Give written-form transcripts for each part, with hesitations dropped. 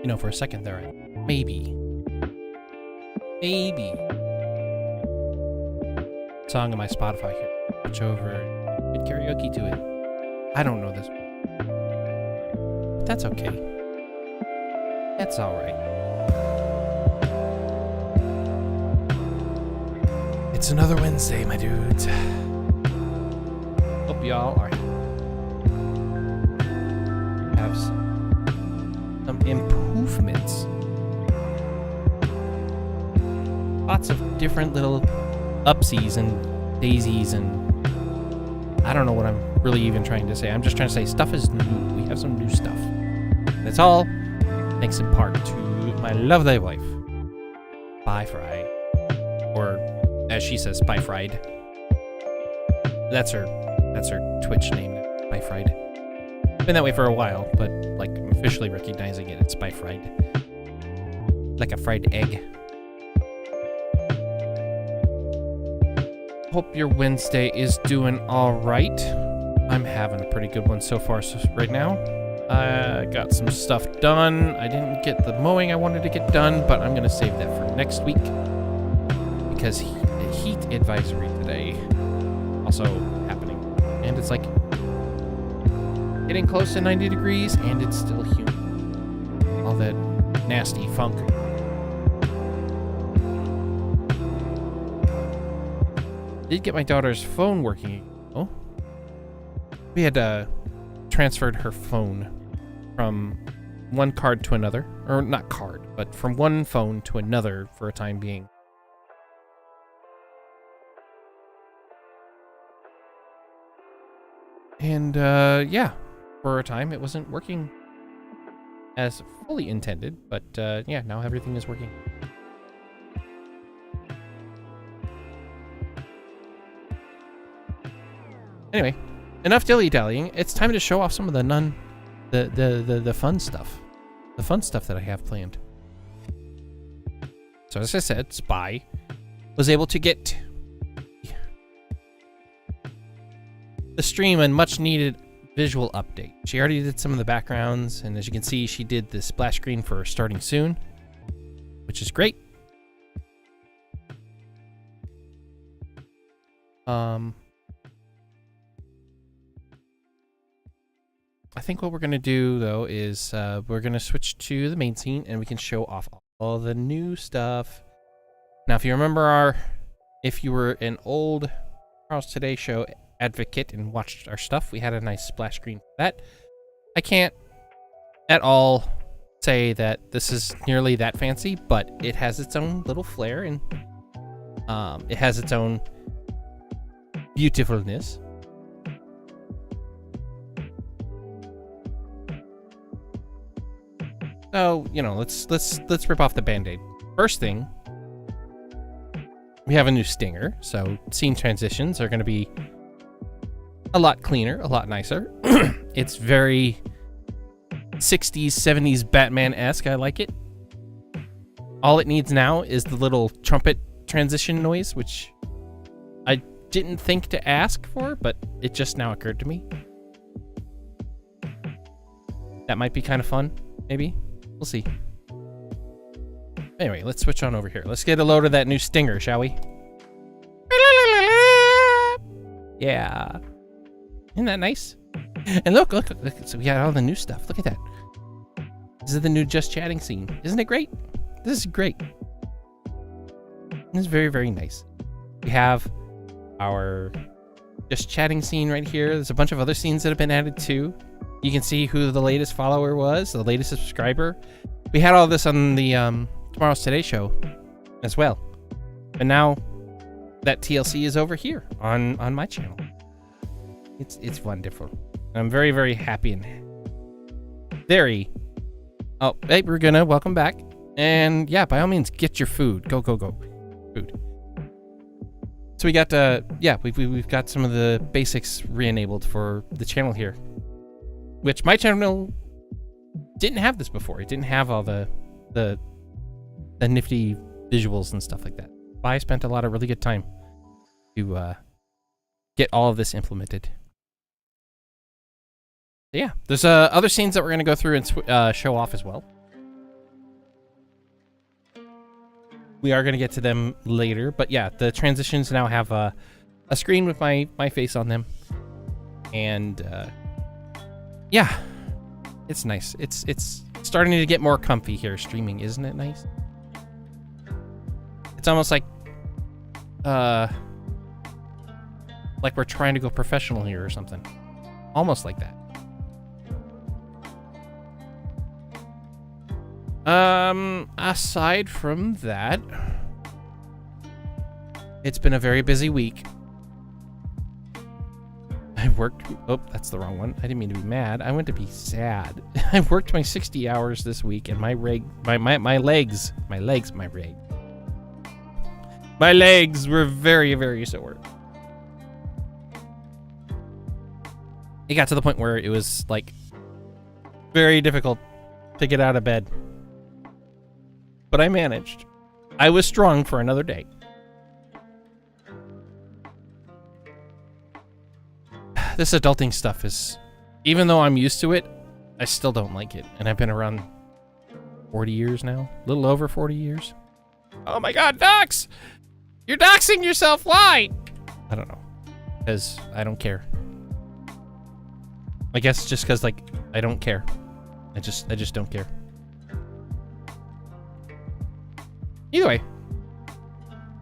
You know, for a second there, maybe song on my Spotify here. Switch over and get karaoke to it. I don't know this one. But that's okay. That's alright. It's another Wednesday, my dudes. Hope y'all are have some improvements. Lots of different little upsies and daisies, and I don't know what I'm really even trying to say. I'm just trying to say stuff is new. We have some new stuff. That's all thanks in part to my lovely wife, Spy Fry, or as she says, Spy Fried. That's her Twitch name, Spy Fried. Been that way for a while, but like I'm officially recognizing it. It's Spy Fried, like a fried egg. Hope your Wednesday is doing all right. I'm having a pretty good one so far right now. I got some stuff done. I didn't get the mowing I wanted to get done, but I'm going to save that for next week because the heat advisory today also happening. And it's like getting close to 90 degrees and it's still humid. All that nasty funk. Did get my daughter's phone working. Oh, we had transferred her phone from one card to another, or not card, but from one phone to another for a time being. And yeah, for a time it wasn't working as fully intended, but yeah, now everything is working. Anyway, enough dilly-dallying. It's time to show off some of the fun stuff. The fun stuff that I have planned. So as I said, Spy was able to get the stream a much-needed visual update. She already did some of the backgrounds, and as you can see, she did the splash screen for starting soon, which is great. I think what we're going to do, though, is we're going to switch to the main scene, and we can show off all the new stuff. Now, if you remember if you were an old Charles Today Show advocate and watched our stuff, we had a nice splash screen for that. I can't at all say that this is nearly that fancy, but it has its own little flair, and it has its own beautifulness. So, you know, let's rip off the Band-Aid. First thing, we have a new stinger, so scene transitions are going to be a lot cleaner, a lot nicer. It's very 60s, 70s Batman-esque. I like it. All it needs now is the little trumpet transition noise, which I didn't think to ask for, but it just now occurred to me. That might be kind of fun, maybe. We'll see. Anyway, let's switch on over here. Let's get a load of that new stinger, shall we? Yeah. Isn't that nice? And look. So we got all the new stuff. Look at that. This is the new Just Chatting scene. Isn't it great? This is great. This is very, very nice. We have our Just Chatting scene right here. There's a bunch of other scenes that have been added too. You can see who the latest follower was, the latest subscriber. We had all this on the Tomorrow's Today Show as well. And now that TLC is over here on my channel. It's wonderful. I'm very, very happy and very... Oh, hey, Regina, welcome back. And yeah, by all means, get your food. Go. Food. So we got, yeah, we've got some of the basics re-enabled for the channel here. Which my channel didn't have this before. It didn't have all the nifty visuals and stuff like that. But I spent a lot of really good time to get all of this implemented. Yeah, there's other scenes that we're going to go through and show off as well. we are going to get to them later. But yeah, the transitions now have a screen with my face on them. And yeah, it's nice. It's starting to get more comfy here streaming, isn't it nice? It's almost like we're trying to go professional here or something. Almost like that. Aside from that, it's been a very busy week. I worked, oh, that's the wrong one. I didn't mean to be mad. I went to be sad. I worked my 60 hours this week and my legs were very, very sore. It got to the point where it was like very difficult to get out of bed. But I managed. I was strong for another day. This adulting stuff is, even though I'm used to it, I still don't like it. And I've been around 40 years now. A little over 40 years. Oh my god, dox! You're doxing yourself, why? I don't know. Because I don't care. I guess just because, like, I don't care. I just don't care. Either way.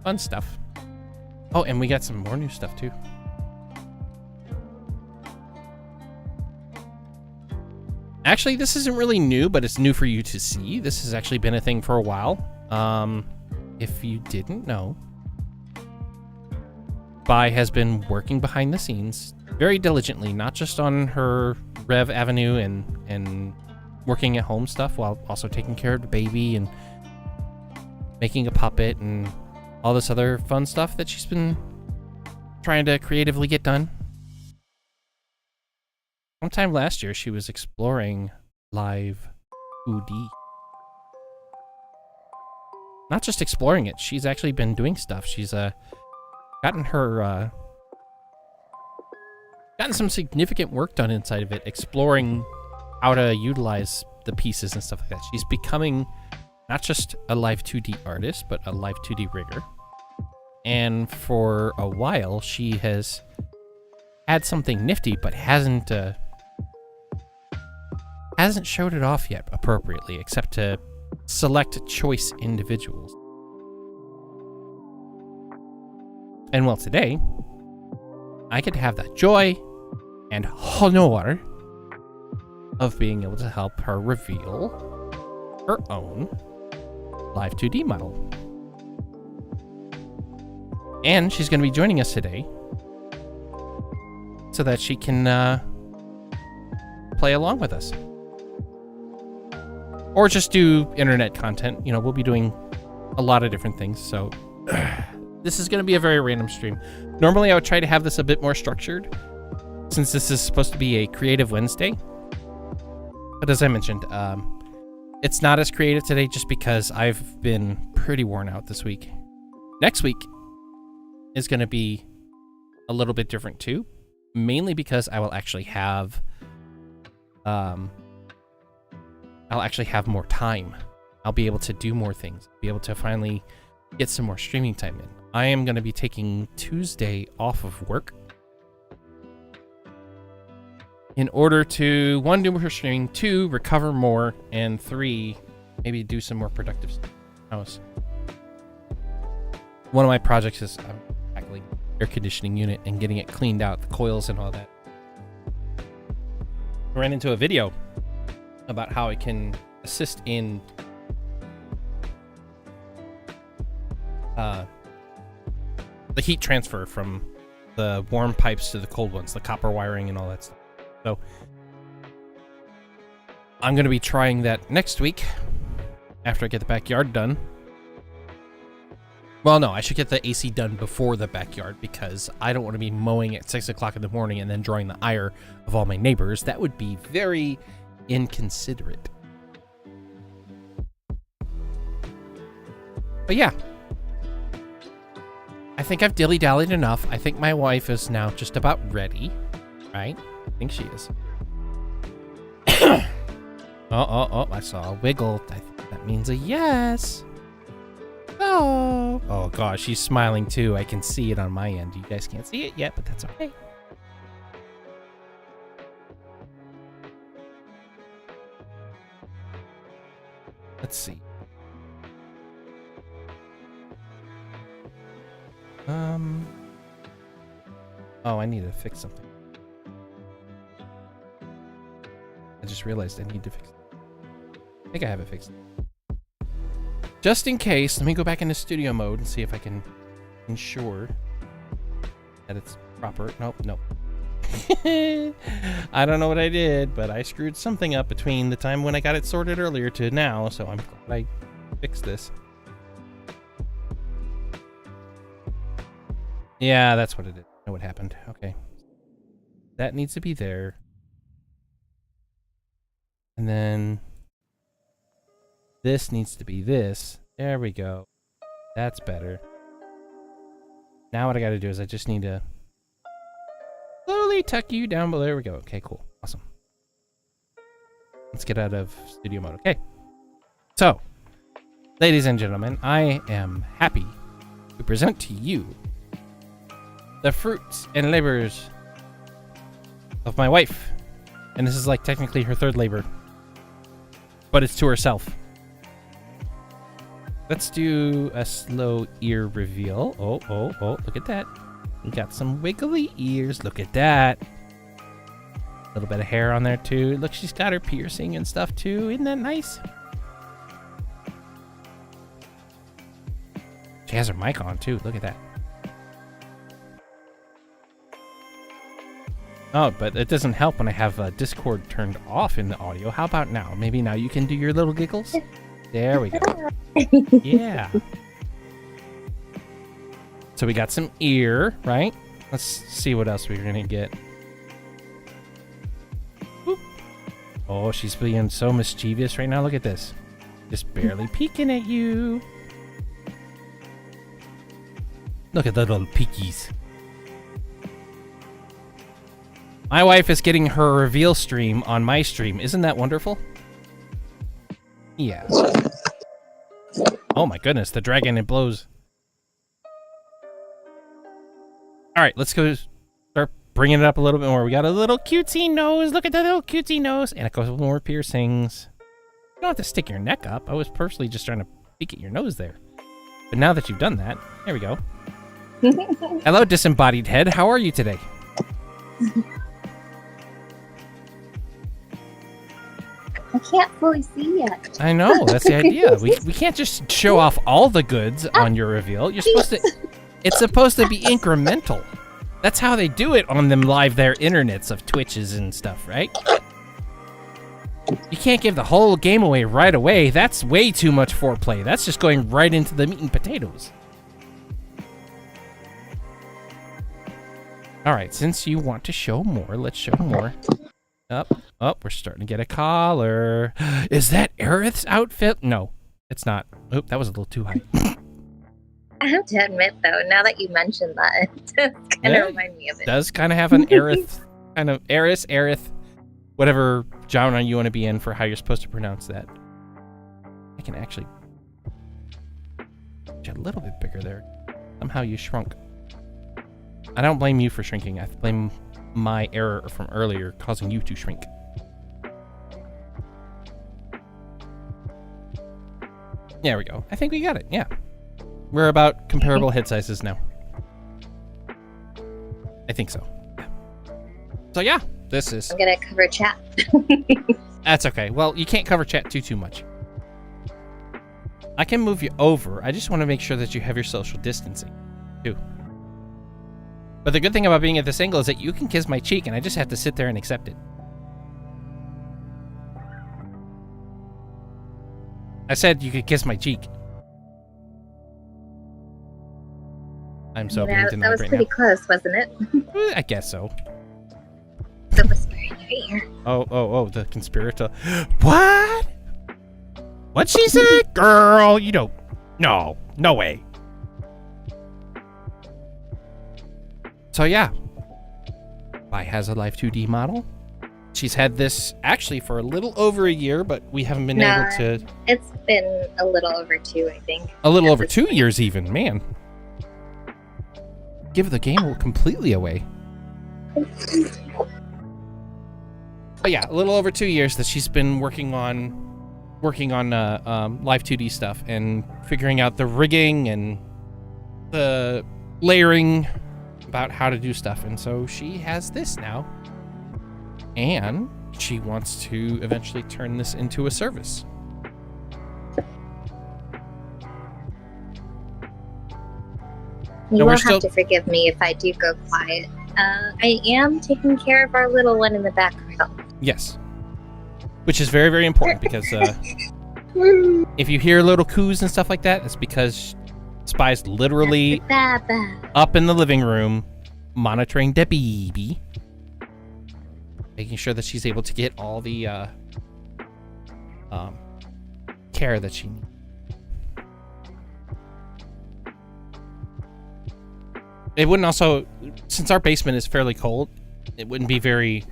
Fun stuff. Oh, and we got some more new stuff, too. Actually, this isn't really new, but it's new for you to see. This has actually been a thing for a while. If you didn't know, Bai has been working behind the scenes very diligently, not just on her Rev Avenue and working at home stuff, while also taking care of the baby and making a puppet and all this other fun stuff that she's been trying to creatively get done. Sometime last year, she was exploring live 2D. Not just exploring it, she's actually been doing stuff. She's gotten some significant work done inside of it, exploring how to utilize the pieces and stuff like that. She's becoming not just a live 2D artist, but a live 2D rigger. And for a while, she has had something nifty, but hasn't showed it off yet appropriately, except to select choice individuals. And well, today, I get to have the joy and honor of being able to help her reveal her own live 2D model. And she's going to be joining us today so that she can play along with us. Or just do internet content. You know, we'll be doing a lot of different things, so this is going to be a very random stream. Normally, I would try to have this a bit more structured, since this is supposed to be a Creative Wednesday. But as I mentioned, it's not as creative today just because I've been pretty worn out this week. Next week is going to be a little bit different too, mainly because I will actually have more time. I'll be able to do more things, be able to finally get some more streaming time in. I am going to be taking Tuesday off of work in order to, 1, do more streaming, 2, recover more, and 3, maybe do some more productive stuff. One of my projects is tackling air conditioning unit and getting it cleaned out, the coils and all that. I ran into a video about how it can assist in the heat transfer from the warm pipes to the cold ones, the copper wiring and all that stuff. So I'm going to be trying that next week after I get the backyard done. Well, no, I should get the AC done before the backyard because I don't want to be mowing at 6 o'clock in the morning and then drawing the ire of all my neighbors. That would be very inconsiderate. But yeah, I think I've dilly-dallied enough. I think my wife is now just about ready, right? I think she is. Oh, I saw a wiggle. I think that means a yes. Hello. Oh gosh, she's smiling too. I can see it on my end. You guys can't see it yet, but that's okay. Let's see. Oh, I need to fix something. I just realized I need to fix it. I think I have it fixed. Just in case, let me go back into studio mode and see if I can ensure that it's proper. Nope, nope. I don't know what I did, but I screwed something up between the time when I got it sorted earlier to now, so I'm glad I fixed this. Yeah, that's what it is. I know what happened. Okay. That needs to be there. And then this needs to be this. There we go. That's better. Now what I gotta do is I just need to slowly tuck you down below. There we go. Okay, cool. Awesome. Let's get out of studio mode. Okay. So, ladies and gentlemen, I am happy to present to you the fruits and labors of my wife. And this is like technically her third labor, but it's to herself. Let's do a slow ear reveal. Oh, look at that. We got some wiggly ears. Look at that. A little bit of hair on there too. Look, she's got her piercing and stuff too. Isn't that nice? She has her mic on too. Look at that. Oh, but it doesn't help when I have Discord turned off in the audio. How about now? Maybe now you can do your little giggles? There we go. Yeah. So we got some ear, right? Let's see what else we're going to get. Boop. Oh, she's being so mischievous right now. Look at this. Just barely peeking at you. Look at the little peekies. My wife is getting her reveal stream on my stream. Isn't that wonderful? Yeah. Oh my goodness, the dragon, it blows. Alright, let's go start bringing it up a little bit more. We got a little cutesy nose. Look at that little cutesy nose. And a couple more piercings. You don't have to stick your neck up. I was personally just trying to peek at your nose there. But now that you've done that, there we go. Hello, disembodied head. How are you today? I can't fully see yet. I know, that's the idea. We can't just show off all the goods on your reveal. You're supposed to. It's supposed to be incremental. That's how they do it on them live their internets of Twitches and stuff, right? You can't give the whole game away right away. That's way too much foreplay. That's just going right into the meat and potatoes. All right, since you want to show more, let's show more. Up, we're starting to get a collar. Is that Aerith's outfit? No, it's not. Oop, that was a little too high. I have to admit, though, now that you mentioned that, it does kind of remind me of it. It does kind of have an Aerith, kind of Aerith, whatever genre you want to be in for how you're supposed to pronounce that. I can actually get a little bit bigger there. Somehow you shrunk. I don't blame you for shrinking. I blame my error from earlier causing you to shrink. There we go. I think we got it. Yeah. We're about comparable head sizes now. I think so. Yeah. So yeah, this is... I'm gonna cover chat. That's okay. Well, you can't cover chat too much. I can move you over. I just want to make sure that you have your social distancing, too. But the good thing about being at this angle is that you can kiss my cheek, and I just have to sit there and accept it. I said you could kiss my cheek. I'm so being denied that was right pretty now. close, wasn't it? I guess so. The whisper in your ear. Oh, the conspirator. What? What'd she say? Girl, you don't... No way. So yeah. Pi has a Life 2D model. She's had this actually for a little over a year, but we haven't been able to. It's been a little over 2, I think. A little over 2 years even, man. Give the game completely away. But yeah, a little over 2 years that she's been working on live 2D stuff and figuring out the rigging and the layering about how to do stuff. And so she has this now. And she wants to eventually turn this into a service. You will have to forgive me if I do go quiet. I am taking care of our little one in the background. Yes. Which is very, very important because if you hear little coos and stuff like that, it's because Spy's literally up in the living room monitoring the baby. Making sure that she's able to get all the care that she needs. It wouldn't also, since our basement is fairly cold, it wouldn't be very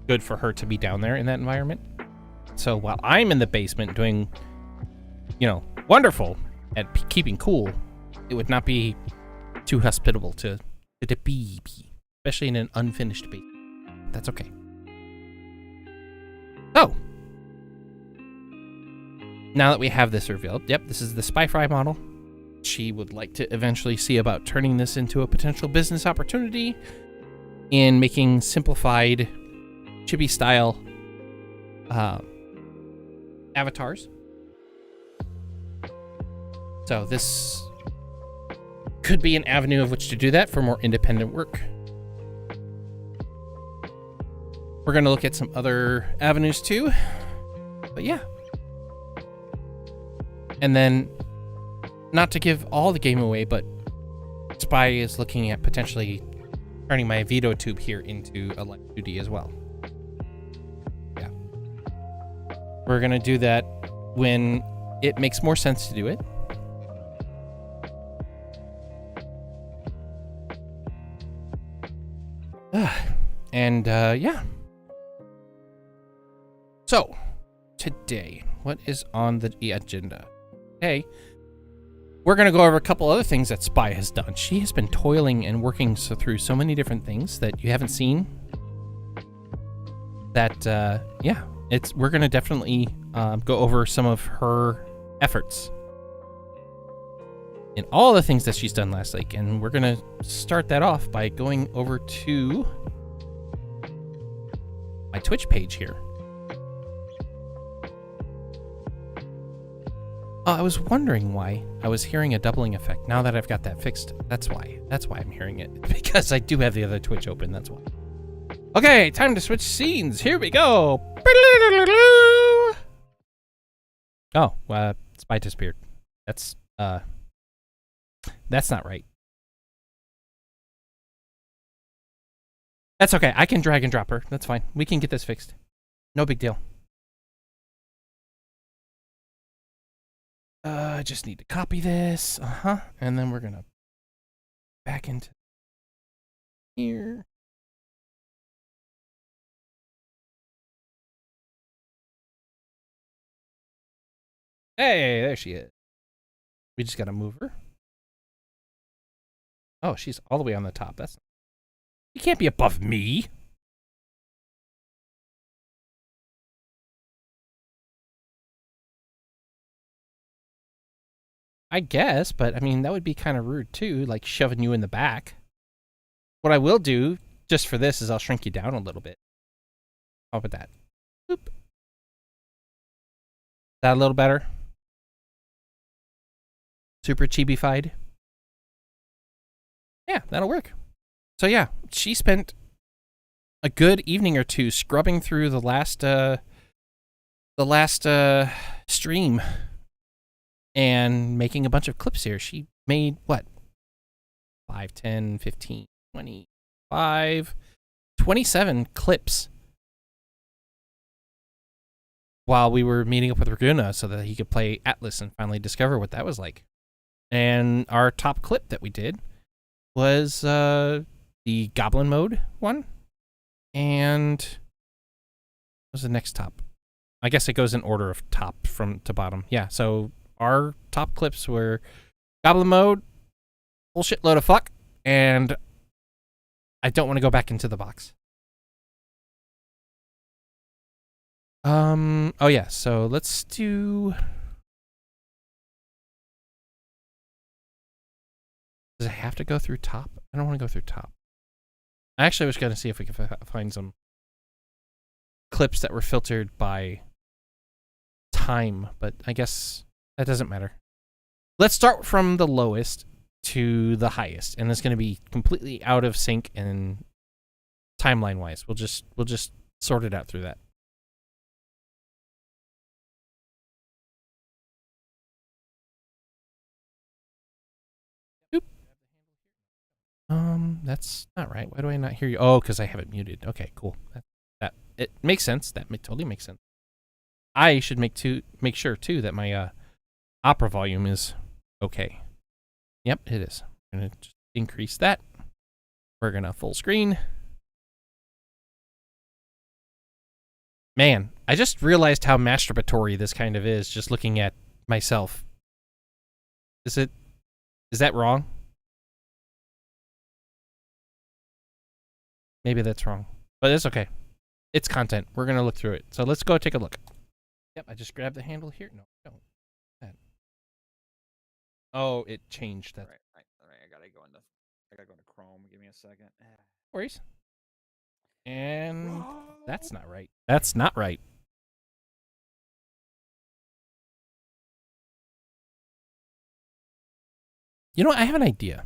good for her to be down there in that environment. So while I'm in the basement doing, wonderful at keeping cool, it would not be too hospitable to the baby, especially in an unfinished basement. That's okay. So, now that we have this revealed, yep, this is the Spy Fry model. She would like to eventually see about turning this into a potential business opportunity in making simplified chibi style avatars. So this could be an avenue of which to do that for more independent work. We're going to look at some other avenues too. But yeah. And then, not to give all the game away, but Spy is looking at potentially turning my Veto Tube here into a Light 2D as well. Yeah. We're going to do that when it makes more sense to do it. And yeah. So, today, what is on the agenda? Today, we're going to go over a couple other things that Spy has done. She has been toiling and working through so many different things that you haven't seen. That, yeah, we're going to definitely go over some of her efforts in all the things that she's done last week. And we're going to start that off by going over to my Twitch page here. I was wondering why I was hearing a doubling effect. Now that I've got that fixed, that's why I'm hearing it. Because I do have the other Twitch open, that's why. Okay, time to switch scenes. Here we go. Oh, Spy disappeared. That's not right. That's okay. I can drag and drop her. That's fine. We can get this fixed. No big deal. I just need to copy this. And then we're going to back into here. Hey, there she is. We just got to move her. Oh, she's all the way on the top. You can't be above me. I guess, but I mean, that would be kind of rude too, like shoving you in the back. What I will do, just for this, is I'll shrink you down a little bit. How about that? Boop. That a little better? Super chibi-fied? Yeah, that'll work. So yeah, she spent a good evening or two scrubbing through the last stream and making a bunch of clips here. She made what? 5, 10, 15, 25, 27 clips while we were meeting up with Raguna so that he could play Atlas and finally discover what that was like. And our top clip that we did was the Goblin mode one. And What's the next top? I guess it goes in order of top from to bottom. Yeah, so our top clips were Goblin Mode, bullshit load of fuck, and I don't want to go back into the box. Oh yeah, so let's do... Does it have to go through top? I don't want to go through top. I actually was going to see if we could find some clips that were filtered by time, but I guess that doesn't matter. Let's start from the lowest to the highest, and it's going to be completely out of sync and timeline wise. We'll just sort it out through that. Oop. That's not right. Why do I not hear you? Oh, because I have it muted. Okay, cool. That it makes sense. That totally makes sense. I should make sure too that my opera volume is okay. Yep, it is. I'm gonna just increase that. We're gonna full screen. Man, I just realized how masturbatory this kind of is, just looking at myself. Is that wrong? Maybe that's wrong, but it's okay. It's content. We're gonna look through it. So let's go take a look. Yep, I just grabbed the handle here. No, don't. That. Oh, it changed that. All right. I gotta go into Chrome. Give me a second. Worries. And that's not right. That's not right. You know what? I have an idea.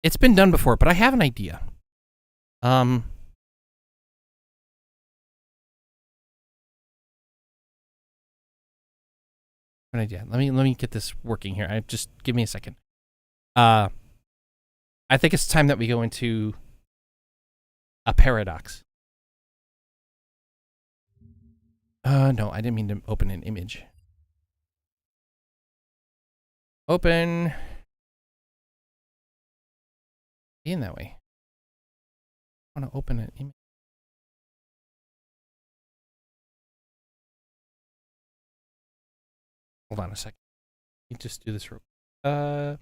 It's been done before, but I have an idea. An idea. Let me get this working here. Just give me a second. I think it's time that we go into a paradox. No, I didn't mean to open an image. Open. In that way. I want to open an image. Hold on a second. Let me just do this real for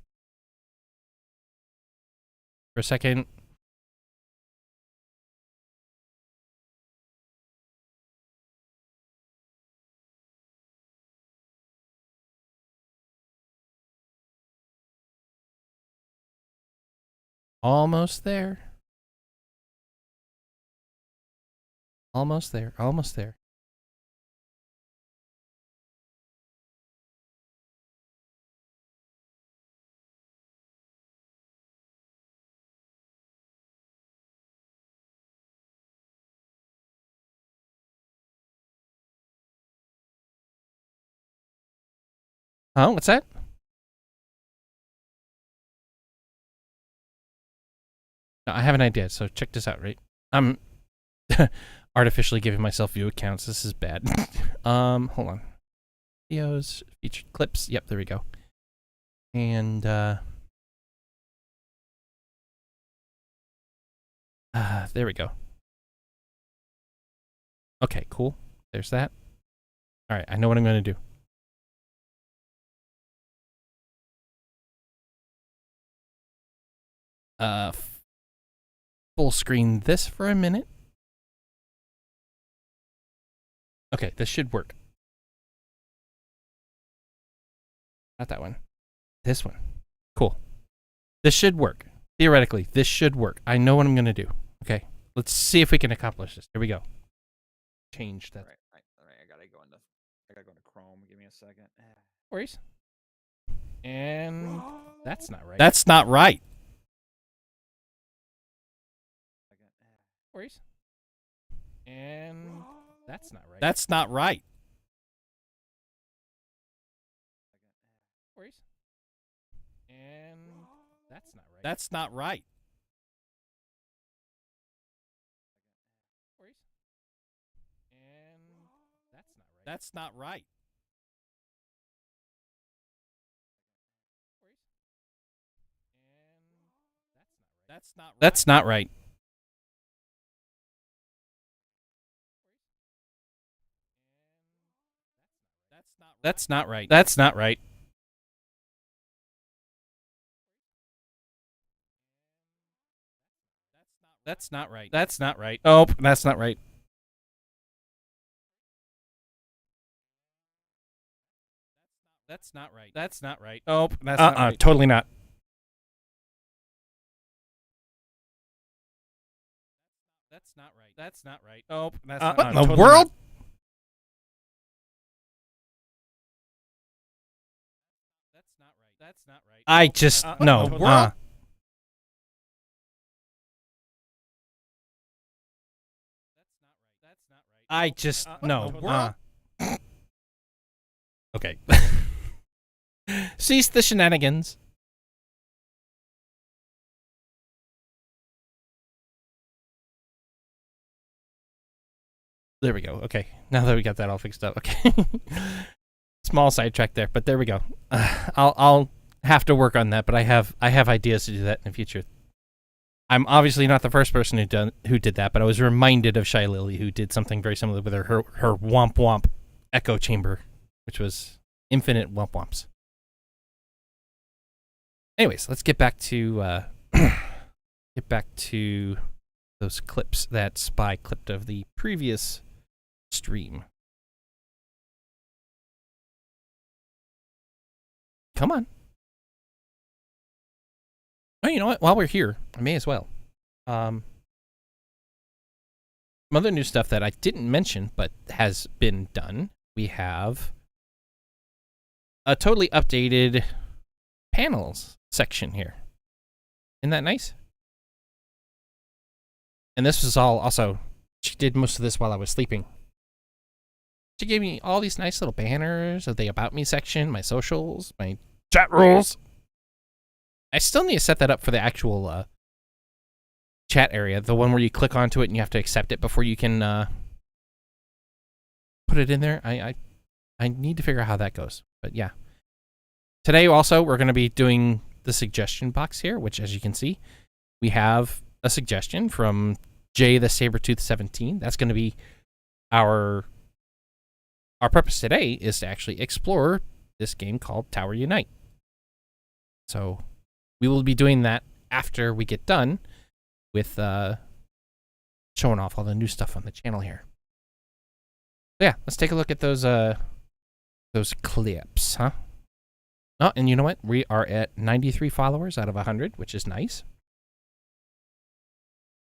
a second. Almost there. Almost there. Almost there. Oh, what's that? No, I have an idea, so check this out, right? I'm artificially giving myself view accounts. This is bad. Hold on. Videos, featured clips. Yep, there we go. And there we go. Okay, cool. There's that. All right, I know what I'm going to do. Full screen this for a minute. Okay, this should work. Not that one. This one. Cool. This should work. Theoretically, this should work. I know what I'm going to do. Okay, let's see if we can accomplish this. Here we go. Change that. All right. I gotta go into Chrome. Give me a second. Worries. And that's not right. That's not right. Worries. And that's not right. That's not right. Worries. And that's not right. That's not right. Worries. And that's not right. That's not right. That's not right. That's not right. That's not right. That's not right. That's not right. Oh, that's not right. That's not right. That's not right. Oh, that's not right. Totally not. That's not right. That's not right. Oh, that's not What in the totally world? Not. That's not right. That's not right. I just no. What in the world? That's not right. I just no. in the world? Okay. Cease the shenanigans. There we go. Okay. Now that we got that all fixed up. Okay. Small sidetrack there, but there we go. I'll have to work on that, but I have ideas to do that in the future. I'm obviously not the first person who did that, but I was reminded of Shy Lily, who did something very similar with her womp womp echo chamber, which was infinite womp womps. Anyways, let's get back to those clips that Spy clipped of the previous stream. Come on. Oh, you know what? While we're here, I may as well. Some other new stuff that I didn't mention but has been done. We have a totally updated panels section here. Isn't that nice? And this was all also, she did most of this while I was sleeping. She gave me all these nice little banners of the About Me section, my socials, my chat rules. I still need to set that up for the actual chat area, the one where you click onto it and you have to accept it before you can put it in there. I need to figure out how that goes. But yeah. Today also, we're going to be doing the suggestion box here, which as you can see, we have a suggestion from Jay the Sabretooth 17. That's going to be our purpose today is to actually explore this game called Tower Unite. So we will be doing that after we get done with showing off all the new stuff on the channel here. So yeah, let's take a look at those clips, huh? Oh, and you know what? We are at 93 followers out of 100, which is nice.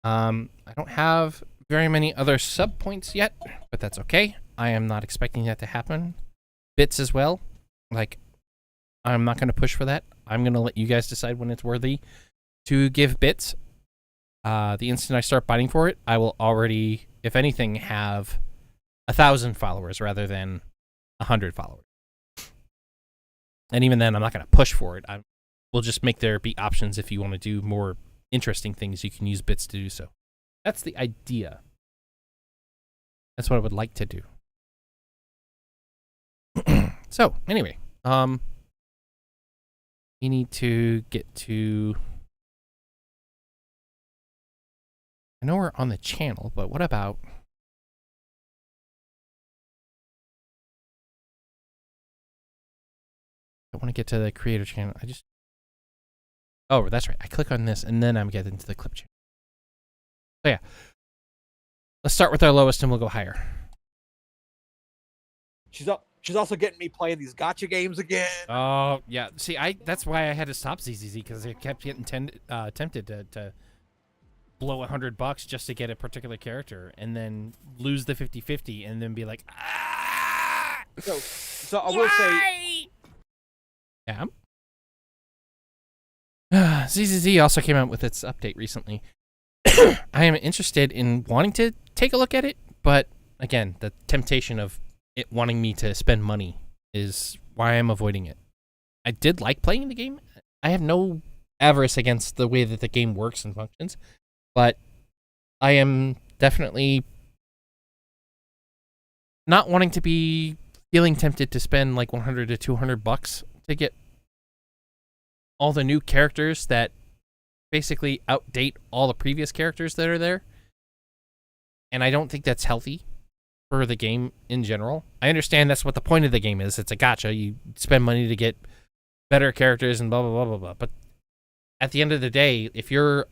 I don't have very many other sub points yet, but that's okay. I am not expecting that to happen. Bits as well. Like, I'm not going to push for that. I'm going to let you guys decide when it's worthy to give bits. The instant I start biting for it, I will already, if anything, have 1,000 followers rather than 100 followers. And even then, I'm not going to push for it. We'll just make there be options if you want to do more interesting things. You can use bits to do so. That's the idea. That's what I would like to do. So, anyway, we need to get to... I know we're on the channel, but what about... I want to get to the creator channel. Oh, that's right. I click on this, and then I'm getting to the clip channel. So, yeah. Let's start with our lowest, and we'll go higher. She's also getting me playing these gotcha games again. Oh, yeah. See, that's why I had to stop ZZZ, because I kept getting tempted to blow $100 just to get a particular character, and then lose the 50-50, and then be like, ah! So I will say... Yeah. ZZZ also came out with its update recently. I am interested in wanting to take a look at it, but again, the temptation of it wanting me to spend money is why I'm avoiding it. I did like playing the game. I have no avarice against the way that the game works and functions, but I am definitely not wanting to be feeling tempted to spend like $100 to $200 to get all the new characters that basically outdate all the previous characters that are there. And I don't think that's healthy. for the game in general. I understand that's what the point of the game is. It's a gacha. You spend money to get better characters and blah, blah, blah, blah, blah. But at the end of the day, if you're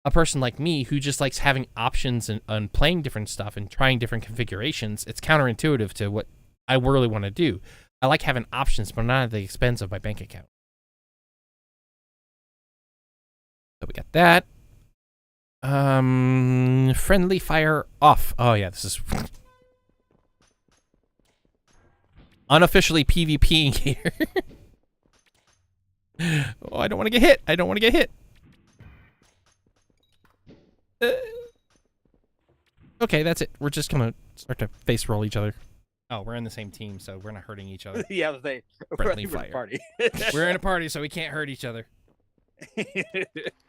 a person like me who just likes having options and playing different stuff and trying different configurations, it's counterintuitive to what I really want to do. I like having options, but not at the expense of my bank account. So we got that. Friendly fire off. Oh yeah, this is unofficially PvPing here. Oh, I don't want to get hit. I don't want to get hit. Okay, that's it. We're just gonna start to face roll each other. Oh, we're in the same team, so we're not hurting each other. Yeah, they Friendly we're in a fire. party. We're in a party, so we can't hurt each other.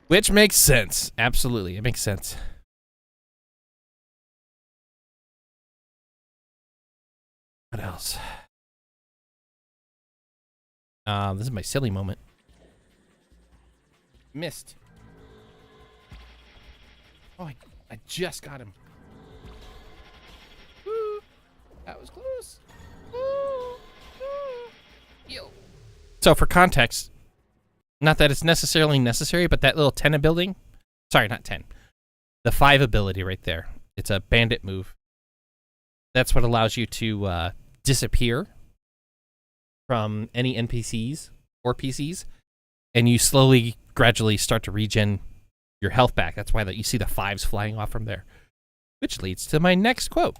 Which makes sense. Absolutely, it makes sense. What else? This is my silly moment. Missed. Oh, I just got him. Ooh, that was close. Ooh, yo. So for context, not that it's necessarily necessary, but that little 10 building, sorry, not 10, the 5 ability right there. It's a bandit move. That's what allows you to disappear from any NPCs or PCs, and you slowly, gradually start to regen your health back. That's why you see the 5s flying off from there. Which leads to my next quote.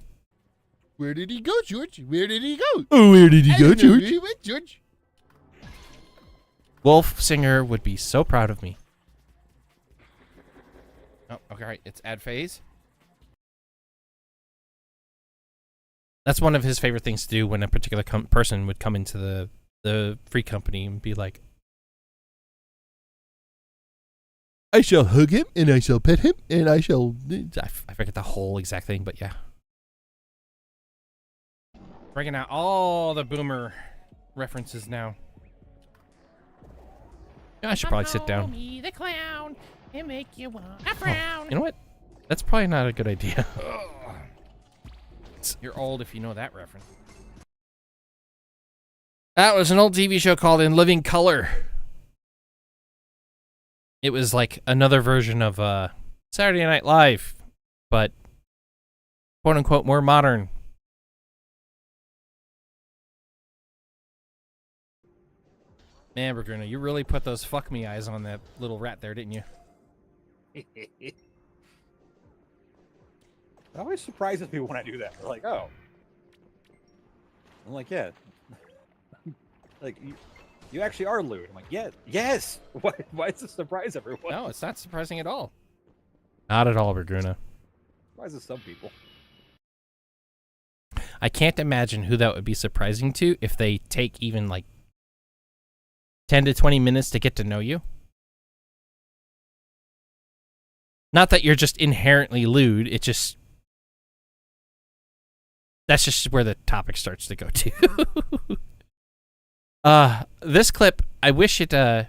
Where did he go, George? Where did he go? Oh, where did he go, George? Where he went, George? Wolf Singer would be so proud of me. Oh, okay, right. It's ad phase. That's one of his favorite things to do when a particular person would come into the free company and be like, I shall hug him, and I shall pet him, and I shall... I forget the whole exact thing, but yeah. Bringing out all the boomer references now. I should probably sit down. Me, the clown, and make you want a frown. You know what? That's probably not a good idea. You're old if you know that reference. That was an old TV show called In Living Color. It was like another version of Saturday Night Live, but quote unquote more modern. Man, Berguna, you really put those fuck me eyes on that little rat there, didn't you? It always surprises people when I do that. They're like, oh. I'm like, yeah. Like, you actually are lewd. I'm like, yeah, yes. Why does this surprise everyone? No, it's not surprising at all. Not at all, Berguna. Surprises some people. I can't imagine who that would be surprising to if they take even like 10 to 20 minutes to get to know you. Not that you're just inherently lewd, it just... That's just where the topic starts to go to. This clip, I wish it, I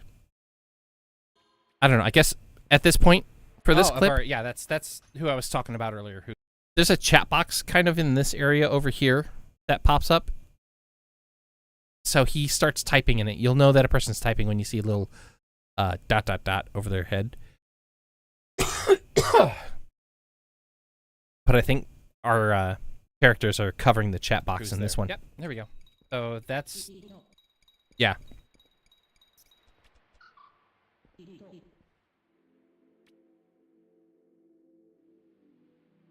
don't know, I guess at this point, for this clip... yeah, that's who I was talking about earlier. There's a chat box kind of in this area over here that pops up. So he starts typing in it. You'll know that a person's typing when you see a little dot over their head. But I think our characters are covering the chat box in this one. Yep, there we go. So that's... Yeah.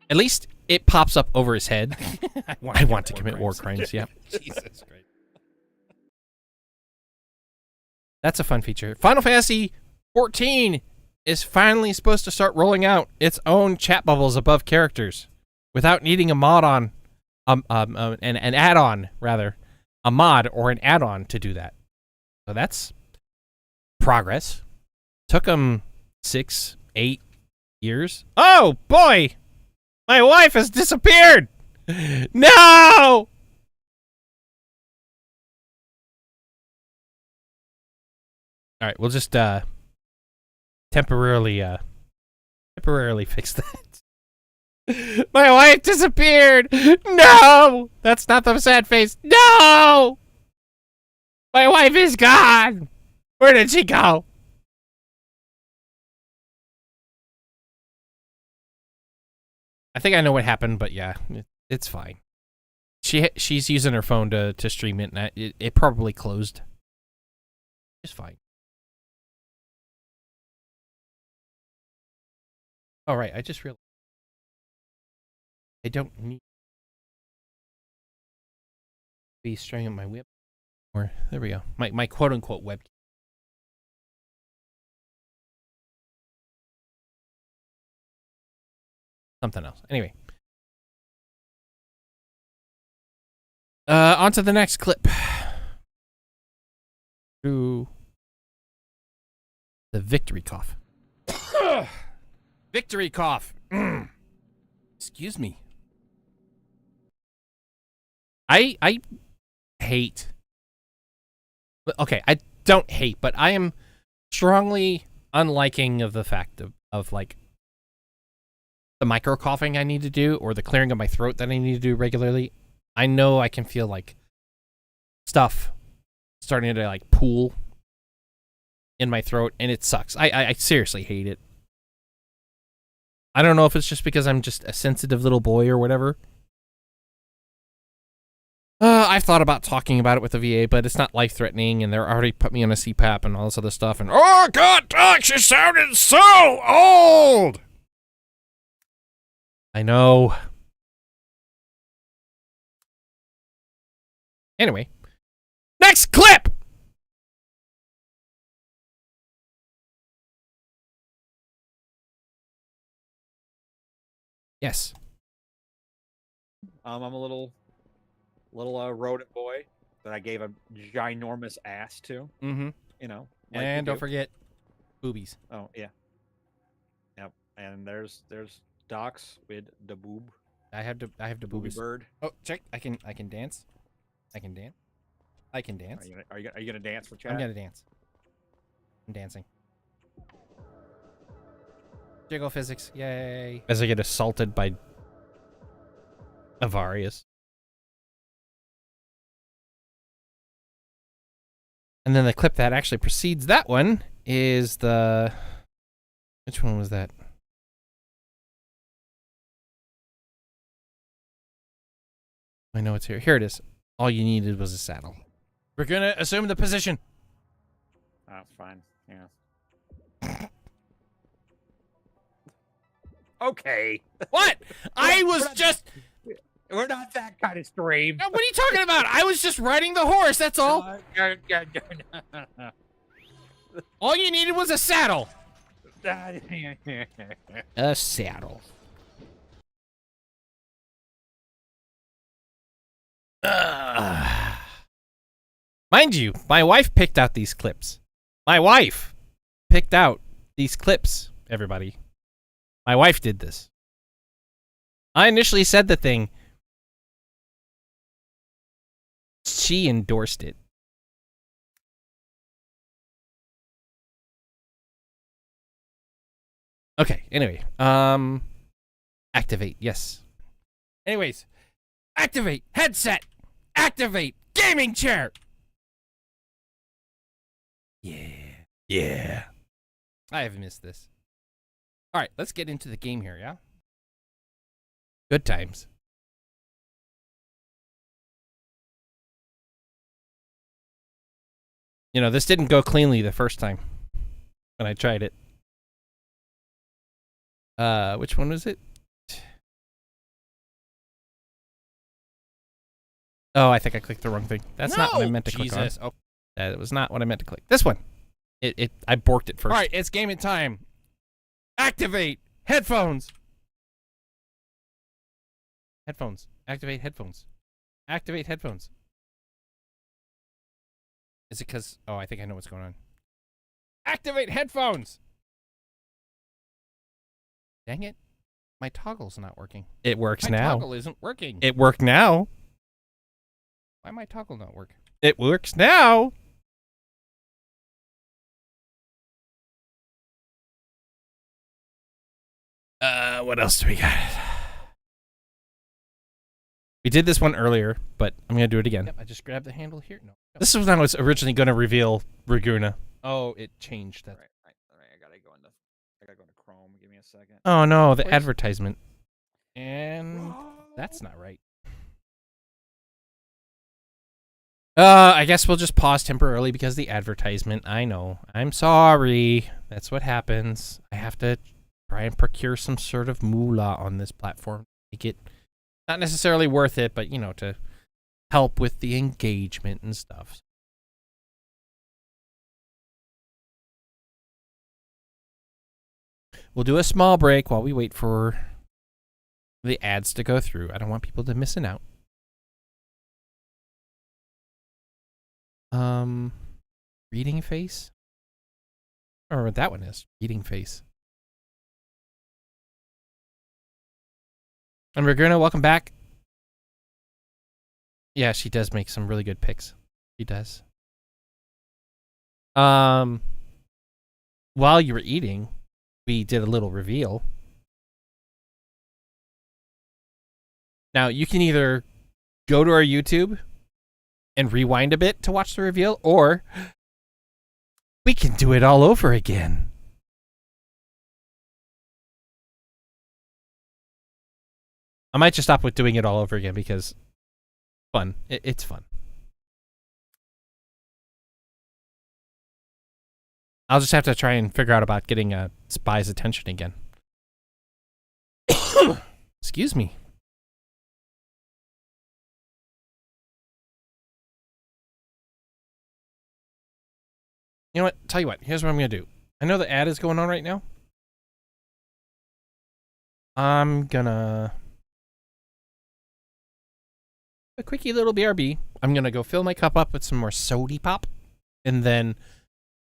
At least it pops up over his head. I want to commit war crimes, yeah. Jesus Christ. That's a fun feature. Final Fantasy 14 is finally supposed to start rolling out its own chat bubbles above characters without needing a mod on, an add-on, rather. A mod or an add-on to do that. So that's progress. Took them 6, 8 years. Oh, boy! My wife has disappeared! No! All right, we'll just temporarily fix that. My wife disappeared. No, that's not the sad face. No, my wife is gone. Where did she go? I think I know what happened, but yeah, it's fine. She's using her phone to stream it, and it probably closed. It's fine. All right, I just realized I don't need to be streaming my web. Or there we go. My quote unquote web. Something else. Anyway. On to the next clip. To the victory cough. Victory cough. Excuse me. I hate. Okay, I don't hate, but I am strongly unliking of the fact of like the micro coughing I need to do, or the clearing of my throat that I need to do regularly. I know I can feel like stuff starting to like pool in my throat, and it sucks. I seriously hate it. I don't know if it's just because I'm just a sensitive little boy or whatever. I've thought about talking about it with the VA, but it's not life-threatening, and they're already put me on a CPAP and all this other stuff, and oh god, Doc, she sounded so old! I know. Anyway, next clip! Yes. I'm a little rodent boy that I gave a ginormous ass to. Mm-hmm. You know. And don't forget boobies. Oh yeah. Yep. And there's Docs with the boob. I have the Booby boobies. bird. Oh, check. I can dance. I can dance. I can dance. Are you gonna dance for chat? I'm gonna dance. I'm dancing. Jiggle physics, yay! As I get assaulted by Avarius. And then the clip that actually precedes that one is the... Which one was that? I know it's here. Here it is. All you needed was a saddle. We're gonna assume the position. That's fine. Yeah. Okay. What? I was just... We're not that kind of stream. What are you talking about? I was just riding the horse, that's all. All you needed was a saddle. A saddle. Mind you, my wife picked out these clips. My wife picked out these clips, everybody. My wife did this. I initially said the thing. She endorsed it. Okay, anyway. Activate, yes. Anyways. Activate headset. Activate gaming chair. Yeah. Yeah. I have missed this. All right, let's get into the game here, yeah? Good times. You know, this didn't go cleanly the first time when I tried it. Which one was it? Oh, I think I clicked the wrong thing. That's not what I meant to click on. Oh, that was not what I meant to click. This one. I borked it first. All right, it's gaming time. Activate headphones. Headphones. Activate headphones. Activate headphones. Is it because... Oh, I think I know what's going on. Activate headphones! Dang it. My toggle's not working. It works now. My toggle isn't working. It worked now. Why my toggle not work? It works now. What else do we got? We did this one earlier, but I'm gonna do it again. Yep, I just grabbed the handle here. No. This is when I was originally gonna reveal Raguna. Oh, it changed. That. All right. I gotta go into Chrome. Give me a second. Oh no, the Please. advertisement. And that's not right. I guess we'll just pause temporarily because the advertisement. I know. I'm sorry. That's what happens. I have to try and procure some sort of moolah on this platform. Make it not necessarily worth it, but, you know, to help with the engagement and stuff. We'll do a small break while we wait for the ads to go through. I don't want people to missing out. Reading face? I don't know what that one is. Reading face. And Raguna, welcome back. Yeah, she does make some really good picks. She does. While you were eating, we did a little reveal. Now, you can either go to our YouTube and rewind a bit to watch the reveal, or we can do it all over again. I might just stop with doing it all over again because fun. It's fun. I'll just have to try and figure out about getting a spy's attention again. Excuse me. You know what? Tell you what. Here's what I'm going to do. I know the ad is going on right now. I'm going to... a quickie little BRB. I'm going to go fill my cup up with some more sody pop. And then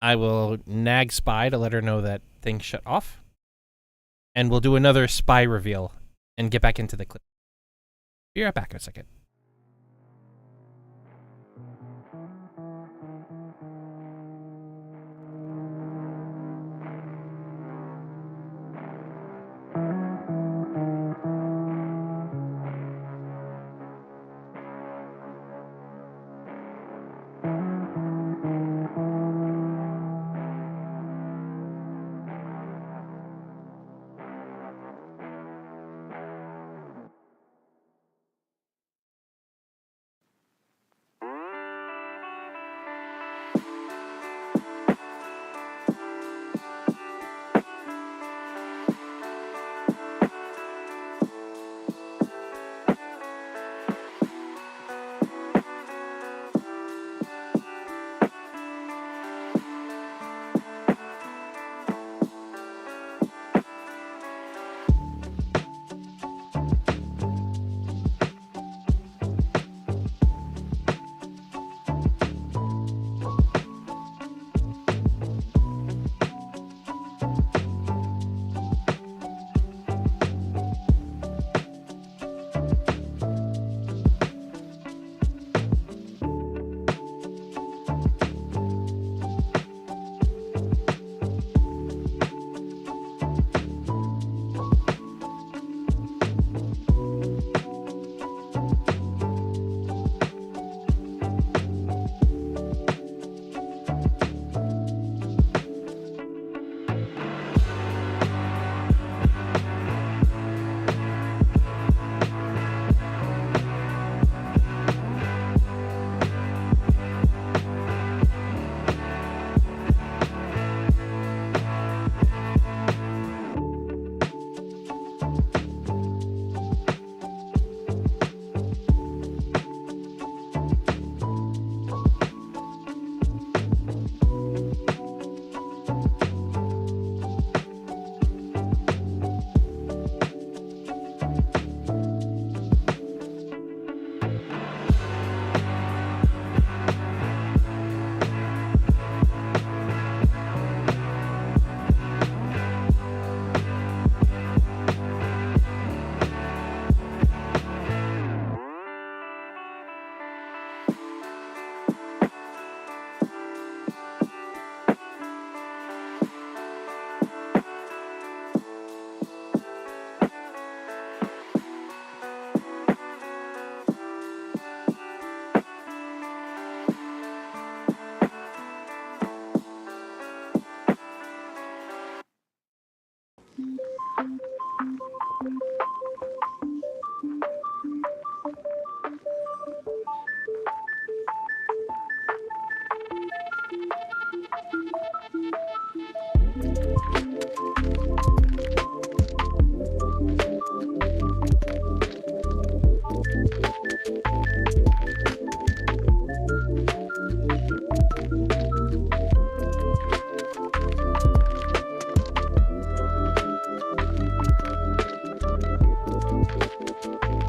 I will nag Spy to let her know that things shut off. And we'll do another Spy reveal and get back into the clip. Be right back in a second.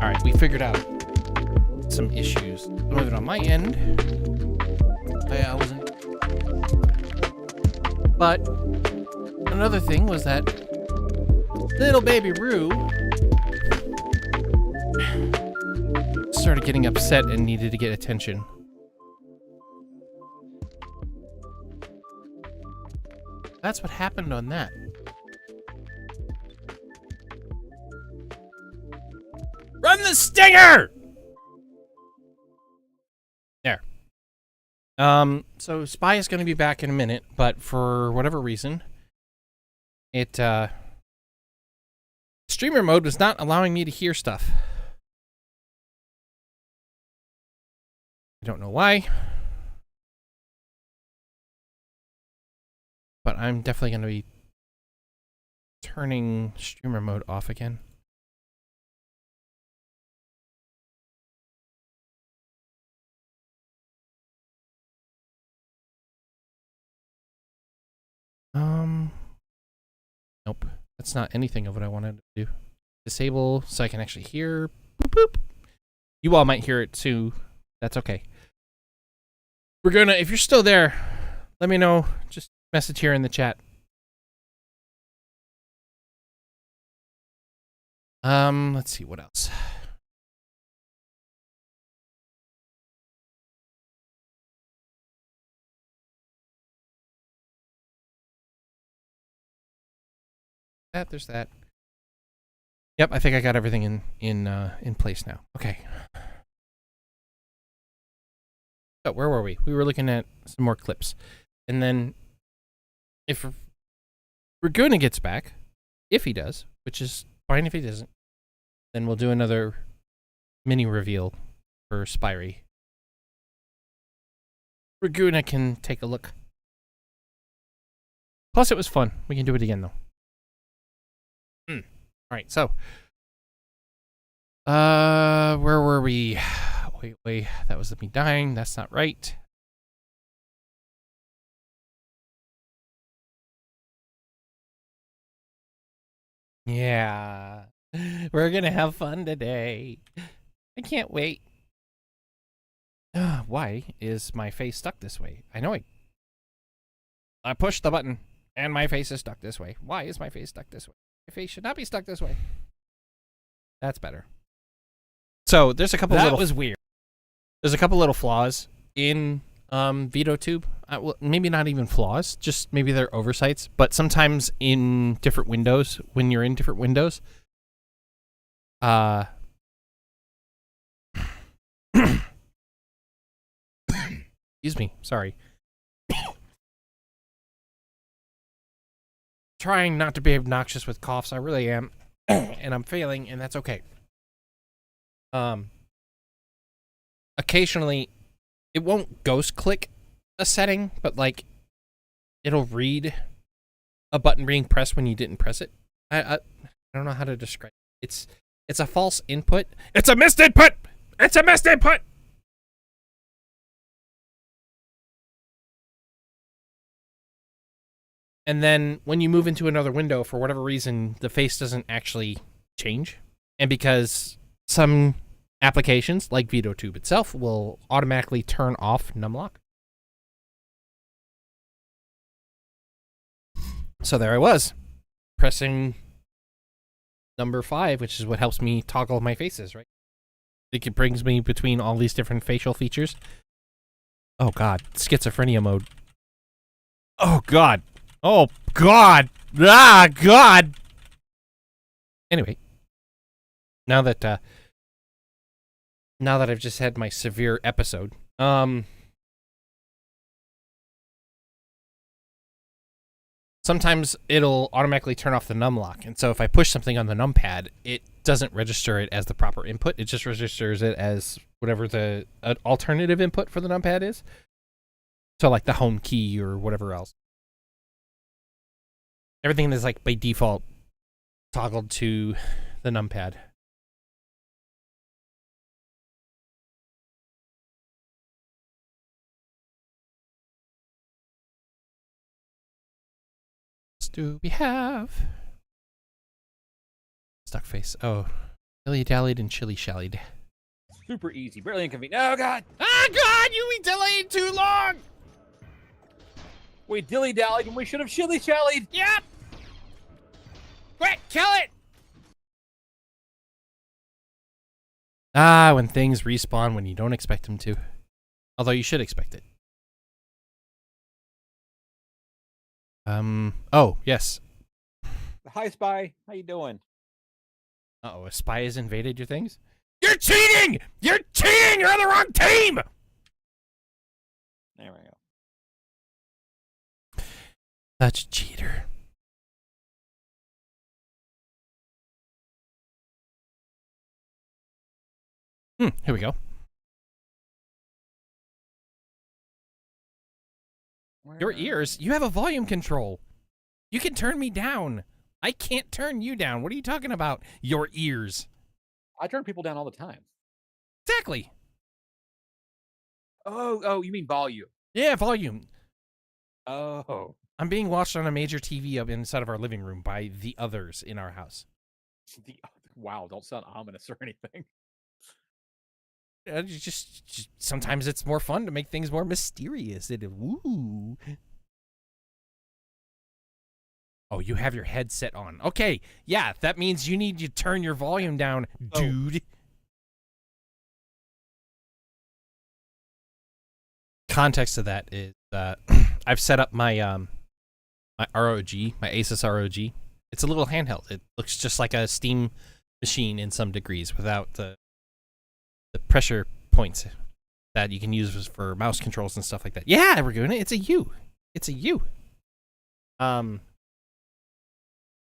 All right, we figured out some issues. Some of it on my end. I wasn't. But another thing was that little baby Rue started getting upset and needed to get attention. That's what happened on that. Run the stinger! There. So Spy is going to be back in a minute, but for whatever reason, streamer mode was not allowing me to hear stuff. I don't know why. But I'm definitely going to be turning streamer mode off again. Nope. That's not anything of what I wanted to do. Disable so I can actually hear. Boop, boop. You all might hear it too. That's okay. We're gonna, if you're still there, let me know. Just message here in the chat. Let's see what else. There's that. Yep, I think I got everything in place now. Okay. So where were we? We were looking at some more clips, and then if Raguna gets back, if he does, which is fine if he doesn't, then we'll do another mini reveal for Spyry. Raguna can take a look. Plus, it was fun. We can do it again though. All right, so where were we? Wait, that was me dying. That's not right. Yeah, we're gonna have fun today. I can't wait. Why is my face stuck this way? I know I pushed the button and my face is stuck this way. Why is my face stuck this way? My face should not be stuck this way. That's better. So there's a couple. That was weird. There's a couple little flaws in VideoTube. Well, maybe not even flaws. Just maybe they're oversights. But sometimes in different windows, when you're in different windows, excuse me. Sorry. Trying not to be obnoxious with coughs. I really am. And I'm failing, and that's okay. Occasionally, it won't ghost click a setting, but like, it'll read a button being pressed when you didn't press it. I don't know how to describe it. It's a false input. It's a missed input! It's a missed input! And then when you move into another window, for whatever reason, the face doesn't actually change. And because some applications, like VideoTube itself, will automatically turn off numlock. So there I was, pressing number 5, which is what helps me toggle my faces, right? It brings me between all these different facial features. Oh God, schizophrenia mode. Oh God. Oh God. Ah, God. Anyway, now that I've just had my severe episode, sometimes it'll automatically turn off the numlock, and so if I push something on the numpad, it doesn't register it as the proper input. It just registers it as whatever the alternative input for the numpad is. So like the home key or whatever else. Everything is like by default toggled to the numpad. What do we have? Stuck face. Oh, Dilly-dallied and shilly-shallied. Super easy, barely inconvenient. Oh god! Oh God, you delayed too long. We dilly-dallied and we should have shilly-shallied! Yep. Quick, kill it. Ah, when things respawn when you don't expect them to. Although you should expect it. Oh, yes. Hi, Spy. How you doing? Uh-oh, a spy has invaded your things? You're cheating. You're cheating. You're on the wrong team. There we go. Such a cheater. Here we go. Your ears? You have a volume control. You can turn me down. I can't turn you down. What are you talking about? Your ears. I turn people down all the time. Exactly. Oh, you mean volume? Yeah, volume. Oh. I'm being watched on a major TV up inside of our living room by the others in our house. Wow, don't sound ominous or anything. Just sometimes it's more fun to make things more mysterious. Woo. Oh, you have your headset on. Okay, yeah, that means you need to turn your volume down, dude. Context of that is I've set up my my ROG, my Asus ROG. It's a little handheld. It looks just like a Steam machine in some degrees without the pressure points that you can use for mouse controls and stuff like that. Yeah, we're doing it. It's a U. It's a U.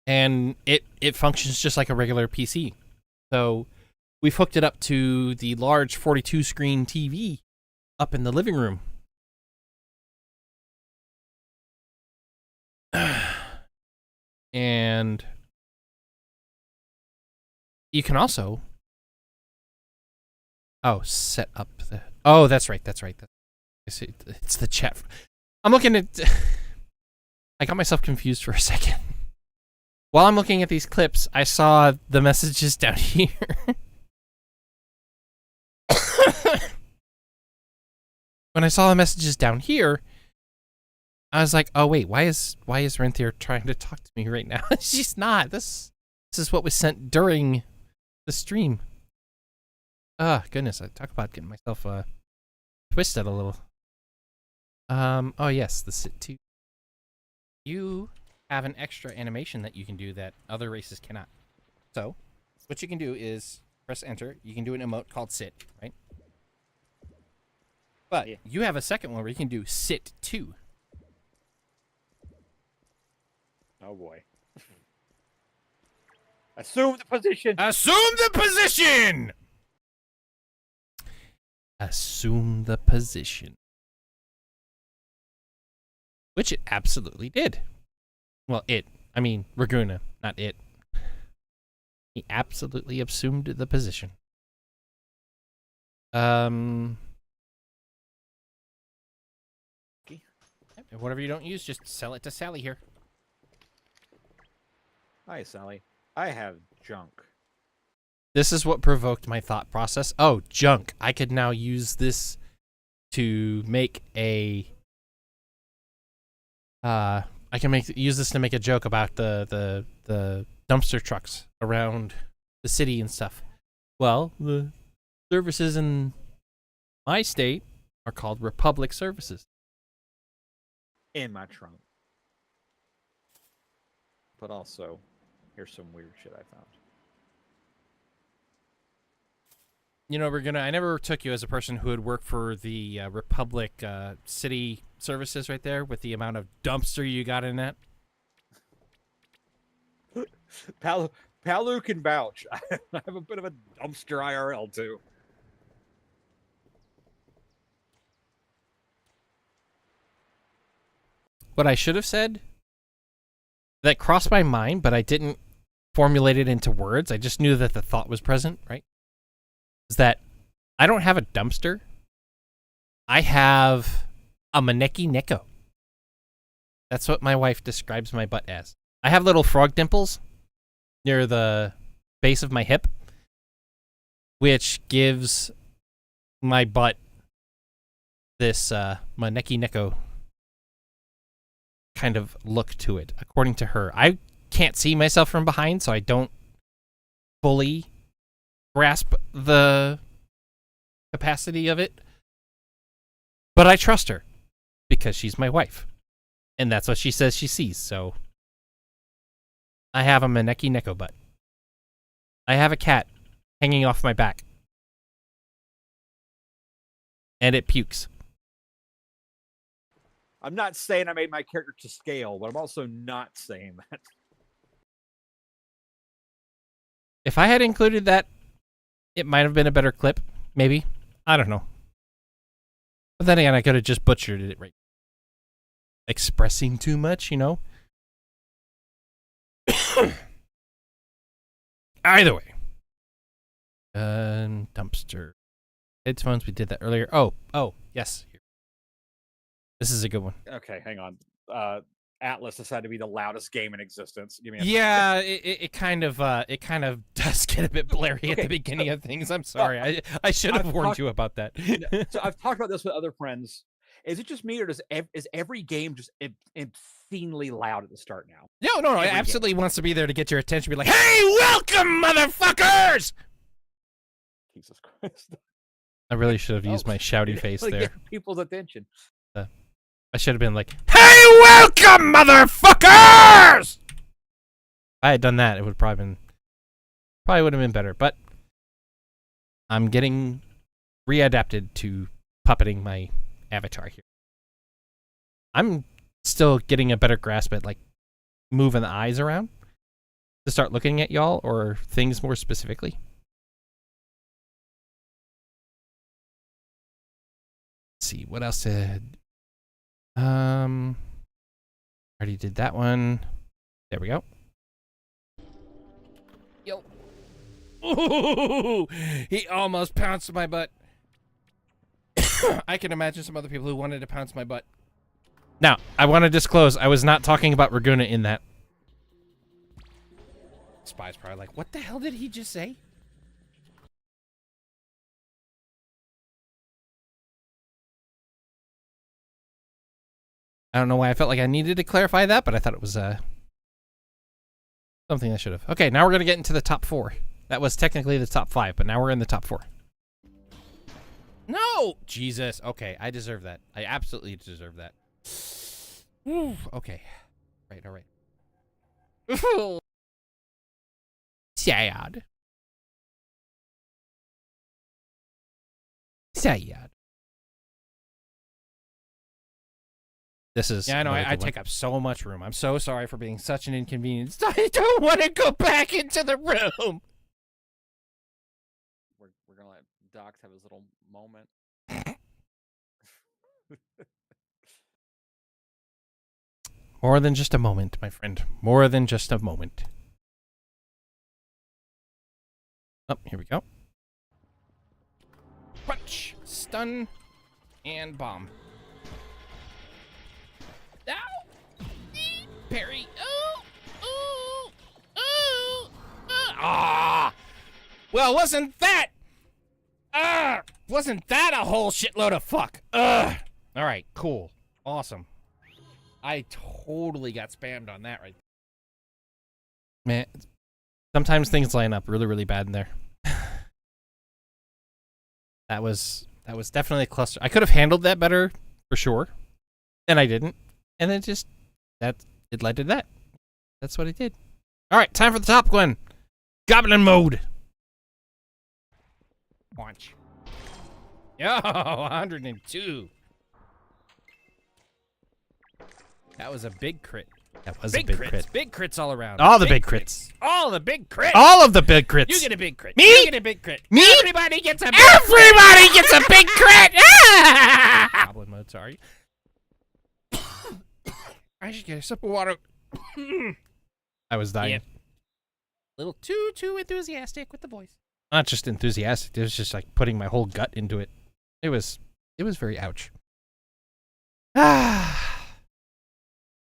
And it functions just like a regular PC. So we've hooked it up to the large 42 screen TV up in the living room. And you can also set up the... Oh, that's right. It's the chat. I'm looking at... I got myself confused for a second. While I'm looking at these clips, I saw the messages down here. When I saw the messages down here, I was like, oh wait, why is Renthier trying to talk to me right now? She's not. This is what was sent during the stream. Ah, goodness, I talk about getting myself twisted a little. Oh yes, the sit 2. You have an extra animation that you can do that other races cannot. So, what you can do is press enter. You can do an emote called sit, right? But you have a second one where you can do sit 2. Oh boy. Assume the position. Assume the position. Assume the position. Which it absolutely did. Well, Raguna, not it. He absolutely assumed the position. Whatever you don't use, just sell it to Sally here. Hi, Sally. I have junk. This is what provoked my thought process. Oh, junk. I could now use this to make a... I can use this to make a joke about the dumpster trucks around the city and stuff. Well, the services in my state are called Republic services. In my trunk. But also, here's some weird shit I found. You know, I never took you as a person who would work for the Republic city services right there with the amount of dumpster you got in that. Palu can vouch. I have a bit of a dumpster IRL too. What I should have said that crossed my mind, but I didn't formulate it into words. I just knew that the thought was present, right? Is that I don't have a dumpster. I have a maneki neko. That's what my wife describes my butt as. I have little frog dimples near the base of my hip, which gives my butt this maneki neko kind of look to it, according to her. I can't see myself from behind, so I don't fully grasp the capacity of it. But I trust her because she's my wife. And that's what she says she sees, so I have a maneki neko butt. I have a cat hanging off my back. And it pukes. I'm not saying I made my character to scale, but I'm also not saying that. If I had included that, it might have been a better clip. Maybe. I don't know. But then again, I could have just butchered it right. Expressing too much, you know? Either way. Dumpster. Headphones, we did that earlier. Oh, yes. This is a good one. Okay, hang on. Atlas decided to be the loudest game in existence. Give me a Yeah, it kind of does get a bit blurry at the beginning of things. I'm sorry. I should have warned you about that. So I've talked about this with other friends. Is it just me, or is every game just obscenely loud at the start now? No. It absolutely wants to be there to get your attention. Be like, hey, welcome, motherfuckers! Jesus Christ. I really should have used my shouty face there. Get people's attention. I should have been like, hey, welcome, motherfuckers! If I had done that, it would probably would have been better. But I'm getting readapted to puppeting my avatar here. I'm still getting a better grasp at like moving the eyes around to start looking at y'all or things more specifically. Let's see what else did. Already did that one. There we go. Yo. Ooh, he almost pounced my butt. I can imagine some other people who wanted to pounce my butt. Now, I want to disclose, I was not talking about Raguna in that. Spy's probably like, what the hell did he just say? I don't know why I felt like I needed to clarify that, but I thought it was something I should have. Okay, now we're going to get into the top 4. That was technically the top 5, but now we're in the top 4. No! Jesus. Okay, I deserve that. I absolutely deserve that. Woo, okay. All right. Sad. This is... Yeah, I know, I take up so much room. I'm so sorry for being such an inconvenience. I don't want to go back into the room! We're going to let Docs have his little moment. More than just a moment, my friend. More than just a moment. Oh, here we go. Punch, stun, and bomb. Ow! Parry. Ooh! Ah! Well, wasn't that a whole shitload of fuck? Ugh! All right, cool. Awesome. I totally got spammed on that right there. Man, sometimes things line up really, really bad in there. That was definitely a cluster. I could have handled that better, for sure. And I didn't. And then it led to that. That's what it did. All right, time for the top one. Goblin mode. Launch. Yo, 102. That was a big crit. That was a big crit. Big crits all around. All the big crits. All the big crits. All of the big crits. You get a big crit. Me? You get a big crit. Me? Everybody gets a big crit. Everybody gets a big crit. Goblin mode, sorry. I should get a sip of water. I was dying. Yep. A little too enthusiastic with the voice. Not just enthusiastic. It was just like putting my whole gut into it. It was very ouch.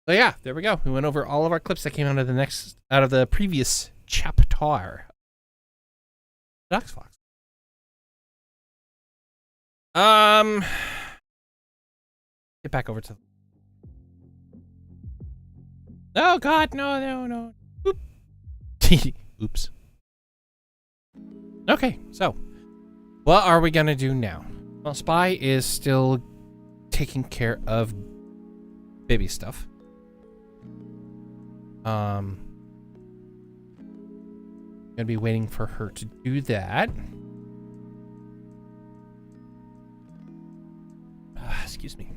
So yeah, there we go. We went over all of our clips that came out of the previous chapter. Docs Fox. Get back over to. Oh God, no. Oop. Oops. Okay, so what are we gonna do now? Well, Spy is still taking care of baby stuff. Gonna be waiting for her to do that. Excuse me.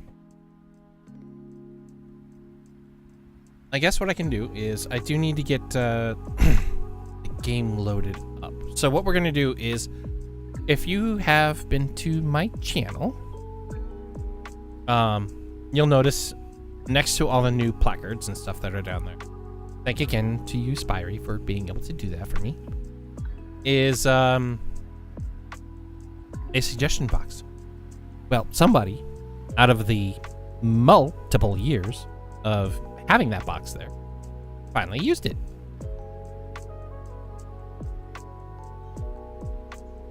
I guess what I can do is I do need to get the game loaded up. So what we're gonna do is, if you have been to my channel, you'll notice next to all the new placards and stuff that are down there. Thank you again to you, Spirey, for being able to do that for me. Is a suggestion box. Well, somebody out of the multiple years of having that box there finally used it.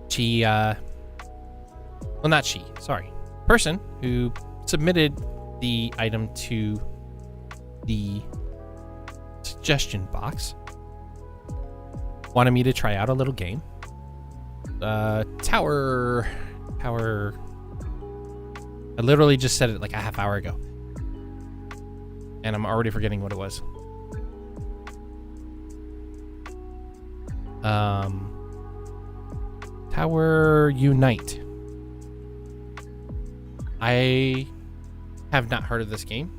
She, well, not she, sorry. Person who submitted the item to the suggestion box wanted me to try out a little game. Tower. I literally just said it like a half hour ago. And I'm already forgetting what it was. Tower Unite. I have not heard of this game.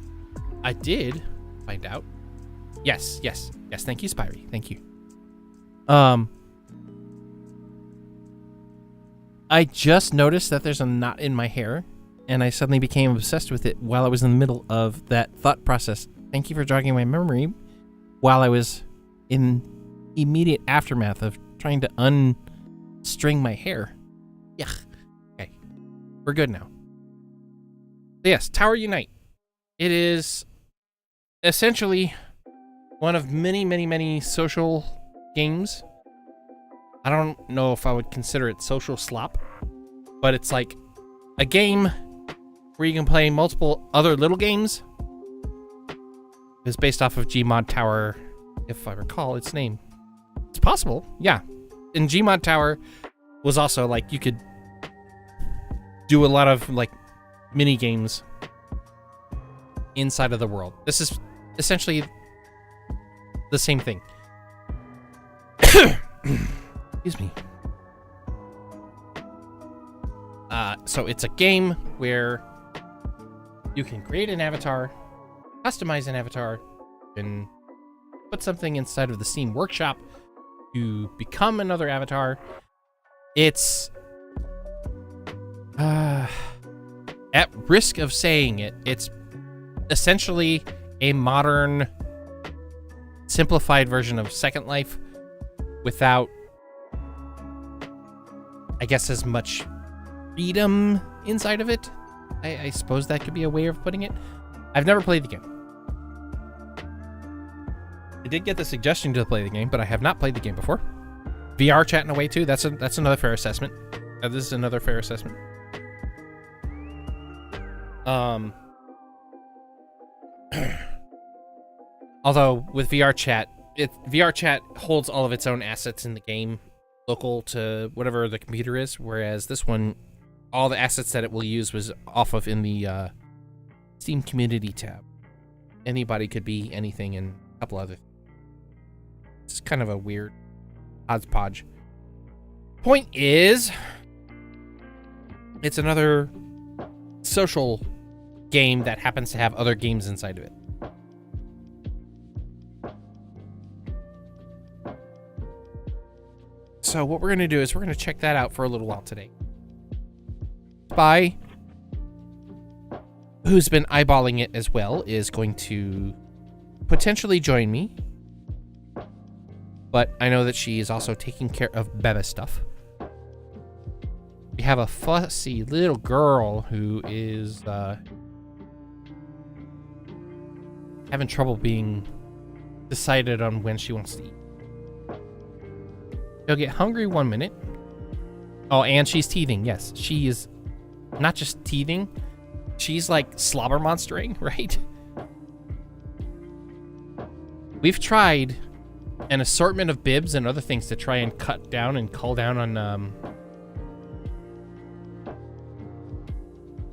I did find out. Yes. Thank you, Spirey. Thank you. I just noticed that there's a knot in my hair, and I suddenly became obsessed with it while I was in the middle of that thought process. Thank you for jogging my memory while I was in immediate aftermath of trying to unstring my hair. Yuck. Okay. We're good now. Yes, Tower Unite. It is essentially one of many social games. I don't know if I would consider it social slop, but it's like a game where you can play multiple other little games. It's based off of Gmod Tower, if I recall its name. It's possible, yeah. And Gmod Tower was also like you could do a lot of like mini games inside of the world. This is essentially the same thing. Excuse me. So it's a game where you can create an avatar, customize an avatar, and put something inside of the Steam Workshop to become another avatar. It's at risk of saying it, it's essentially a modern, simplified version of Second Life without, I guess, as much freedom inside of it. I suppose that could be a way of putting it. I've never played the game. I did get the suggestion to play the game, but I have not played the game before. VR chatting away too. That's another fair assessment. This is another fair assessment. Although with VR chat holds all of its own assets in the game, local to whatever the computer is, whereas this one, all the assets that it will use was off of in the Steam Community tab. Anybody could be anything and a couple other things. It's kind of a weird hodgepodge. Point is, it's another social game that happens to have other games inside of it. So what we're going to do is we're going to check that out for a little while today. Spy, who's been eyeballing it as well, is going to potentially join me. But I know that she is also taking care of Beba stuff. We have a fussy little girl who is having trouble being decided on when she wants to eat. She'll get hungry 1 minute. Oh, and she's teething. Yes, she is not just teething, she's like slobber monstering, right? We've tried an assortment of bibs and other things to try and cut down and cull down on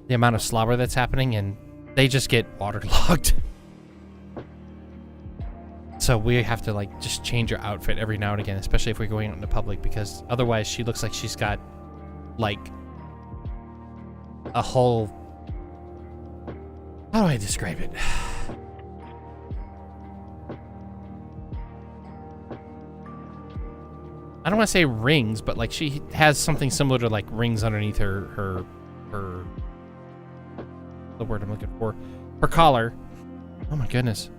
the amount of slobber that's happening, and they just get waterlogged. So we have to like just change her outfit every now and again, especially if we're going out into public, because otherwise she looks like she's got like a whole, how do I describe it? I don't want to say rings, but like she has something similar to like rings underneath her the word I'm looking for, her collar. Oh my goodness.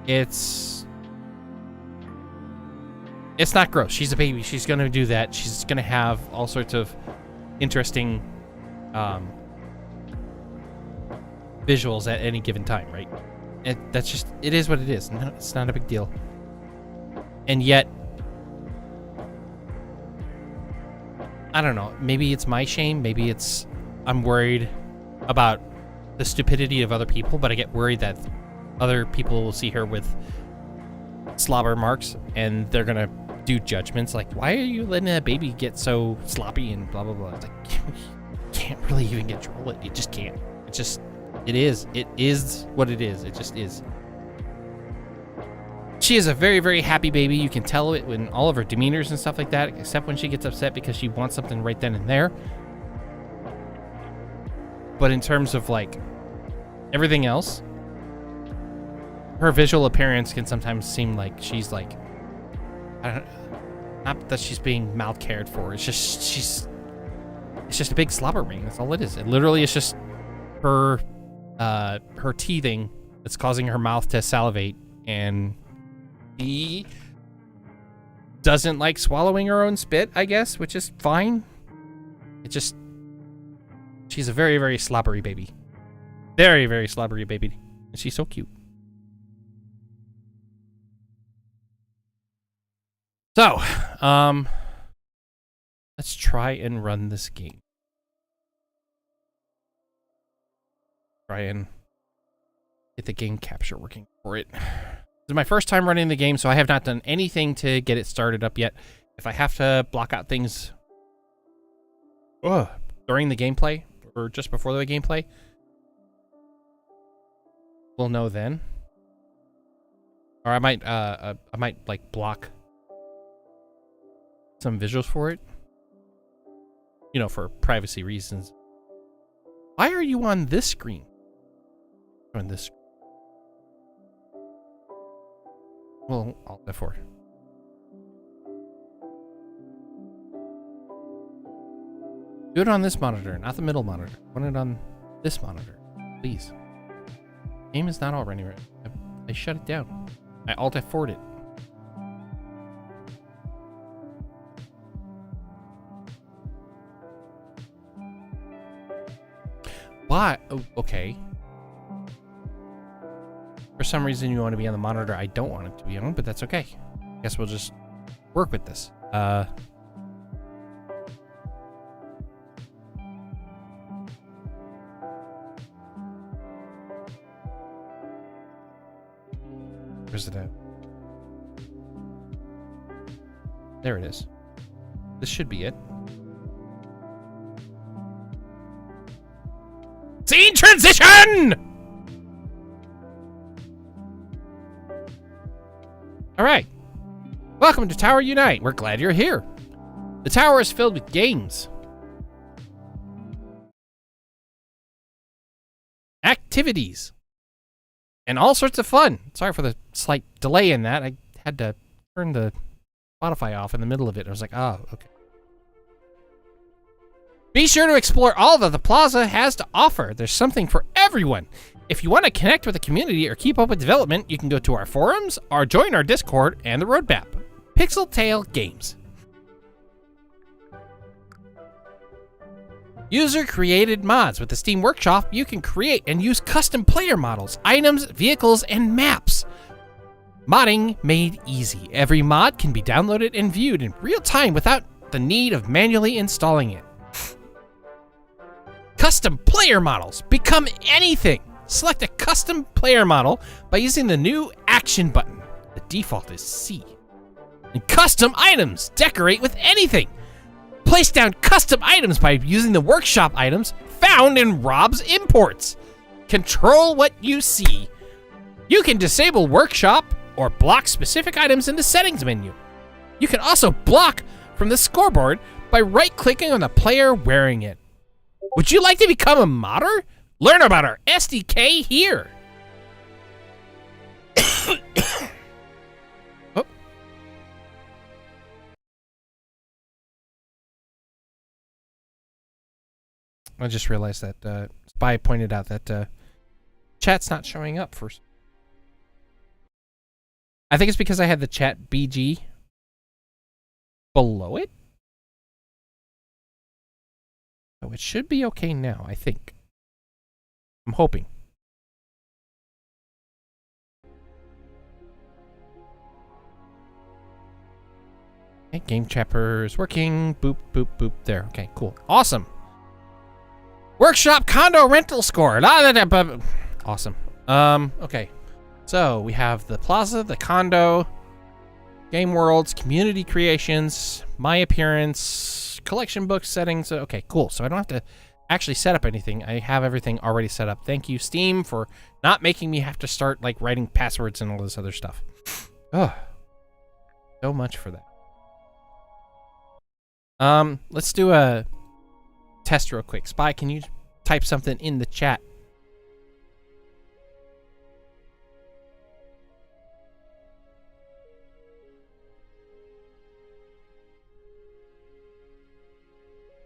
It's not gross. She's a baby. She's gonna do that. She's gonna have all sorts of interesting visuals at any given time, right? That's just, it is what it is. No, it's not a big deal. And yet, I don't know, maybe it's my shame, maybe it's, I'm worried about the stupidity of other people, but I get worried that other people will see her with slobber marks and they're gonna do judgments like, why are you letting a baby get so sloppy and blah blah blah. It's like, you can't really even control it. You just can't. It is what it is. It just is. She is a very, very happy baby. You can tell it in all of her demeanors and stuff like that, except when she gets upset because she wants something right then and there. But in terms of like everything else, her visual appearance can sometimes seem like she's like, I don't, not that she's being mal-cared for. It's just a big slobber ring. That's all it is. It literally is just her teething that's causing her mouth to salivate, and she doesn't like swallowing her own spit, I guess, which is fine. She's a very, very slobbery baby. Very, very slobbery baby. And she's so cute. So, let's try and run this game. Try and get the game capture working for it. This is my first time running the game, so I have not done anything to get it started up yet. If I have to block out things during the gameplay or just before the gameplay, we'll know then. Or I might like block some visuals for it, you know, for privacy reasons. Why are you on this screen? On this. Well, Alt F4. Do it on this monitor, not the middle monitor. I want it on this monitor, please. Game is not all running right. I shut it down. I Alt F4'd it. Why? Oh, okay. For some reason you want to be on the monitor I don't want it to be on, but that's okay. Guess we'll just work with this. Where's it at? There it is. This should be it. Scene transition! All right. Welcome to Tower Unite. We're glad you're here. The tower is filled with games, activities, and all sorts of fun. Sorry for the slight delay in that. I had to turn the Spotify off in the middle of it. I was like, oh, okay. Be sure to explore all that the plaza has to offer. There's something for everyone. If you want to connect with the community or keep up with development, you can go to our forums or join our Discord and the roadmap. Pixel Tail Games. User-created mods. With the Steam Workshop, you can create and use custom player models, items, vehicles, and maps. Modding made easy. Every mod can be downloaded and viewed in real time without the need of manually installing it. Custom player models. Become anything. Select a custom player model by using the new action button. The default is C. And custom items. Decorate with anything. Place down custom items by using the workshop items found in Rob's imports. Control what you see. You can disable workshop or block specific items in the settings menu. You can also block from the scoreboard by right-clicking on the player wearing it. Would you like to become a modder? Learn about our SDK here. Oh. I just realized that Spy pointed out that chat's not showing up for. I think it's because I had the chat BG below it. So it should be okay now, I think. I'm hoping. Okay, game chapter is working. Boop, boop, boop. There. Okay, cool. Awesome. Workshop condo rental score. Awesome. Okay. So we have the plaza, the condo, game worlds, community creations, my appearance, collection book settings. Okay, cool. So I don't have to actually set up anything. I have everything already set up. Thank you, Steam, for not making me have to start like writing passwords and all this other stuff. Oh, so much for that. Let's do a test real quick. Spy, can you type something in the chat?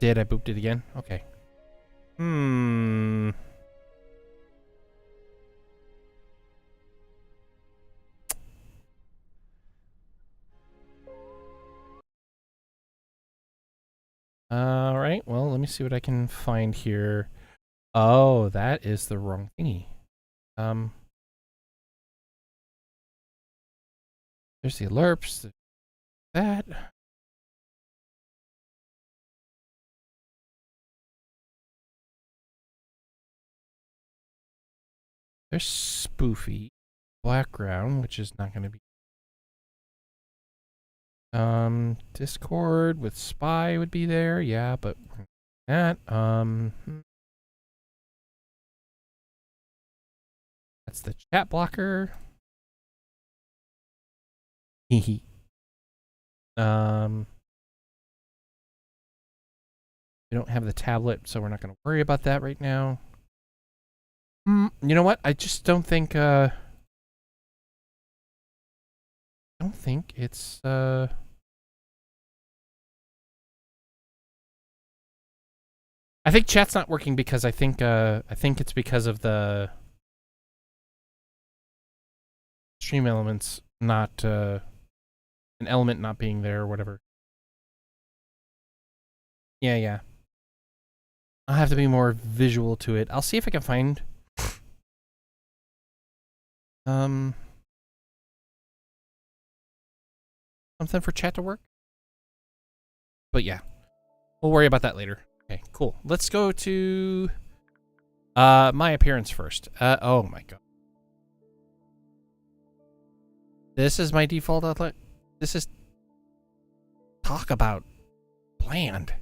Did I booped it again? Okay. All right. Well, let me see what I can find here. Oh, that is the wrong thingy. There's the alerts. That. There's spoofy background, which is not going to be. Discord with Spy would be there, yeah, but that. That's the chat blocker. Hehe. We don't have the tablet, so we're not going to worry about that right now. You know what? I just don't think it's I think chat's not working because I think it's because of the stream elements not an element not being there or whatever. Yeah. I'll have to be more visual to it. I'll see if I can find something for chat to work. But yeah, we'll worry about that later. Okay, cool. Let's go to my appearance first. Oh my god. This is my default outlet. This is talk about bland.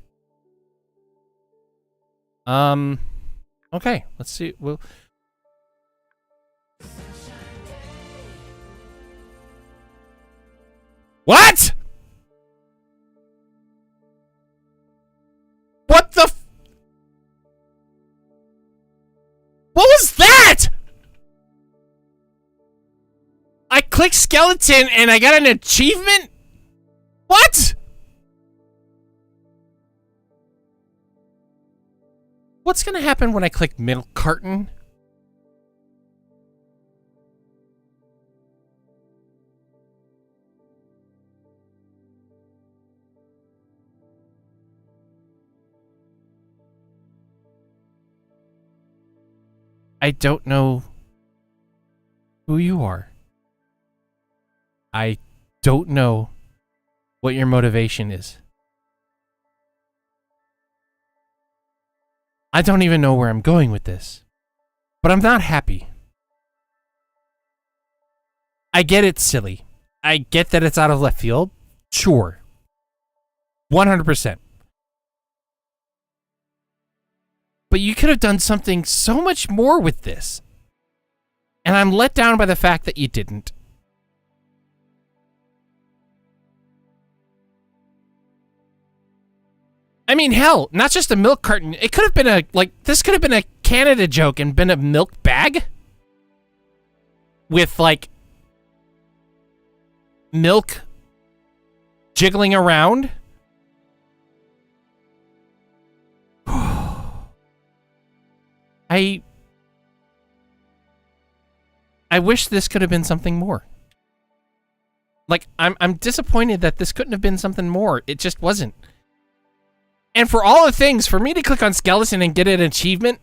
Okay, let's see. We'll What? What the What was that? I clicked skeleton and I got an achievement? What? What's gonna happen when I click milk carton? I don't know who you are. I don't know what your motivation is. I don't even know where I'm going with this, but I'm not happy. I get it's silly. I get that it's out of left field. Sure. 100%. But you could have done something so much more with this. And I'm let down by the fact that you didn't. I mean, hell, not just a milk carton. It could have been this could have been a Canada joke and been a milk bag. With, like, milk jiggling around. I wish this could have been something more. Like, I'm disappointed that this couldn't have been something more. It just wasn't. And for all the things, for me to click on Skeleton and get an achievement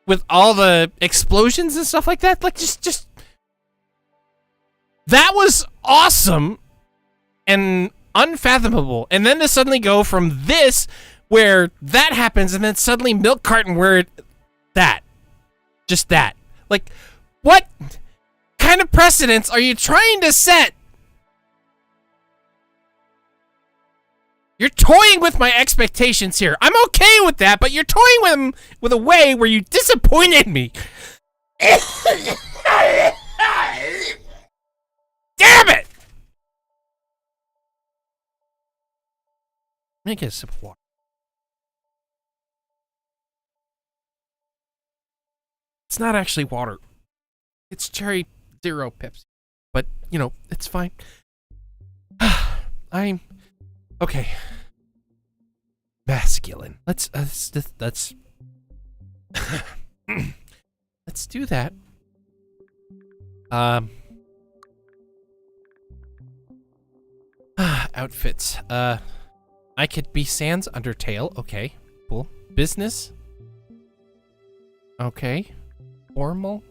with all the explosions and stuff like that, like, just that was awesome and unfathomable. And then to suddenly go from this, where that happens, and then suddenly milk carton where just that. Like, what kind of precedents are you trying to set? You're toying with my expectations here. I'm okay with that, but you're toying with them with a way where you disappointed me. Damn it! Let me get a sip of water. It's not actually water. It's Cherry Zero Pepsi. But, you know, it's fine. I'm... Okay. Masculine. Let's let's do that. Outfits. I could be Sans Undertale. Okay, cool. Business. Okay. Formal.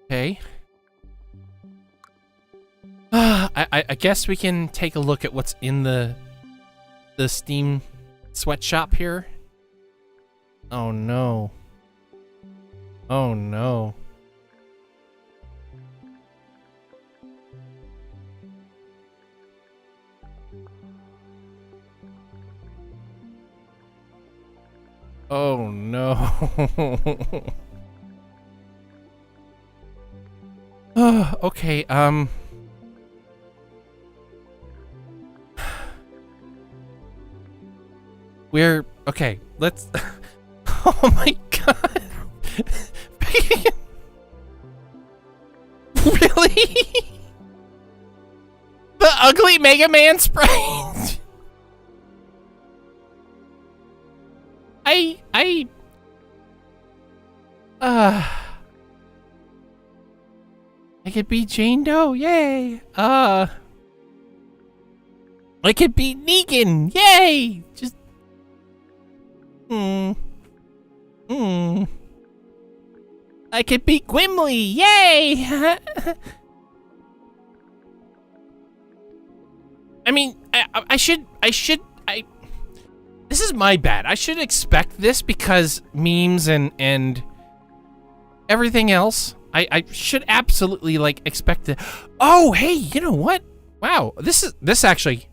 Okay. I guess we can take a look at what's in the Steam sweatshop here. Oh no. Oh no. Oh no. Oh, okay, we're okay, let's oh my god. Really? The ugly Mega Man sprite. I could be Jane Doe, yay! I could be Negan, yay! Just I could be Gimli, yay! I mean, I should this is my bad. I should expect this because memes and everything else. I should absolutely, like, expect it. Oh, hey, you know what? Wow, this actually,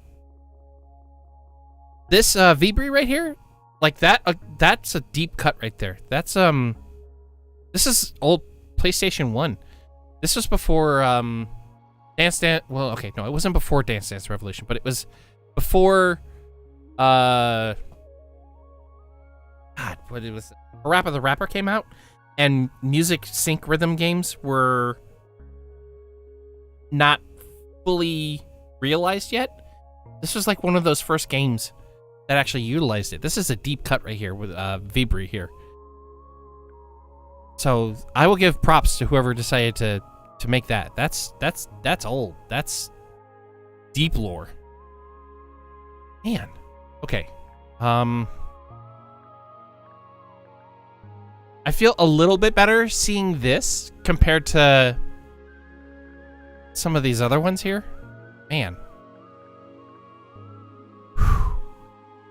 this Vibri right here, like that, that's a deep cut right there. That's this is old PlayStation 1. This was before Dance Dance. Well, okay, no, it wasn't before Dance Dance Revolution, but it was before God, what it was? Parappa the Rapper came out. And music sync rhythm games were not fully realized yet. This was like one of those first games that actually utilized it. This is a deep cut right here with Vibri here. So I will give props to whoever decided to make that. That's old. That's deep lore. Man. Okay. I feel a little bit better seeing this compared to some of these other ones here. Man.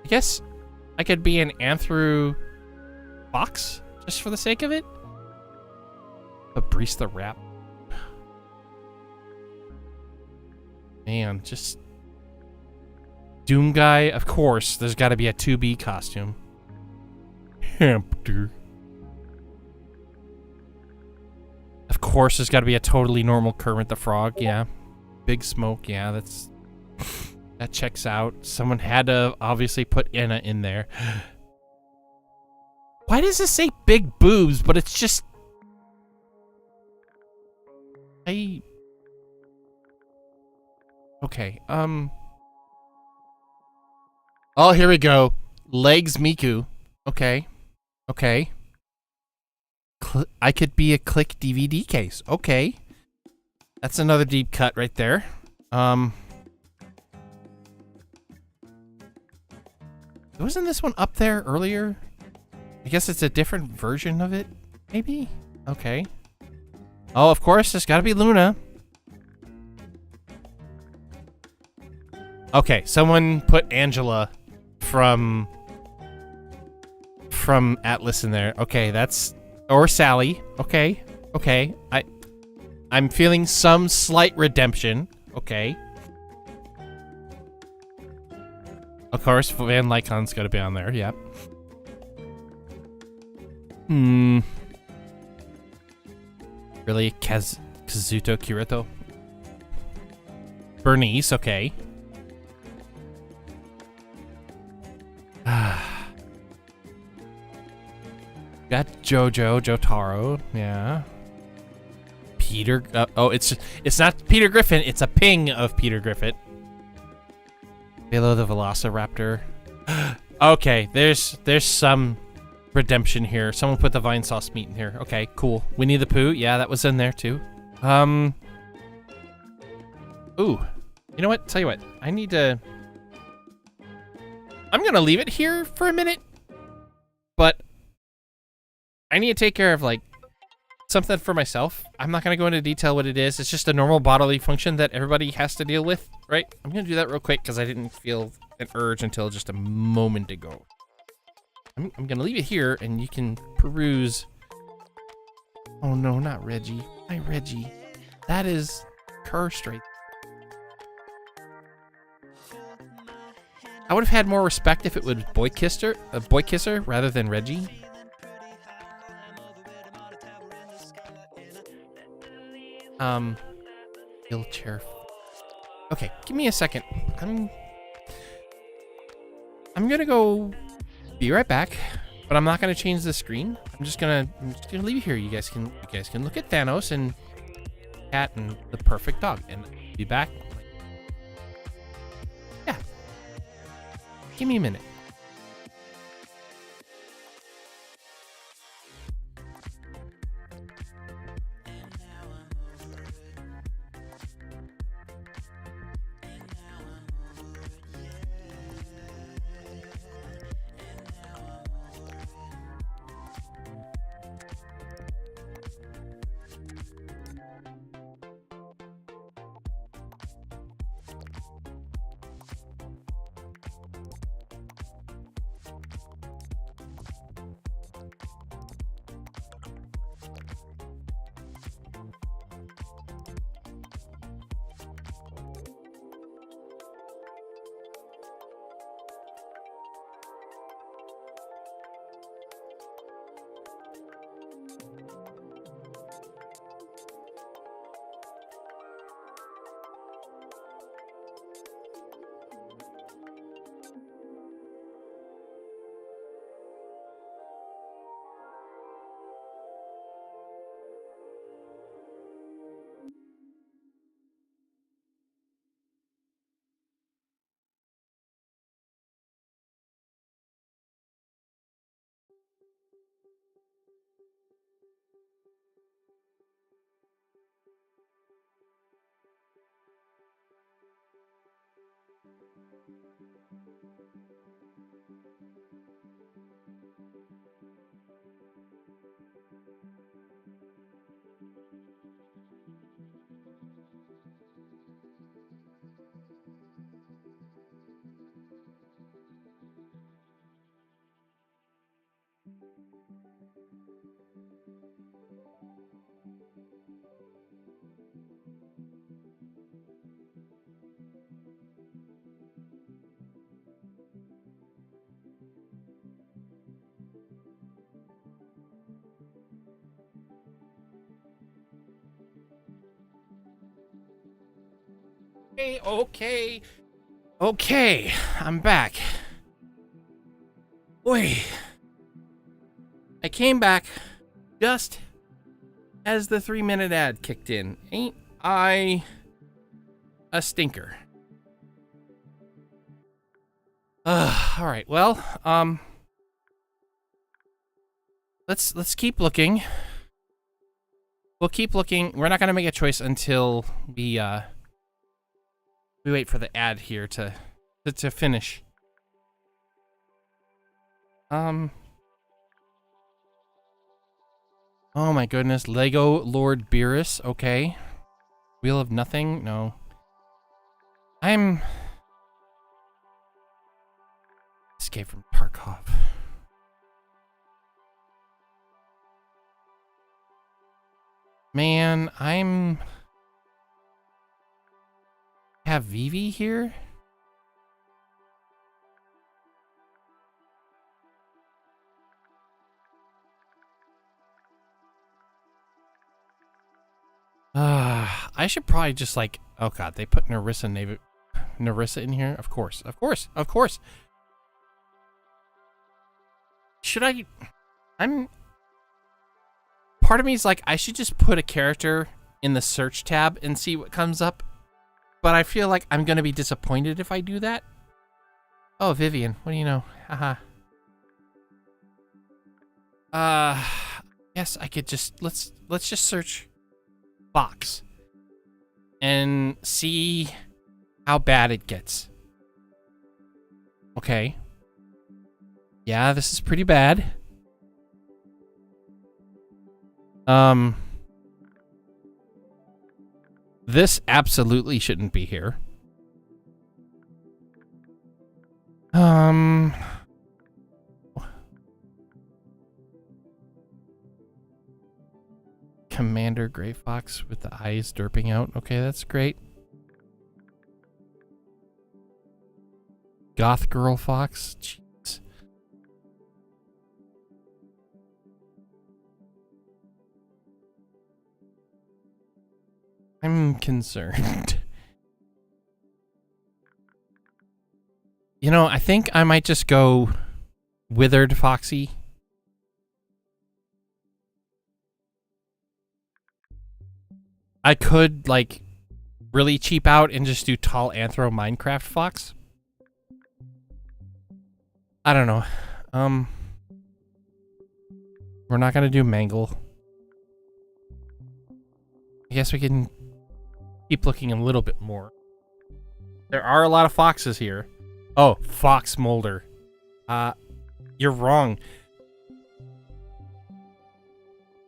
I guess I could be an Anthro Fox just for the sake of it. Fabrice Rap. Man, just Doom Guy. Of course, there's got to be a 2B costume. Hamster. Of course, there's got to be a totally normal Kermit the Frog. Yeah. Big Smoke. Yeah, that checks out. Someone had to obviously put Anna in there. Why does this say big boobs, but it's just... Okay, Oh, here we go. Legs Miku. Okay. Okay. I could be a Click DVD case. Okay. That's another deep cut right there. Wasn't this one up there earlier? I guess it's a different version of it, maybe? Okay. Oh, of course, there's gotta be Luna. Okay, someone put Angela from Atlas in there. Okay, that's... Or Sally. Okay. Okay. I'm feeling some slight redemption. Okay. Of course, Van Lycon's gotta be on there. Yep. Really? Kazuto Kirito? Bernice, okay. Got Jotaro, yeah. Peter, oh, it's not Peter Griffin, it's a ping of Peter Griffin. Below the Velociraptor. Okay, there's some redemption here. Someone put the vine sauce meat in here. Okay, cool. Winnie the Pooh, yeah, that was in there too. Ooh, you know what? Tell you what, I need to... I'm gonna leave it here for a minute, but I need to take care of, like, something for myself. I'm not gonna go into detail what it is. It's just a normal bodily function that everybody has to deal with, right? I'm gonna do that real quick because I didn't feel an urge until just a moment ago. I'm gonna leave it here and you can peruse. Oh no, not Reggie. Hi, Reggie. That is cursed right. I would have had more respect if it was Boy Kisser rather than Reggie. Wheelchair. Okay, give me a second. I'm gonna go be right back, but I'm not gonna change the screen. I'm just gonna leave it here. You guys can look at Thanos and Cat and the perfect dog, and I'll be back. Yeah. Give me a minute. Okay, I'm back. Boy, I came back just as the 3-minute ad kicked in. Ain't I a stinker? All right. Well, let's keep looking. We'll keep looking. We're not gonna make a choice until we wait for the ad here to finish. Oh my goodness, Lego Lord Beerus. Okay. Wheel of Nothing. No. Escape from Tarkov. Man, have Vivi here? I should probably just like, oh god, they put Narissa in here? Of course. Should I? Part of me is like, I should just put a character in the search tab and see what comes up. But I feel like I'm going to be disappointed if I do that. Oh, Vivian, what do you know? Haha. Yes, I could just, let's just search Fox and see how bad it gets. Okay. Yeah, this is pretty bad. This absolutely shouldn't be here. Commander Gray Fox with the eyes derping out. Okay, that's great. Goth Girl Fox. Jeez. I'm concerned. You know, I think I might just go Withered Foxy. I could, like, really cheap out and just do Tall Anthro Minecraft Fox. I don't know. We're not gonna do Mangle. I guess we can keep looking a little bit more. There are a lot of foxes here. Oh, Fox Molder. You're wrong.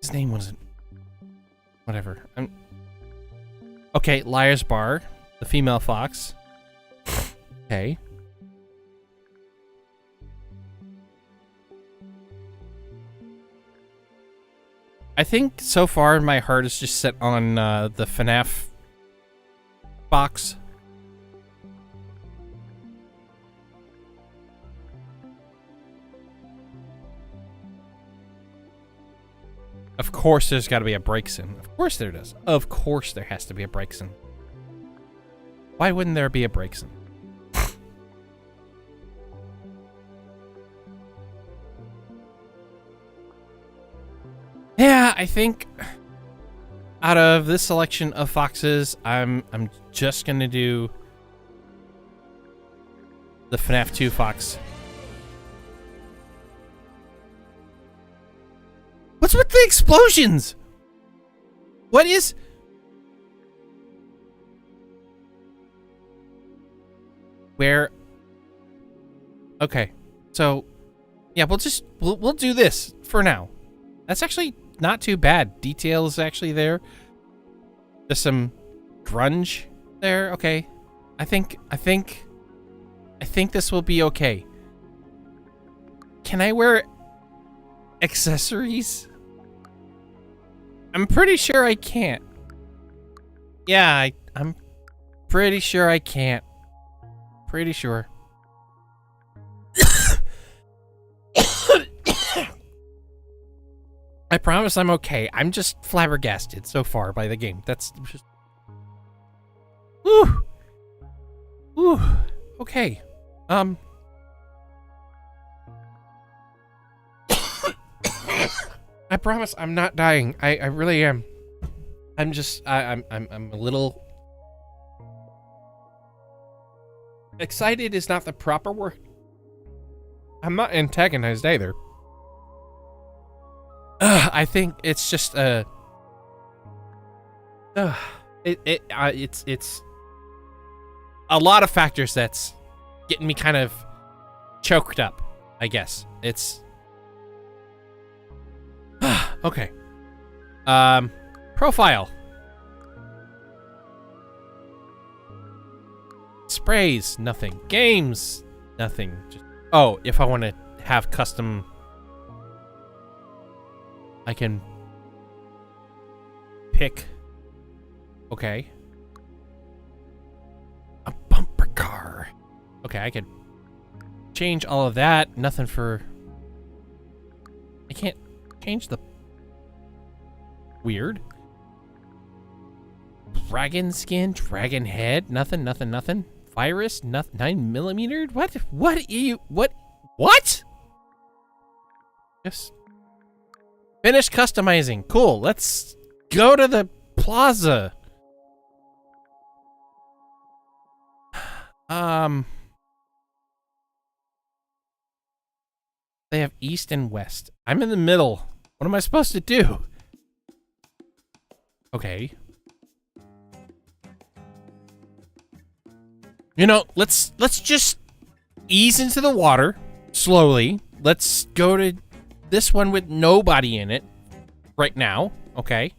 His name wasn't... Whatever. Okay, Liar's Bar. The female fox. Okay. I think so far my heart is just set on the FNAF box. Of course there's got to be a Breaksin. Of course there does. Of course there has to be a Breaksin. Why wouldn't there be a Breaksin? Yeah, I think out of this selection of foxes, I'm just gonna do the FNAF 2 fox. What's with the explosions? What is... Where... Okay, so yeah, we'll do this for now. That's actually not too bad. Detail is actually there. There's some grunge there. Okay. I think this will be okay. Can I wear accessories? I'm pretty sure I can't. Yeah, I'm pretty sure I can't. Pretty sure. I promise I'm okay. I'm just flabbergasted so far by the game. That's just... Whew. Okay. I promise I'm not dying. I really am. I'm just I'm a little excited is not the proper word. I'm not antagonized either. I think it's just it's a lot of factors that's getting me kind of choked up, I guess. It's okay. Profile. Sprays, nothing. Games, nothing. Just, oh, if I want to have custom, I can pick. Okay. A bumper car. Okay, I could change all of that. Nothing for. I can't change the. Weird. Dragon skin, dragon head, nothing. Virus, nothing. 9mm. What are you? What? Yes. Finish customizing. Cool. Let's go to the plaza. They have east and west. I'm in the middle. What am I supposed to do? Okay. You know, let's just ease into the water slowly. Let's go to this one with nobody in it right now. Okay.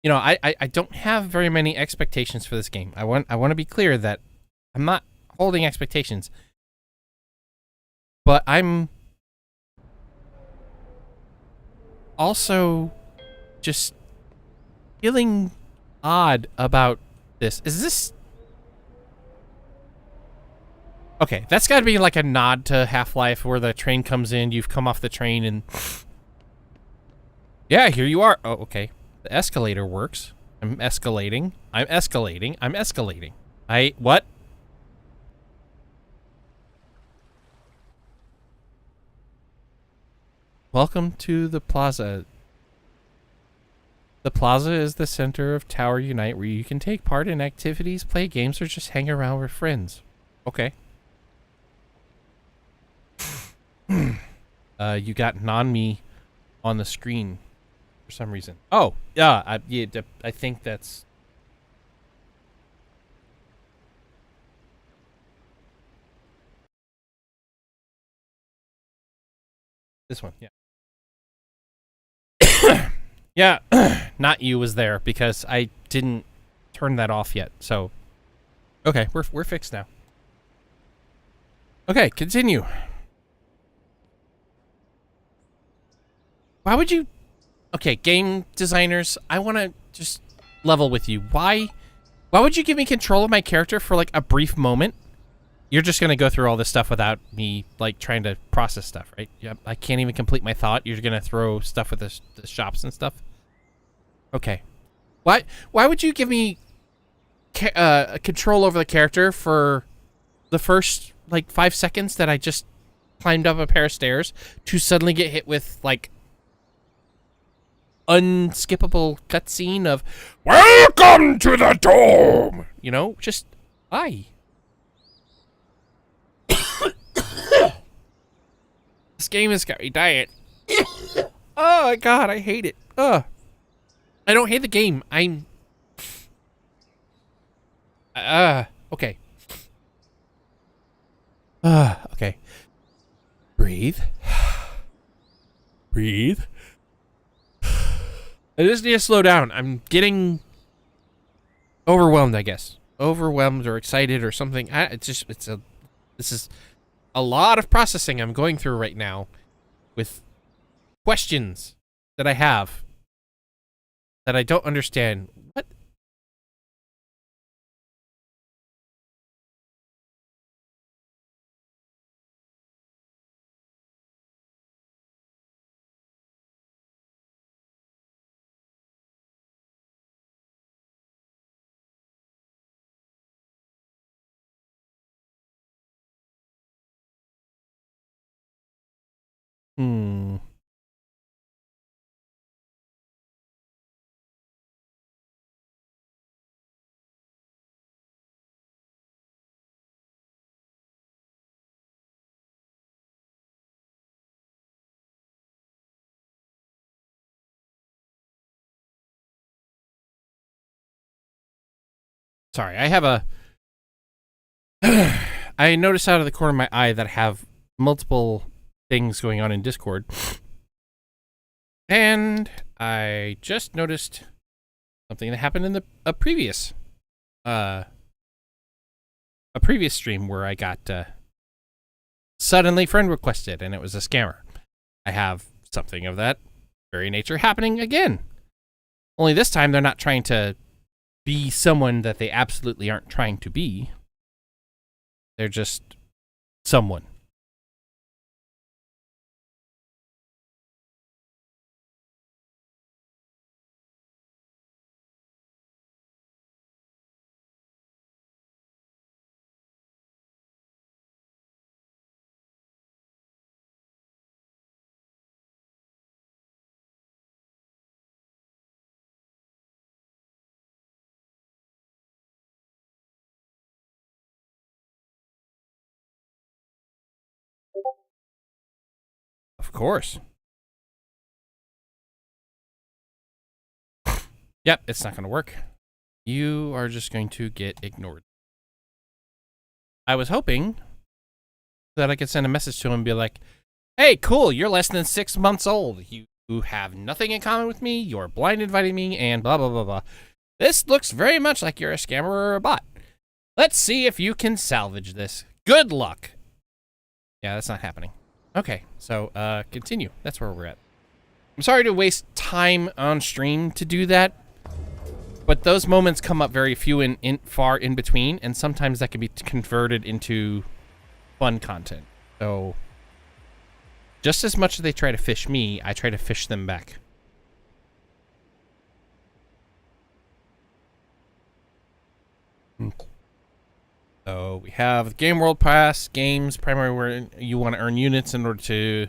You know, I don't have very many expectations for this game. I want to be clear that I'm not holding expectations. But I'm also just feeling odd about this. Is this... Okay, that's got to be like a nod to Half-Life where the train comes in, you've come off the train and... Yeah, here you are. Oh, okay. The escalator works. I'm escalating. What? Welcome to the plaza. The plaza is the center of Tower Unite where you can take part in activities, play games, or just hang around with friends. Okay. You got non-me on the screen for some reason. Oh, yeah, I think that's... This one, yeah. Yeah, not you was there because I didn't turn that off yet. So, okay, we're fixed now. Okay, continue. Why would you... Okay, game designers, I want to just level with you. Why would you give me control of my character for like a brief moment? You're just going to go through all this stuff without me like trying to process stuff, right? Yeah, I can't even complete my thought. You're going to throw stuff with the shops and stuff. Okay. Why would you give me control over the character for the first like 5 seconds that I just climbed up a pair of stairs to suddenly get hit with like unskippable cutscene of Welcome to the dome. You know, just why? This game has got me dying. Oh god, I hate it. I don't hate the game. I'm okay. Okay. Breathe. Breathe. I just need to slow down. I'm getting overwhelmed, I guess. Overwhelmed or excited or something. This is a lot of processing I'm going through right now with questions that I have that I don't understand. What? Hmm. Sorry, I have a... I noticed out of the corner of my eye that I have multiple things going on in Discord. And I just noticed something that happened in a previous stream where I got suddenly friend requested, and it was a scammer. I have something of that very nature happening again. Only this time they're not trying to be someone that they absolutely aren't trying to be. They're just someone. Of course. Yep, it's not going to work. You are just going to get ignored. I was hoping that I could send a message to him and be like, hey, cool, you're less than 6 months old. You have nothing in common with me. You're blind inviting me and blah, blah, blah, blah. This looks very much like you're a scammer or a bot. Let's see if you can salvage this. Good luck. Yeah, that's not happening. Okay, so continue. That's where we're at. I'm sorry to waste time on stream to do that, but those moments come up very few and far in between, and sometimes that can be converted into fun content. So just as much as they try to fish me, I try to fish them back. So we have Game World Pass, games, primary where you want to earn units in order to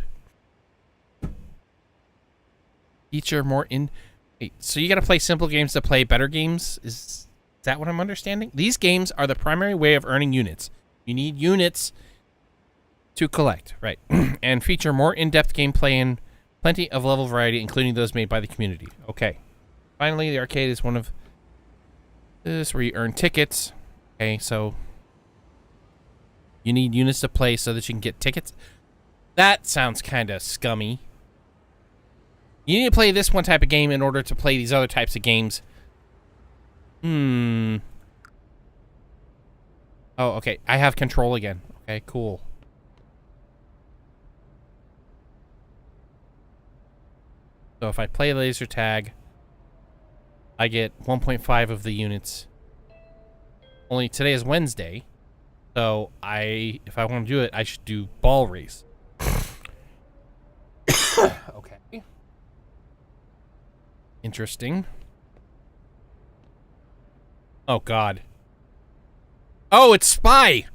feature more in... Wait, so you got to play simple games to play better games? Is that what I'm understanding? These games are the primary way of earning units. You need units to collect, right? And feature more in-depth gameplay and plenty of level variety, including those made by the community. Okay. Finally, the arcade is one of this where you earn tickets. Okay, so you need units to play so that you can get tickets. That sounds kind of scummy. You need to play this one type of game in order to play these other types of games. Oh, okay. I have control again. Okay, cool. So if I play laser tag, I get 1.5 of the units. Only today is Wednesday. So if I want to do it, I should do ball race. Okay. Interesting. Oh, God. Oh, it's Spy!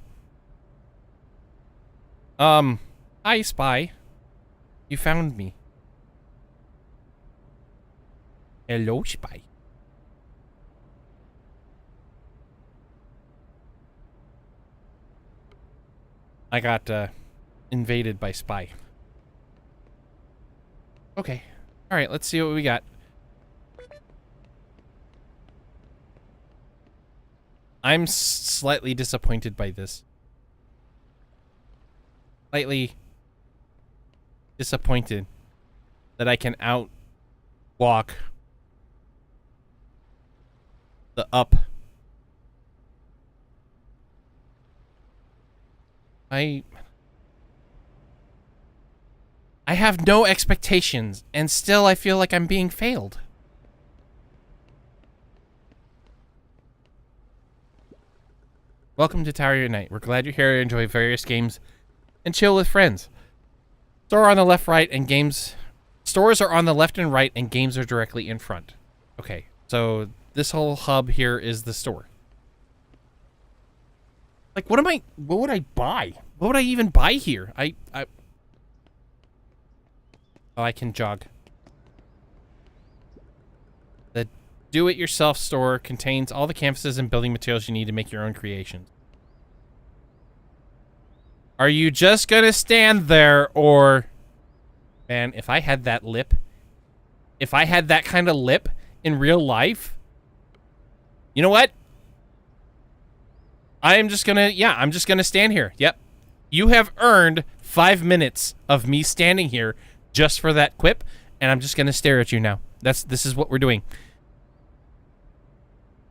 Hi, Spy. You found me. Hello, Spy. I got, invaded by Spy. Okay. Alright, let's see what we got. I'm slightly disappointed by this. Slightly disappointed that I can outwalk the up. I have no expectations, and still I feel like I'm being failed. Welcome to Tower Unite. We're glad you're here to enjoy various games and chill with friends. Store on the left, right, and games... Stores are on the left and right, and games are directly in front. Okay, so this whole hub here is the store. Like, what would I buy? What would I even buy here? Oh, I can jog. The do-it-yourself store contains all the canvases and building materials you need to make your own creations. Are you just gonna stand there, or... Man, if I had that lip... If I had that kind of lip in real life... You know what? I'm just gonna stand here. Yep. You have earned 5 minutes of me standing here just for that quip, and I'm just gonna stare at you now. This is what we're doing.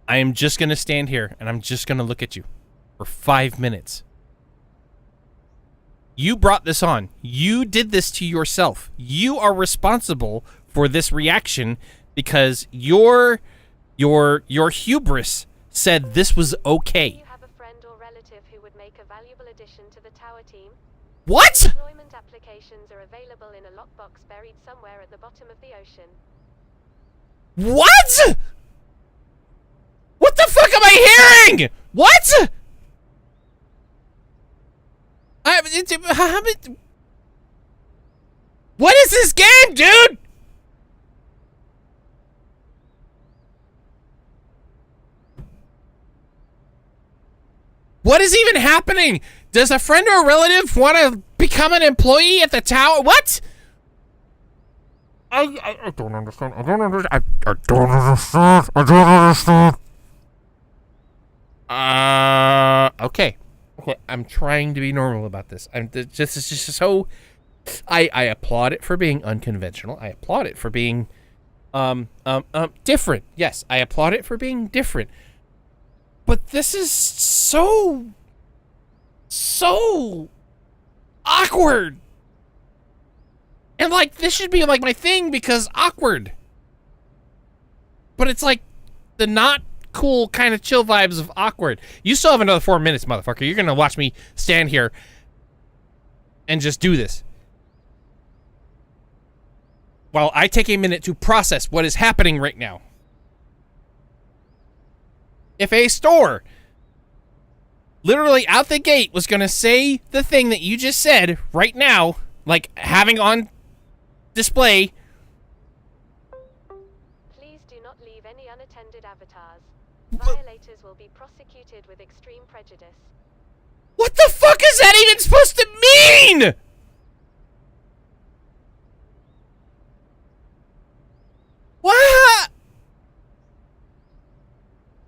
I am just gonna stand here, and I'm just gonna look at you for 5 minutes. You brought this on. You did this to yourself. You are responsible for this reaction because your hubris said this was okay. You have a friend or relative who would make a valuable addition to the tower team. What? Employment applications are available in a lockbox buried somewhere at the bottom of the ocean. What? What the fuck am I hearing? What? What is this game, dude? What is even happening? Does a friend or a relative want to become an employee at the tower? What? I don't understand. I don't understand. I don't understand. I don't understand. Okay. Okay. I'm trying to be normal about this. It's just so. I applaud it for being unconventional. I applaud it for being different. Yes, I applaud it for being different. But this is so awkward. And like this should be like my thing because awkward. But it's like the not cool kind of chill vibes of awkward. You still have another 4 minutes, motherfucker. You're gonna watch me stand here and just do this. While I take a minute to process what is happening right now. If a store literally out the gate was going to say the thing that you just said right now, like having on display. Please do not leave any unattended avatars. Violators will be prosecuted with extreme prejudice. What the fuck is that even supposed to mean? What?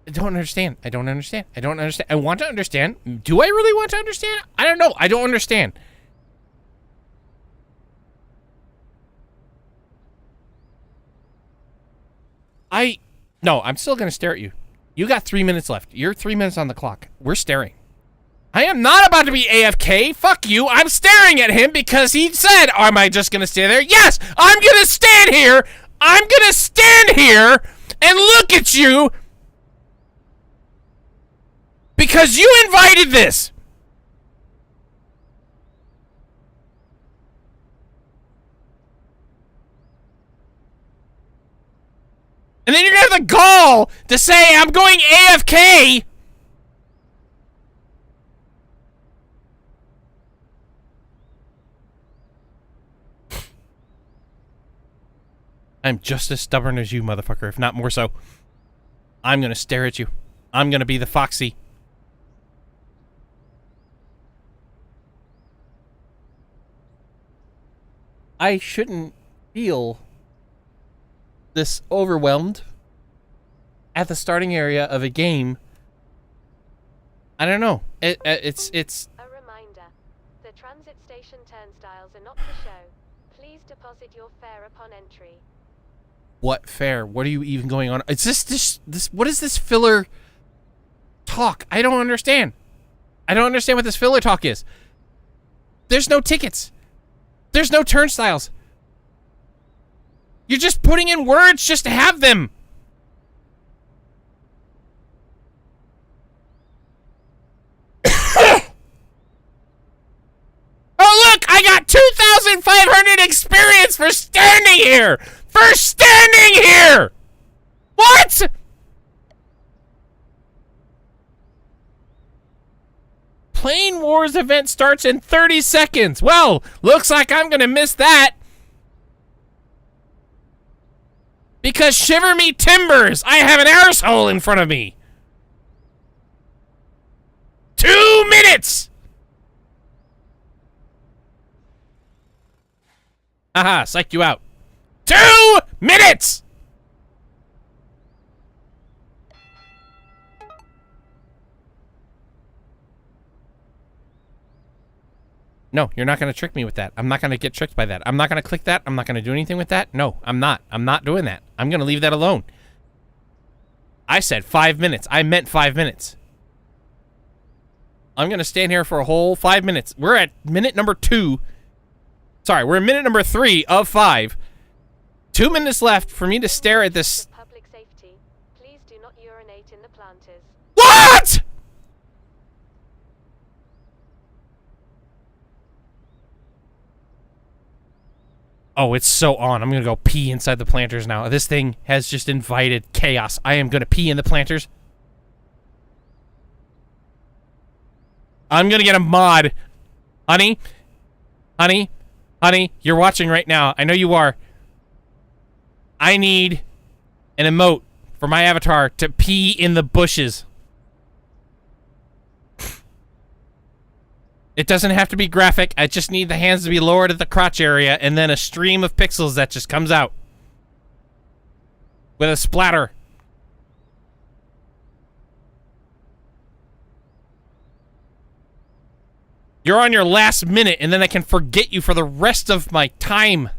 I don't understand. I don't understand. I don't understand. I want to understand. Do I really want to understand? I don't know. I don't understand. No, I'm still going to stare at you. You got 3 minutes left. You're 3 minutes on the clock. We're staring. I am not about to be AFK. Fuck you. I'm staring at him because he said, am I just going to stay there? Yes, I'm going to stand here. I'm going to stand here and look at you because you invited this. And then you're going to have the gall to say, I'm going AFK. I'm just as stubborn as you, motherfucker, if not more so. I'm going to stare at you. I'm going to be the Foxy. I shouldn't feel this overwhelmed at the starting area of a game. I don't know. It's A reminder. The transit station turnstiles are not for show. Please deposit your fare upon entry. What fare? What are you even going on? It's this what is this filler talk? I don't understand. I don't understand what this filler talk is. There's no tickets. There's no turnstiles. You're just putting in words just to have them. Oh, look! I got 2,500 experience for standing here! For standing here! What? Plane Wars event starts in 30 seconds. Well, looks like I'm gonna miss that. Because shiver me timbers, I have an arsehole in front of me. 2 minutes! Haha, psyched you out. 2 minutes! No, you're not going to trick me with that. I'm not going to get tricked by that. I'm not going to click that. I'm not going to do anything with that. No, I'm not. I'm not doing that. I'm going to leave that alone. I said 5 minutes. I meant 5 minutes. I'm going to stand here for a whole 5 minutes. We're at minute number 2. Sorry, we're in minute number 3 of 5. 2 minutes left for me to stare at this. Public safety. Please do not urinate in the planters. What? Oh, it's so on. I'm going to go pee inside the planters now. This thing has just invited chaos. I am going to pee in the planters. I'm going to get a mod. Honey? Honey? Honey? You're watching right now. I know you are. I need an emote for my avatar to pee in the bushes. It doesn't have to be graphic. I just need the hands to be lowered at the crotch area and then a stream of pixels that just comes out. With a splatter. You're on your last minute and then I can forget you for the rest of my time.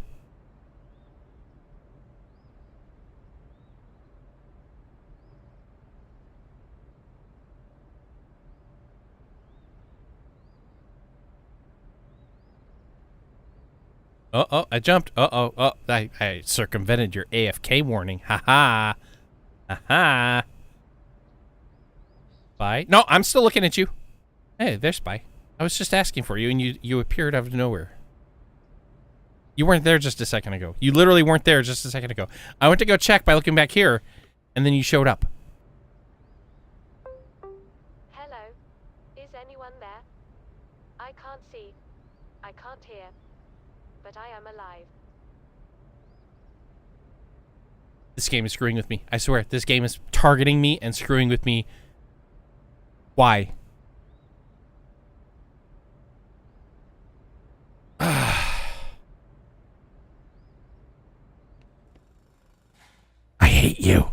Uh-oh, I jumped. Uh-oh, I circumvented your AFK warning. Ha-ha. Ha-ha. Spy? No, I'm still looking at you. Hey, there's Spy. I was just asking for you, and you appeared out of nowhere. You weren't there just a second ago. You literally weren't there just a second ago. I went to go check by looking back here, and then you showed up. Hello? Is anyone there? I can't see. I can't hear. But I am alive. This game is screwing with me. I swear, this game is targeting me and screwing with me. Why? I hate you.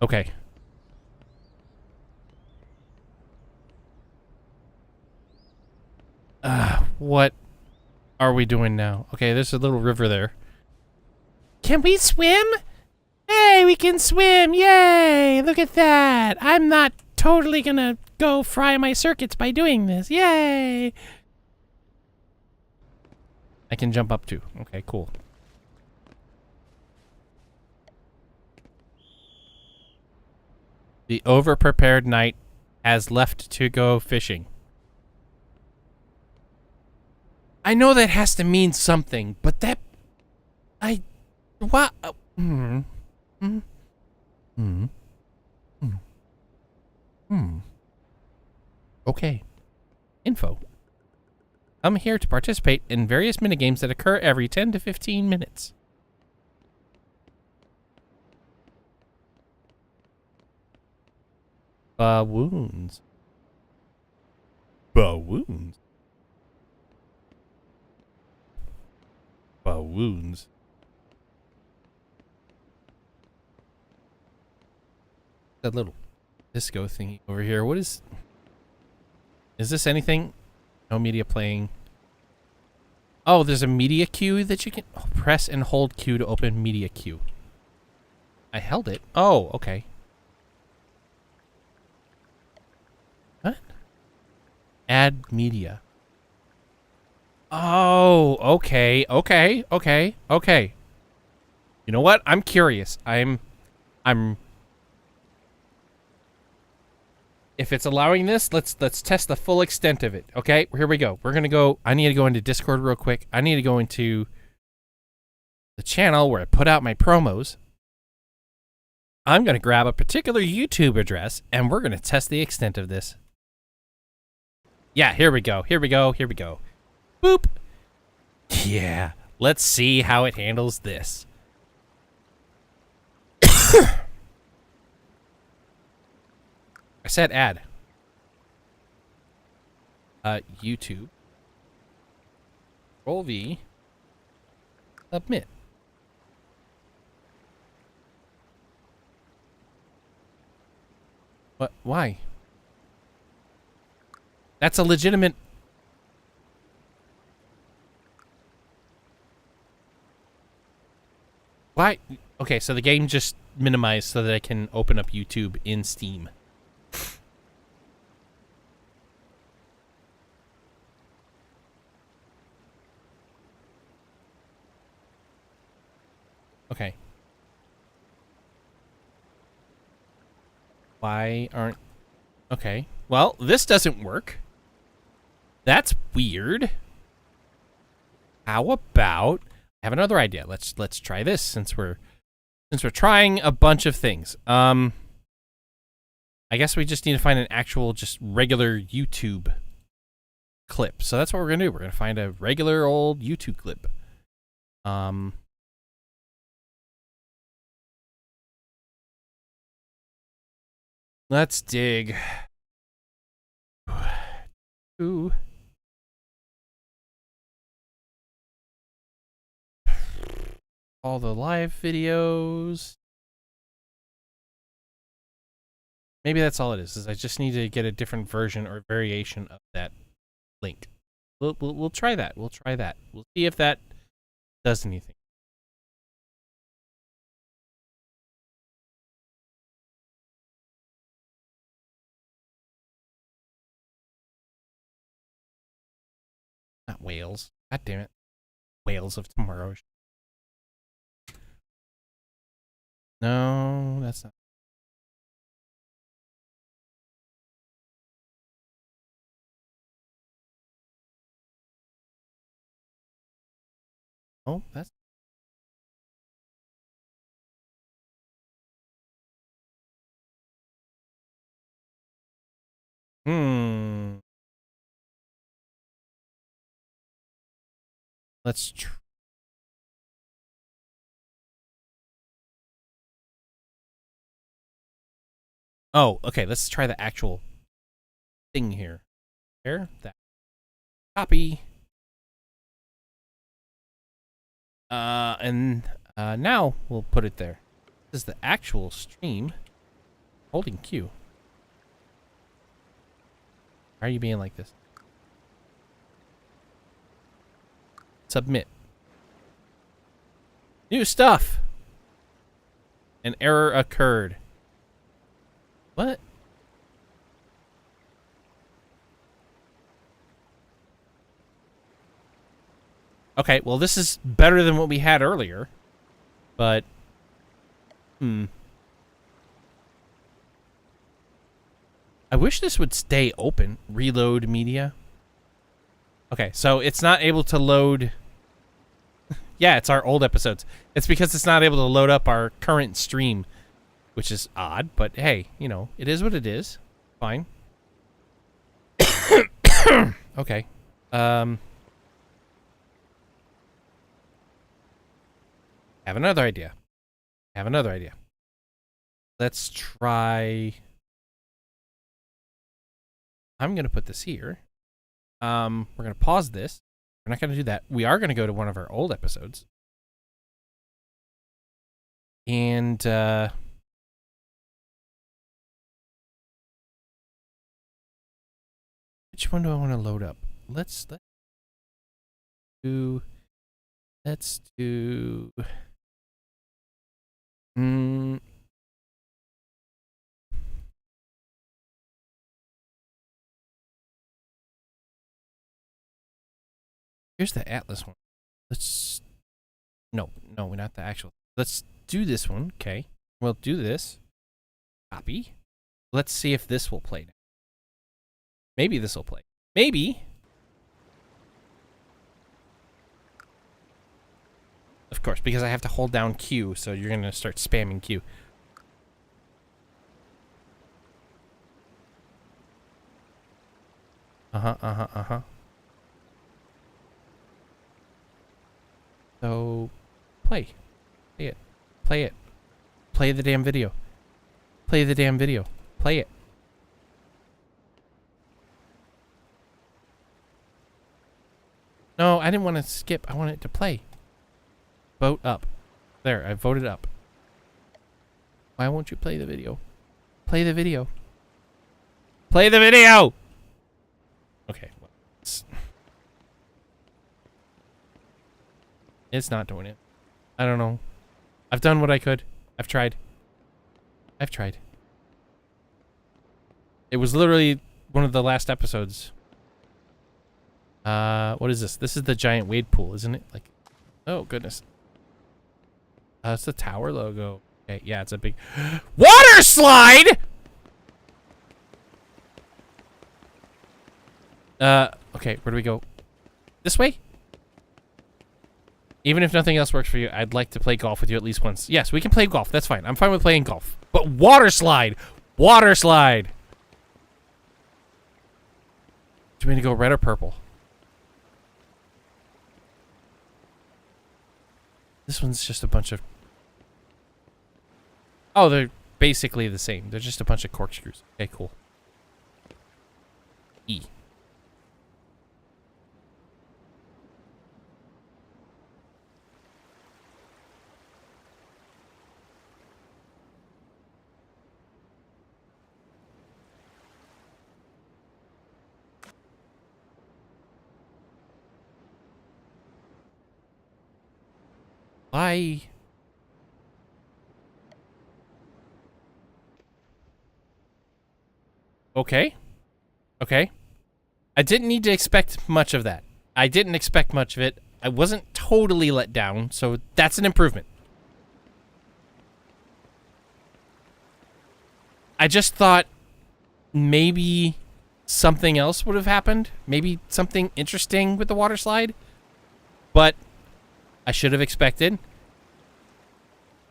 Okay. What are we doing now? Okay, there's a little river there. Can we swim? Hey, we can swim! Yay! Look at that! I'm not totally gonna go fry my circuits by doing this. Yay! I can jump up too. Okay, cool. The over-prepared knight has left to go fishing. I know that has to mean something, but that... What? Okay. Info. I'm here to participate in various minigames that occur every 10 to 15 minutes. Wounds. Wounds. Wounds. That little disco thingy over here. What is this anything? No media playing. Oh, there's a media queue that you can press and hold Q to open media queue. I held it. Oh, okay. What? Add media. Oh, okay. You know what? I'm curious. I'm if it's allowing this, let's test the full extent of it. Okay, here we go. We're gonna go. I need to go into Discord real quick. I need to go into the channel where I put out my promos. I'm gonna grab a particular YouTube address and we're gonna test the extent of this. Yeah, here we go. Boop. Yeah. Let's see how it handles this. I said add. YouTube. Control V. Submit. What? Why? That's a legitimate... Why? Okay, so the game just minimized so that I can open up YouTube in Steam. Okay. Why aren't... Okay. Well, this doesn't work. That's weird. How about... I have another idea. Let's try this since we're trying a bunch of things. I guess we just need to find an actual just regular YouTube clip. So that's what we're going to do. We're going to find a regular old YouTube clip. Let's dig. Ooh. All the live videos. Maybe that's all it is I just need to get a different version or variation of that link. We'll try that. We'll try that. We'll see if that does anything. Not Wales. God damn it. Whales of Tomorrow. No, that's not. Oh, that's. Let's try. Oh, okay. Let's try the actual thing here. There, that. Copy. And now we'll put it there. This is the actual stream. Holding Q. Why are you being like this? Submit. New stuff. An error occurred. What? Okay, well this is better than what we had earlier. But I wish this would stay open. Reload media. Okay, so it's not able to load. Yeah, it's our old episodes. It's because it's not able to load up our current stream, which is odd, but hey, you know, it is what it is. Fine. Okay. Have another idea. Let's try. I'm going to put this here. We're going to pause this. We're not going to do that. We are going to go to one of our old episodes. And, which one do I want to load up? Let's do, here's the Atlas one. No, not the actual. Let's do this one. Okay. We'll do this. Copy. Let's see if this will play now. Maybe this will play. Maybe. Of course, because I have to hold down Q, so you're going to start spamming Q. So, play it, play it, play the damn video, play the damn video, play it. No, I didn't want to skip. I wanted it to play. Vote up. There, I voted up. Why won't you play the video? Play the video. Play the video! Okay. Well, it's not doing it. I don't know. I've done what I could. I've tried. I've tried. It was literally one of the last episodes. What is this? This is the giant wade pool, isn't it? Like, oh goodness. It's the tower logo. Okay, yeah, it's a big water slide. Okay, where do we go? This way? Even if nothing else works for you, I'd like to play golf with you at least once. Yes, we can play golf. That's fine. I'm fine with playing golf. But water slide! Water slide! Do you mean to go red or purple? This one's just a bunch of... Oh, they're basically the same. They're just a bunch of corkscrews. Okay, cool. E. Why? Okay. Okay. I didn't need to expect much of that. I didn't expect much of it. I wasn't totally let down, so that's an improvement. I just thought maybe something else would have happened. Maybe something interesting with the water slide. But I should have expected.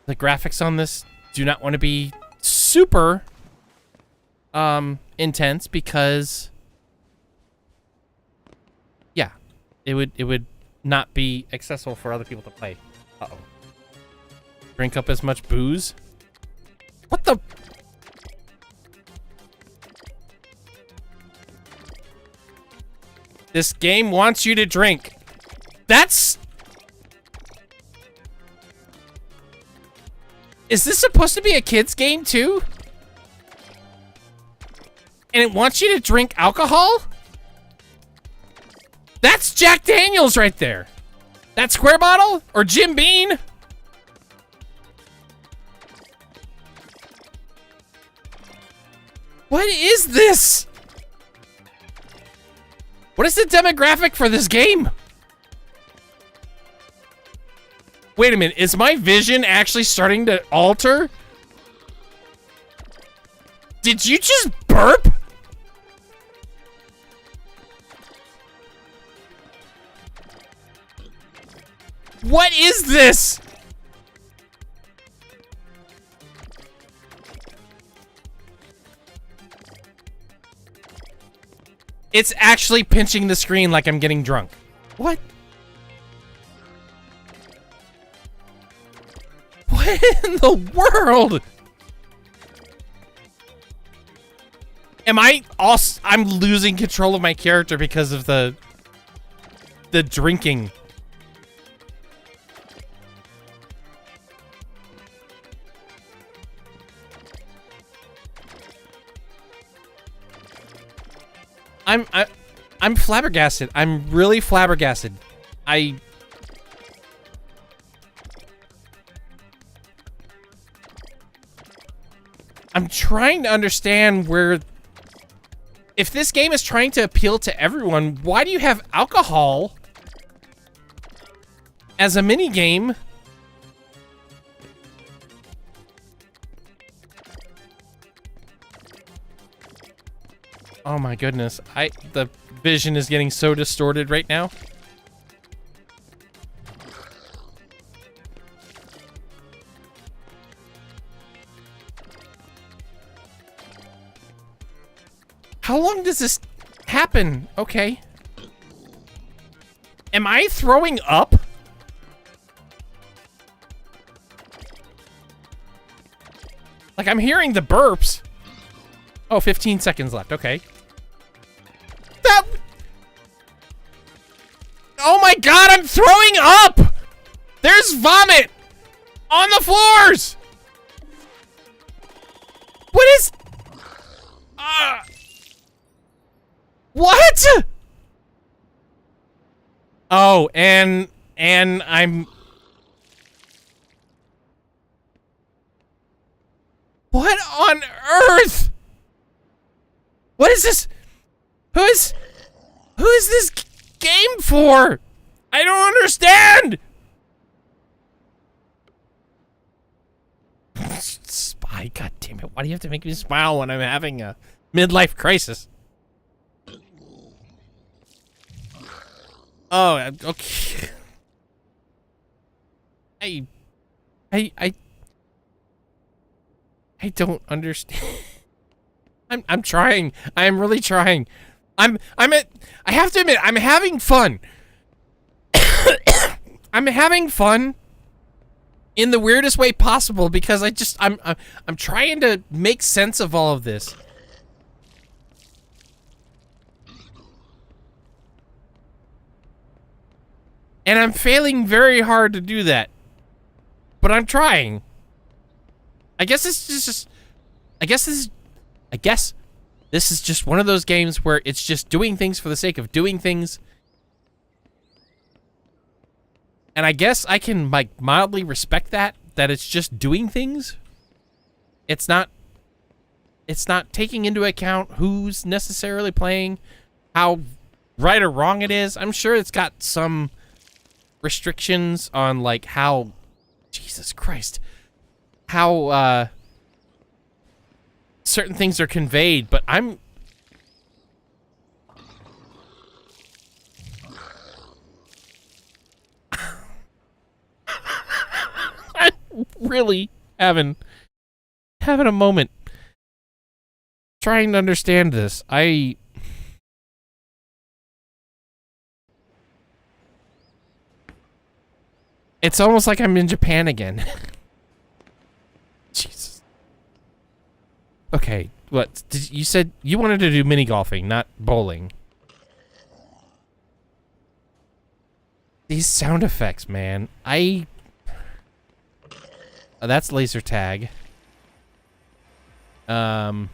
The graphics on this do not want to be super intense because yeah, it would not be accessible for other people to play. Uh-oh. Drink up as much booze? What the? This game wants you to drink. That's... Is this supposed to be a kid's game too? And it wants you to drink alcohol? That's Jack Daniels right there. That square bottle? Or Jim Beam? What is this? What is the demographic for this game? Wait a minute, is my vision actually starting to alter? Did you just burp? What is this? It's actually pinching the screen like I'm getting drunk. What? What in the world? I'm losing control of my character because of the drinking. I'm flabbergasted. I'm really flabbergasted. I'm trying to understand where... If this game is trying to appeal to everyone, why do you have alcohol as a mini game? Oh my goodness. The vision is getting so distorted right now. How long does this happen? Okay. Am I throwing up? I'm hearing the burps. Oh, 15 seconds left. Okay. That... Oh my god, I'm throwing up! There's vomit on the floors! What is... What? Oh, and I'm... What on earth? What is this? Who is this game for? I don't understand. Spy, god damn it. Why do you have to make me smile when I'm having a midlife crisis? Oh, okay. I don't understand. I'm trying. I'm really trying. I have to admit, I'm having fun. I'm having fun in the weirdest way possible because I'm trying to make sense of all of this. And I'm failing very hard to do that. But I'm trying. I guess this is just one of those games where it's just doing things for the sake of doing things. And I guess I can like mildly respect that it's just doing things. It's not taking into account who's necessarily playing, how right or wrong it is. I'm sure it's got some restrictions on like how, Jesus Christ, how certain things are conveyed, but I'm really having a moment trying to understand this. It's almost like I'm in Japan again. Jesus. Okay, what? You said you wanted to do mini golfing, not bowling. These sound effects, man. Oh, that's laser tag. Jetpack.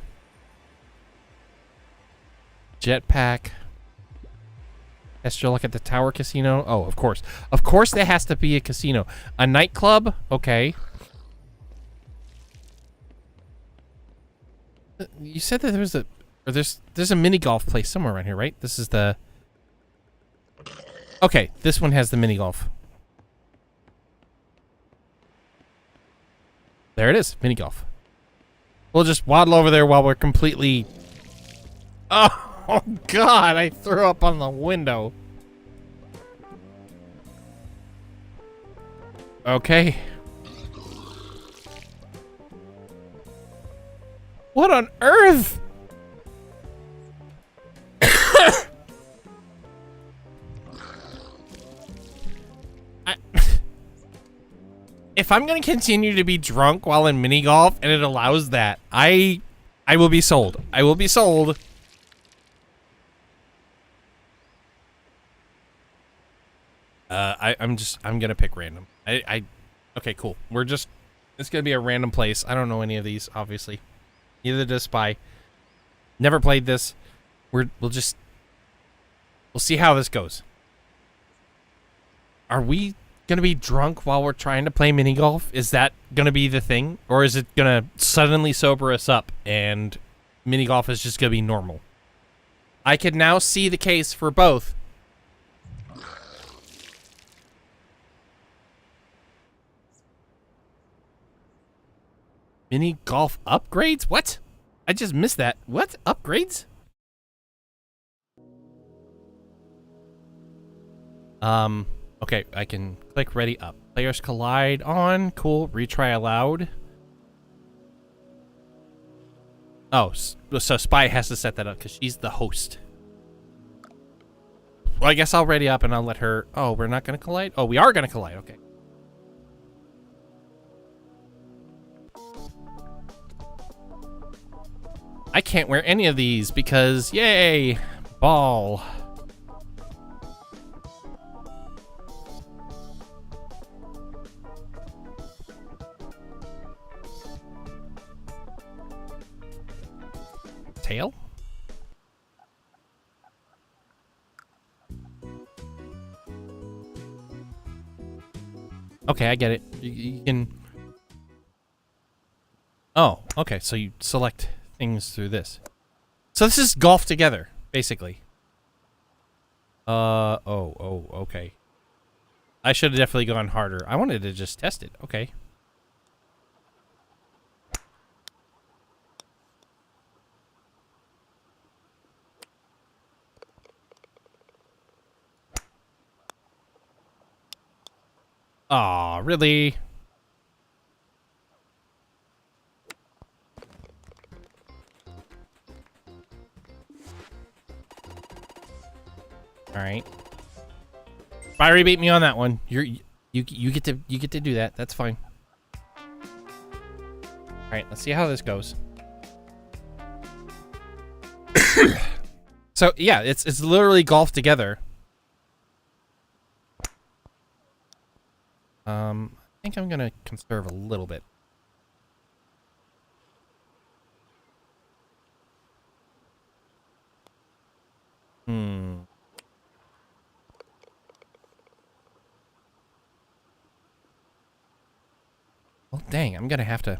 Extra look at the Tower Casino. Oh, of course. Of course there has to be a casino. A nightclub? Okay. You said that there's a mini golf place somewhere around here, right? This is the... Okay, this one has the mini golf. There it is, mini golf. We'll just waddle over there while we're completely... Oh, God, I threw up on the window. Okay. What on earth? If I'm gonna continue to be drunk while in mini golf and it allows that, I will be sold. I will be sold. I'm gonna pick random. Okay, cool. It's gonna be a random place. I don't know any of these, obviously. Neither does Spy. Never played this. We'll see how this goes. Are we gonna be drunk while we're trying to play mini golf? Is that gonna be the thing? Or is it gonna suddenly sober us up and mini golf is just gonna be normal? I can now see the case for both. Mini golf upgrades? What? I just missed that. What? Upgrades? Okay, I can click ready up. Players collide on. Cool. Retry allowed. Oh, so Spy has to set that up because she's the host. Well, I guess I'll ready up and I'll let her... Oh, we're not going to collide? Oh, we are going to collide. Okay. I can't wear any of these because, yay, ball. Tail? Okay, I get it. You can... Oh, okay, so you select things through this. So this is golf together, basically. Okay. I should have definitely gone harder. I wanted to just test it. Okay. Aw, really? All right. Fiery beat me on that one. You get to do that. That's fine. All right, let's see how this goes. So yeah, it's literally golf together. I think I'm gonna conserve a little bit. Well, dang, I'm gonna have to.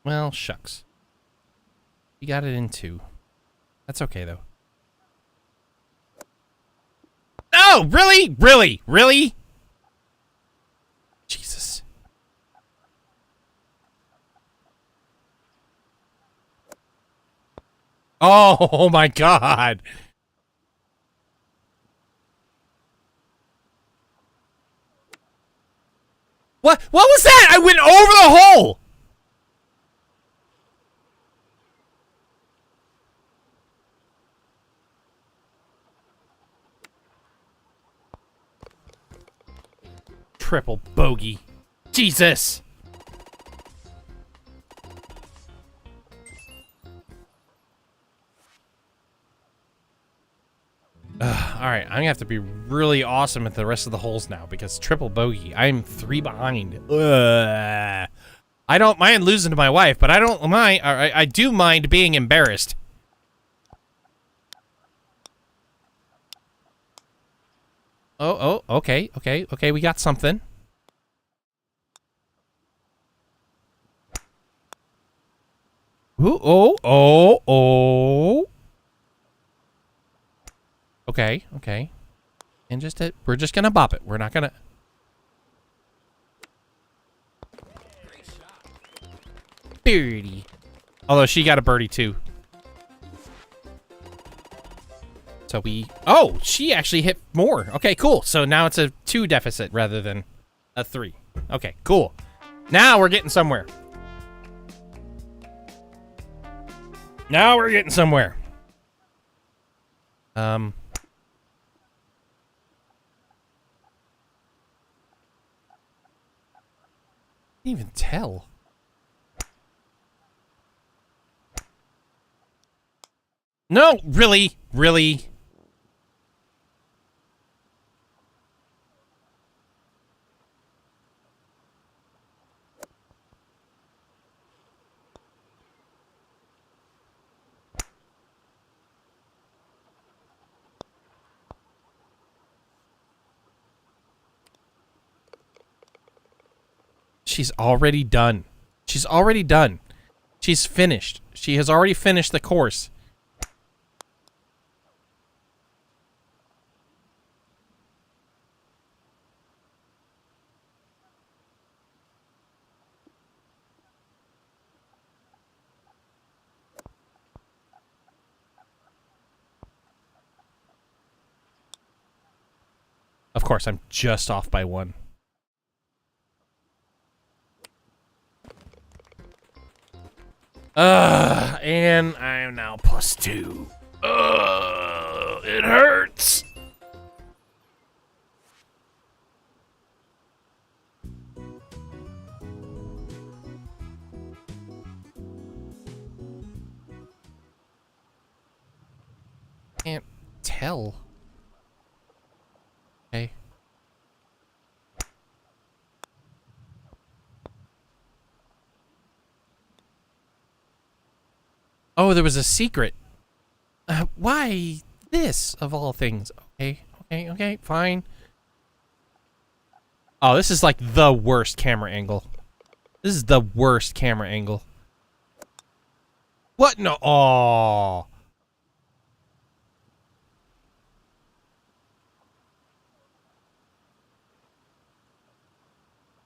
Well, shucks. You got it in 2. That's okay, though. Oh, really? Really? Really? Jesus. Oh my God. What was that? I went over the hole. Triple bogey. Jesus. Alright, I'm gonna have to be really awesome at the rest of the holes now because triple bogey. I'm 3 behind. I don't mind losing to my wife, but I don't mind. I do mind being embarrassed. Oh, okay, we got something. Ooh, oh. Okay. And we're just gonna bop it. We're not gonna... Birdie. Although she got a birdie too. So oh, she actually hit more. Okay, cool. So now it's a 2 deficit rather than a 3. Okay, cool. Now we're getting somewhere. Can't even tell. No, really? She's already done. She's finished. She has already finished the course. Of course, I'm just off by 1. And I am now +2. It hurts. hell? Okay. Oh, there was a secret. Why this, of all things? Okay, okay, okay, fine. Oh, this is like the worst camera angle. This is the worst camera angle. What? No. Oh.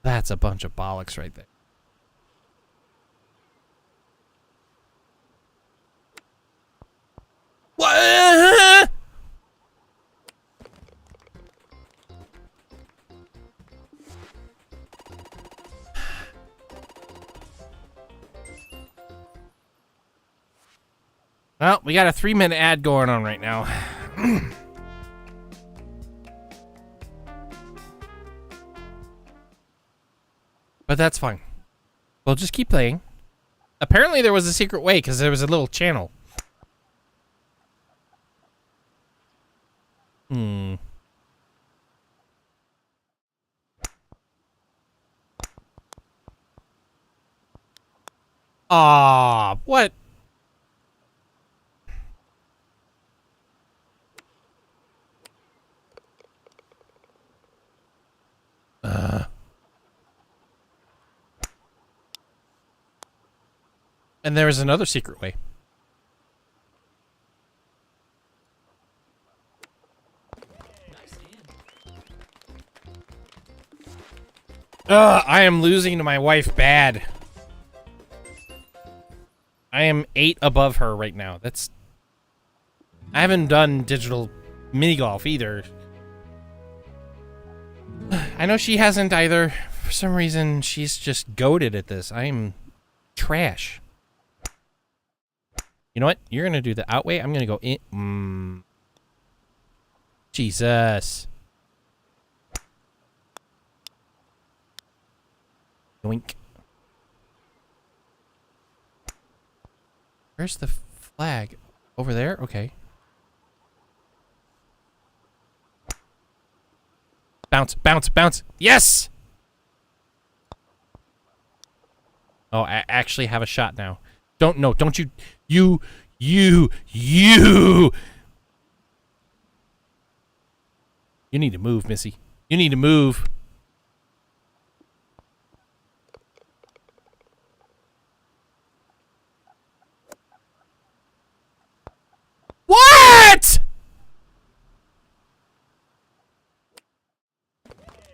That's a bunch of bollocks right there. What? Well, we got a 3-minute ad going on right now. But that's fine. We'll just keep playing. Apparently there was a secret way because there was a little channel. Hmm. Ah, what? And there is another secret way. I am losing to my wife bad. I am 8 above her right now. That's... I haven't done digital mini golf either. I know she hasn't either. For some reason, she's just goated at this. I am trash. You know what? You're going to do the out way. I'm going to go in. Jesus. Yoink. Where's the flag? Over there? Okay. Bounce, bounce, bounce. Yes! Oh, I actually have a shot now. Don't you. You. You need to move, Missy. You need to move. What?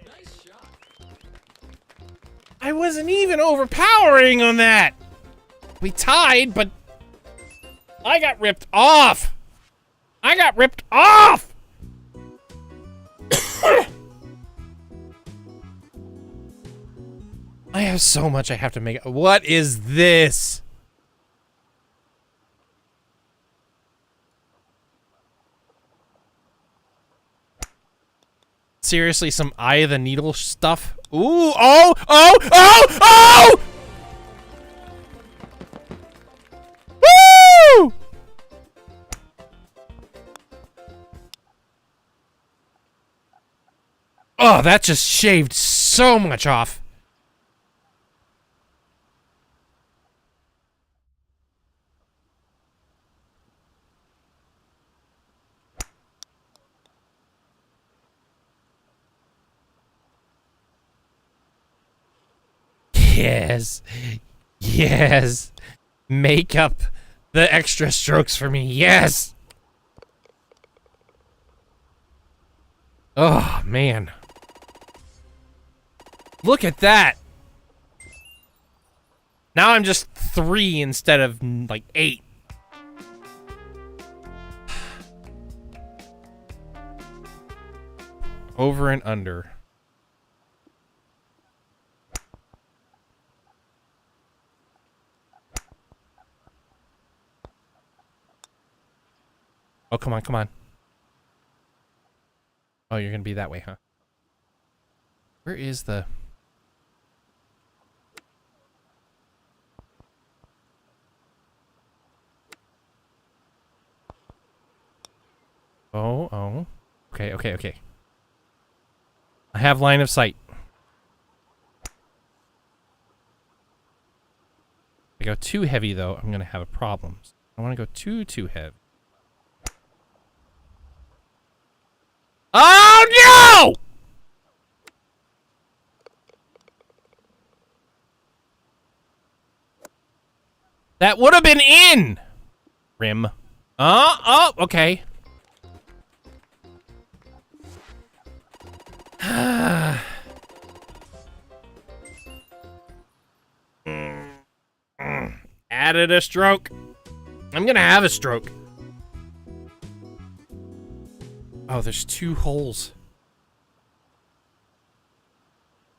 Nice shot. I wasn't even overpowering on that. We tied, but I got ripped off. I got ripped off. I have so much I have to make. What is this? Seriously, some Eye of the Needle stuff? Ooh, oh, oh, oh, oh! Woo! Oh, that just shaved so much off. Yes. Yes. Make up the extra strokes for me. Yes. Oh, man. Look at that. Now I'm just 3 instead of, like, 8. Over and under. Oh, come on, come on. Oh, you're gonna be that way, huh? Where is the... Oh Okay, okay, okay. I have line of sight. If I go too heavy, though, I'm going to have a problem. I want to go too heavy. Oh, no! That would have been in! Rim. Oh, okay. Added a stroke. I'm gonna have a stroke. Oh, there's 2 holes.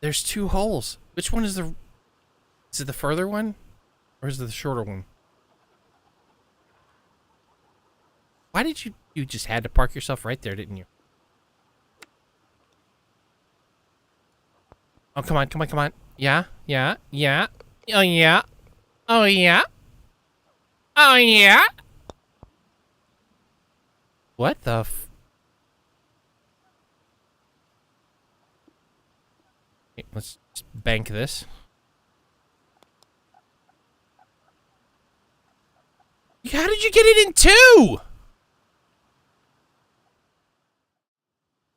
There's 2 holes. Which one is the... Is it the further one? Or is it the shorter one? Why did you... You just had to park yourself right there, didn't you? Oh, come on, come on, come on. Yeah, yeah, yeah. Oh, yeah. Oh, yeah. Oh, yeah. What the f... Okay, let's just bank this. How did you get it in 2?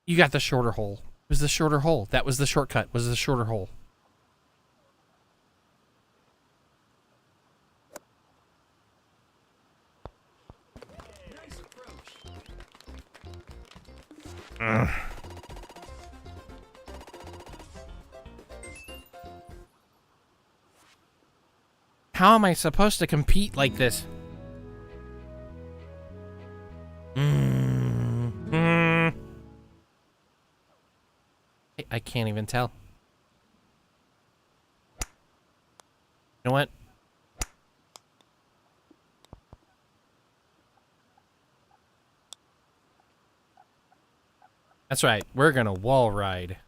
You got the shorter hole. It was the shorter hole. That was the shortcut. Was the shorter hole. Ugh. How am I supposed to compete like this? I can't even tell. You know what? That's right. We're gonna wall ride.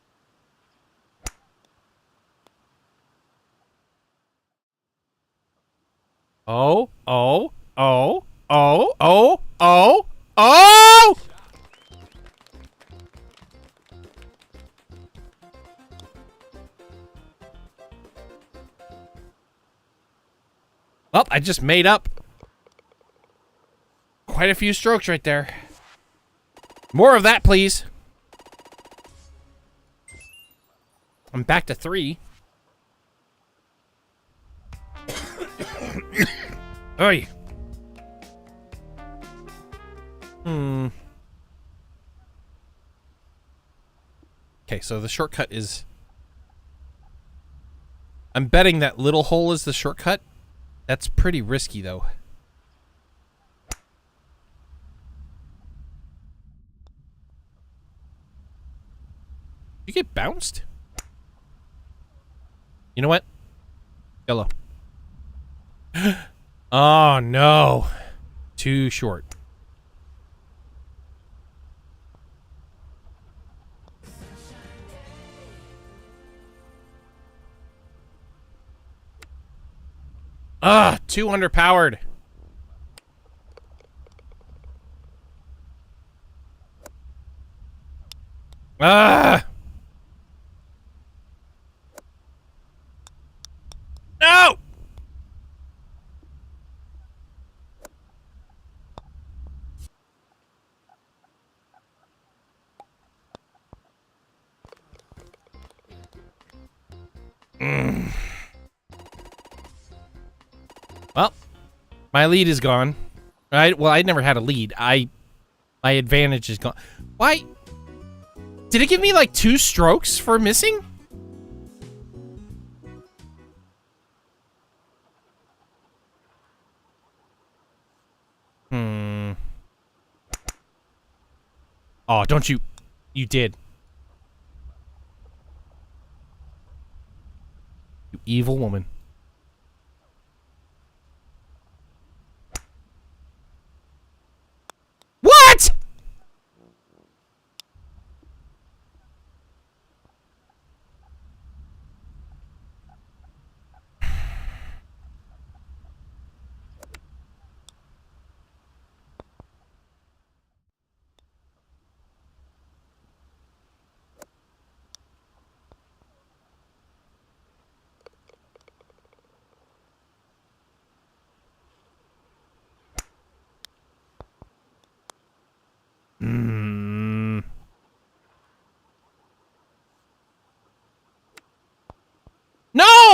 Oh, oh, oh, oh, oh, oh, oh! Well, I just made up quite a few strokes right there. More of that, please. I'm back to 3. Oy. Okay, so the shortcut is... I'm betting that little hole is the shortcut. That's pretty risky, though. You get bounced? You know what? Yellow. Oh, no. Too short. Ah, too underpowered. Ah! No! Well, my lead is gone. Well, I never had a lead. My advantage is gone. Why? Did it give me like 2 strokes for missing? Oh, don't you... You did. You evil woman. What?!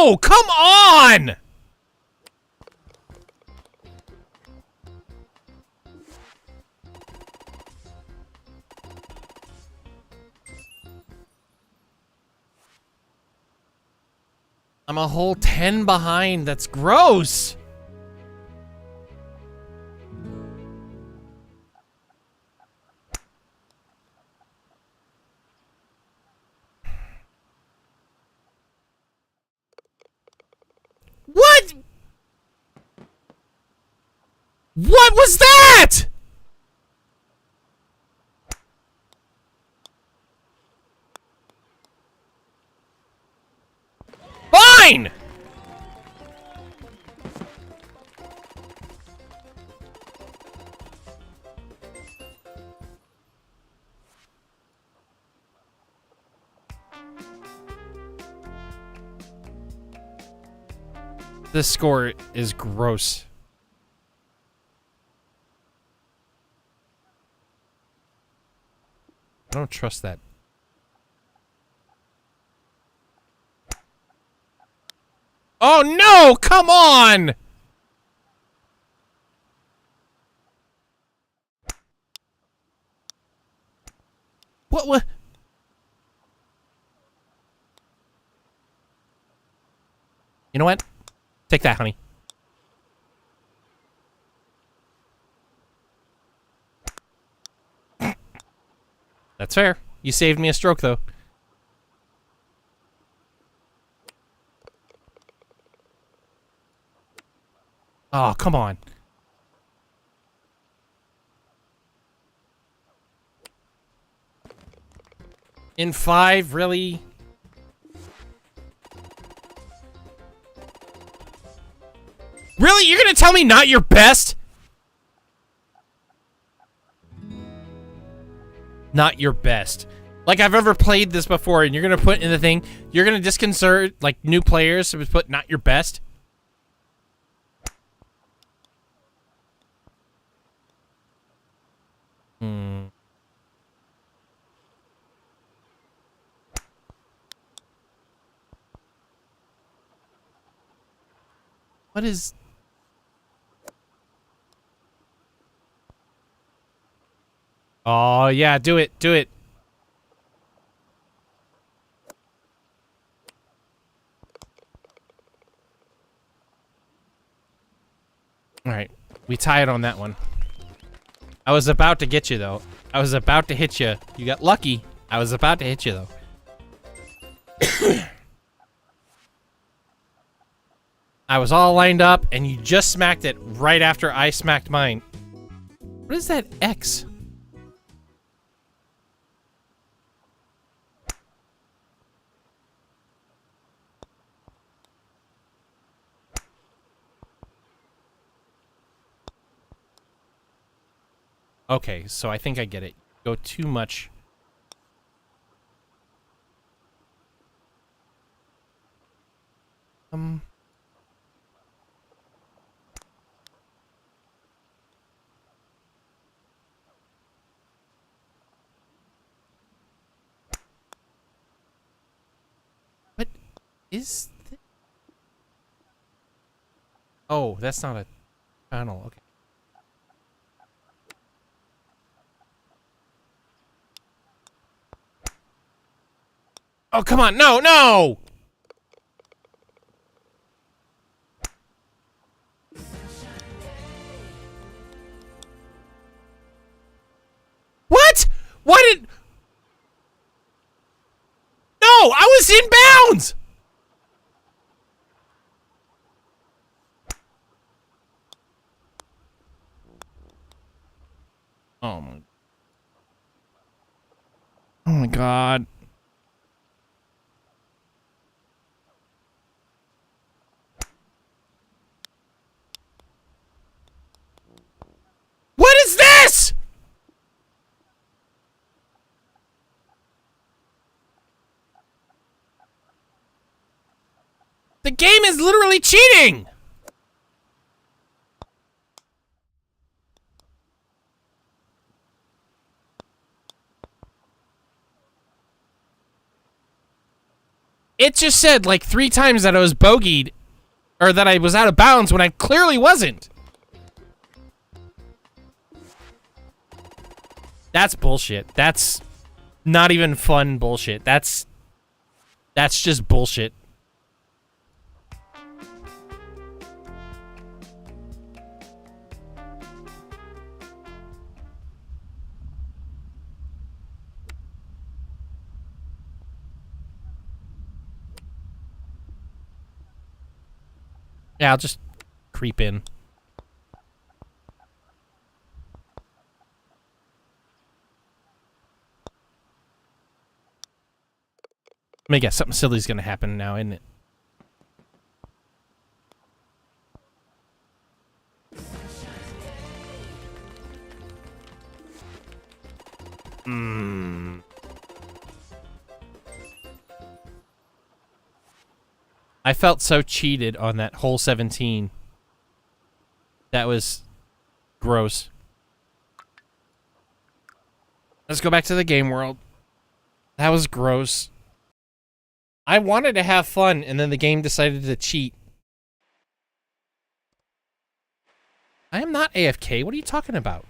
no! Come on! I'm a whole 10 behind. That's gross. What? What was that? Fine! This score is gross. I don't trust that. Oh no! Come on! What? You know what? Take that, honey. That's fair. You saved me a stroke, though. Oh, come on. In 5, really? Really? You're gonna tell me not your best? Not your best. Like I've ever played this before, and you're gonna put in the thing, you're gonna disconcert, like, new players to put not your best? What is... Oh, yeah, do it, do it. Alright, we tie it on that one. I was about to get you, though. I was about to hit you. You got lucky. I was about to hit you, though. I was all lined up, and you just smacked it right after I smacked mine. What is that X? Okay, so I think I get it. Go too much. What is this? Oh, that's not a channel. Okay. Oh, come on. No, no! What? Why did... No, I was in bounds! Oh my... Oh my god. What is this? The game is literally cheating! It just said like 3 times that I was bogeyed, or that I was out of bounds when I clearly wasn't. That's bullshit. That's not even fun bullshit. That's just bullshit. Yeah, I'll just creep in. Let me guess, something silly's gonna happen now, isn't it? I felt so cheated on that hole 17. That was gross. Let's go back to the game world. That was gross. I wanted to have fun, and then the game decided to cheat. I am not AFK. What are you talking about?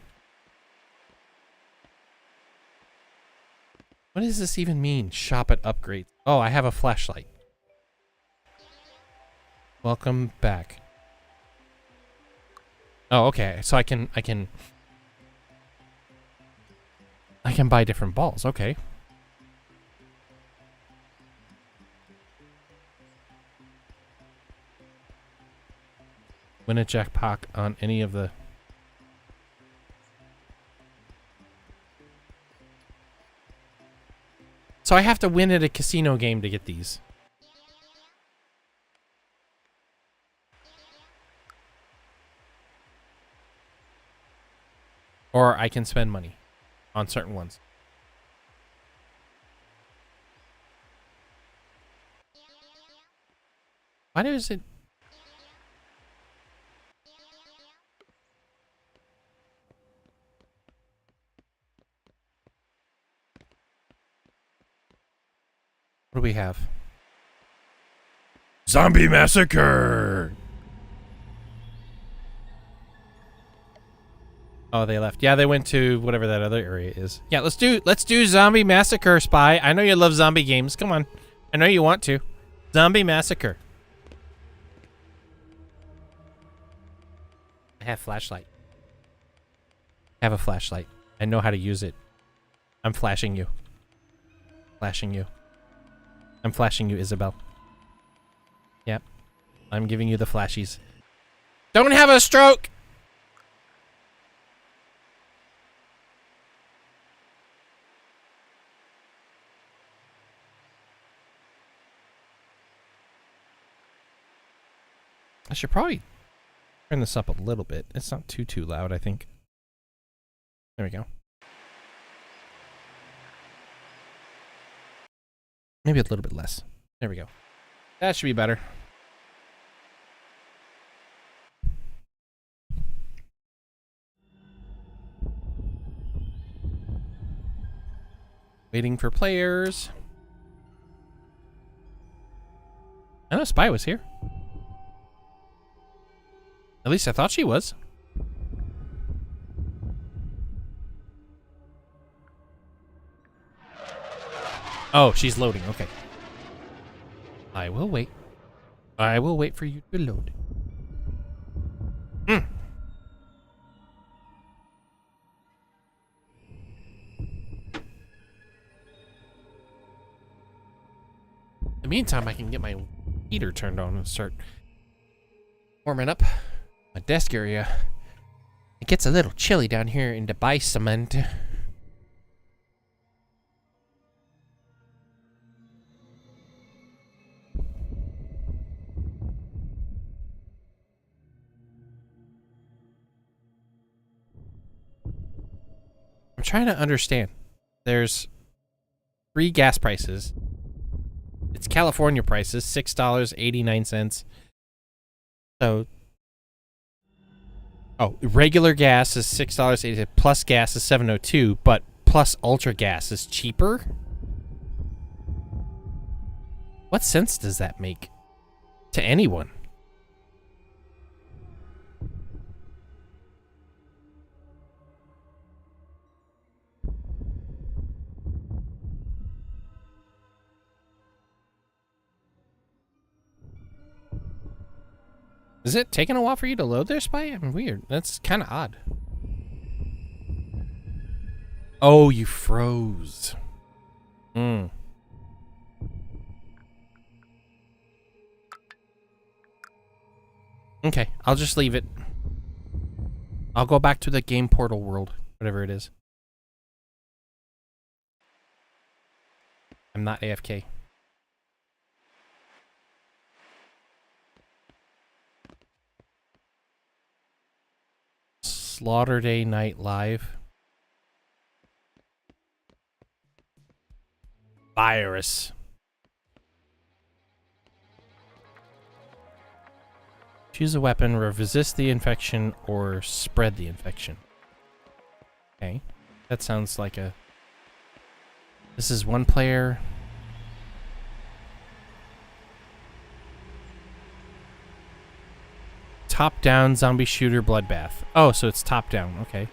What does this even mean? Shop at upgrades. Oh, I have a flashlight. Welcome back. Oh, okay. So I can buy different balls. Okay. Win a jackpot on any of the... So I have to win at a casino game to get these. Or I can spend money on certain ones. Why does it... What do we have? Zombie Massacre! Oh, they left. Yeah, they went to whatever that other area is. Yeah, let's do Zombie Massacre, Spy. I know you love zombie games. Come on. I know you want to. Zombie Massacre. I have flashlight. I have a flashlight. I know how to use it. I'm flashing you. Flashing you. I'm flashing you, Isabel. Yep. I'm giving you the flashies. Don't have a stroke! I should probably turn this up a little bit. It's not too loud, I think. There we go. Maybe a little bit less. There we go. That should be better. Waiting for players. I know Spy was here. At least I thought she was. Oh, she's loading. Okay. I will wait. I will wait for you to load. In the meantime, I can get my heater turned on and start warming up my desk area. It gets a little chilly down here in the basement. I'm trying to understand. There's 3 gas prices. It's California prices, $6.89. So, oh, regular gas is $6.80, plus gas is $7.02, but plus ultra gas is cheaper. What sense does that make to anyone? Is it taking a while for you to load there, Spy? I'm weird. That's kind of odd. Oh, you froze. Hmm. Okay, I'll just leave it. I'll go back to the game portal world, whatever it is. I'm not AFK. Slaughter Day Night Live. Virus. Choose a weapon, resist the infection, or spread the infection. Okay. That sounds like a... This is one player. Top-down zombie shooter bloodbath. Oh, so it's top-down. Okay.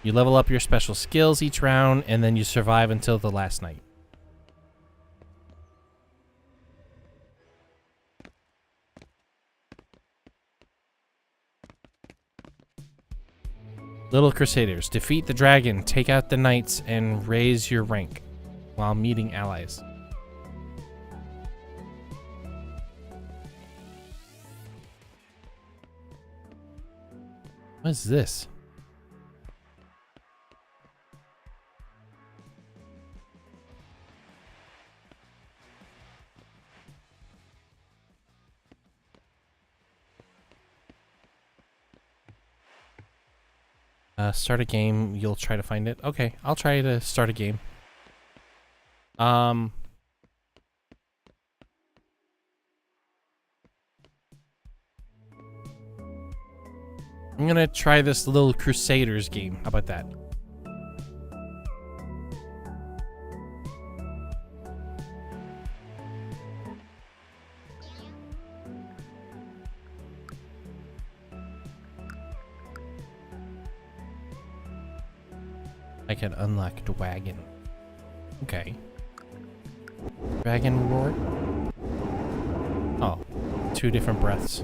You level up your special skills each round, and then you survive until the last night. Little Crusaders. Defeat the dragon, take out the knights, and raise your rank while meeting allies. What is this? Start a game. You'll try to find it. Okay, I'll try to start a game. I'm gonna try this Little Crusaders game. How about that? I can unlock the wagon. Okay. Dragon Roar. Oh, 2 different breaths.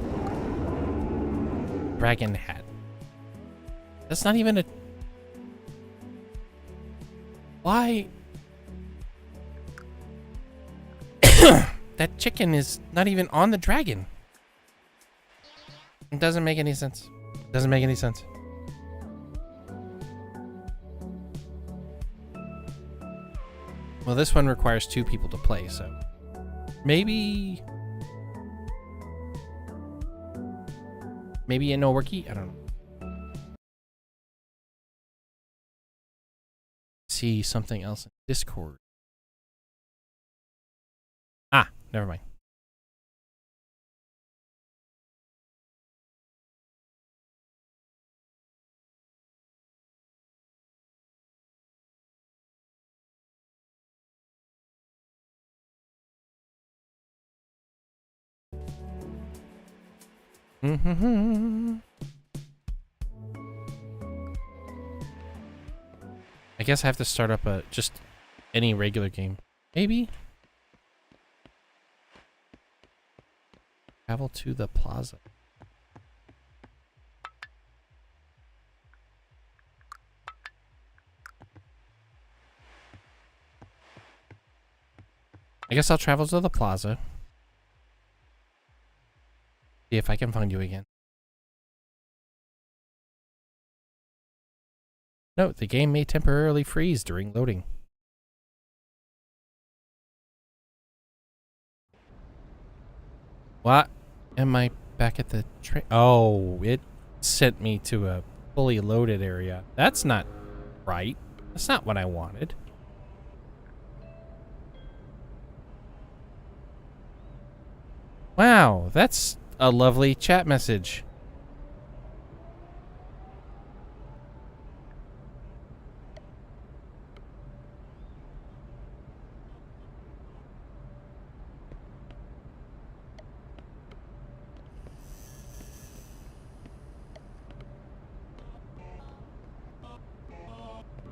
Dragon hat. That's not even a... Why? That chicken is not even on the dragon. It doesn't make any sense. Doesn't make any sense. Well, this one requires 2 people to play, so maybe it no worky. I don't know. See something else in Discord. Ah, never mind. I guess I have to start up just any regular game. Maybe? Travel to the plaza. I guess I'll travel to the plaza. See if I can find you again. Note, the game may temporarily freeze during loading. What? Am I back at the train? Oh, it sent me to a fully loaded area. That's not right. That's not what I wanted. Wow, that's a lovely chat message.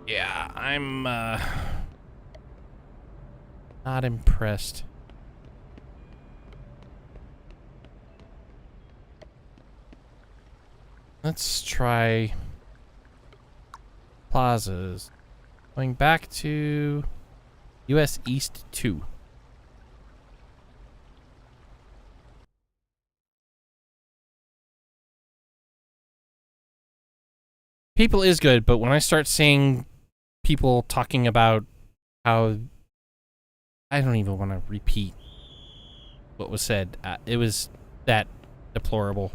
Yeah, I'm not impressed. Let's try plazas. Going back to US East 2. People is good, but when I start seeing people talking about how... I don't even want to repeat what was said. It was that deplorable.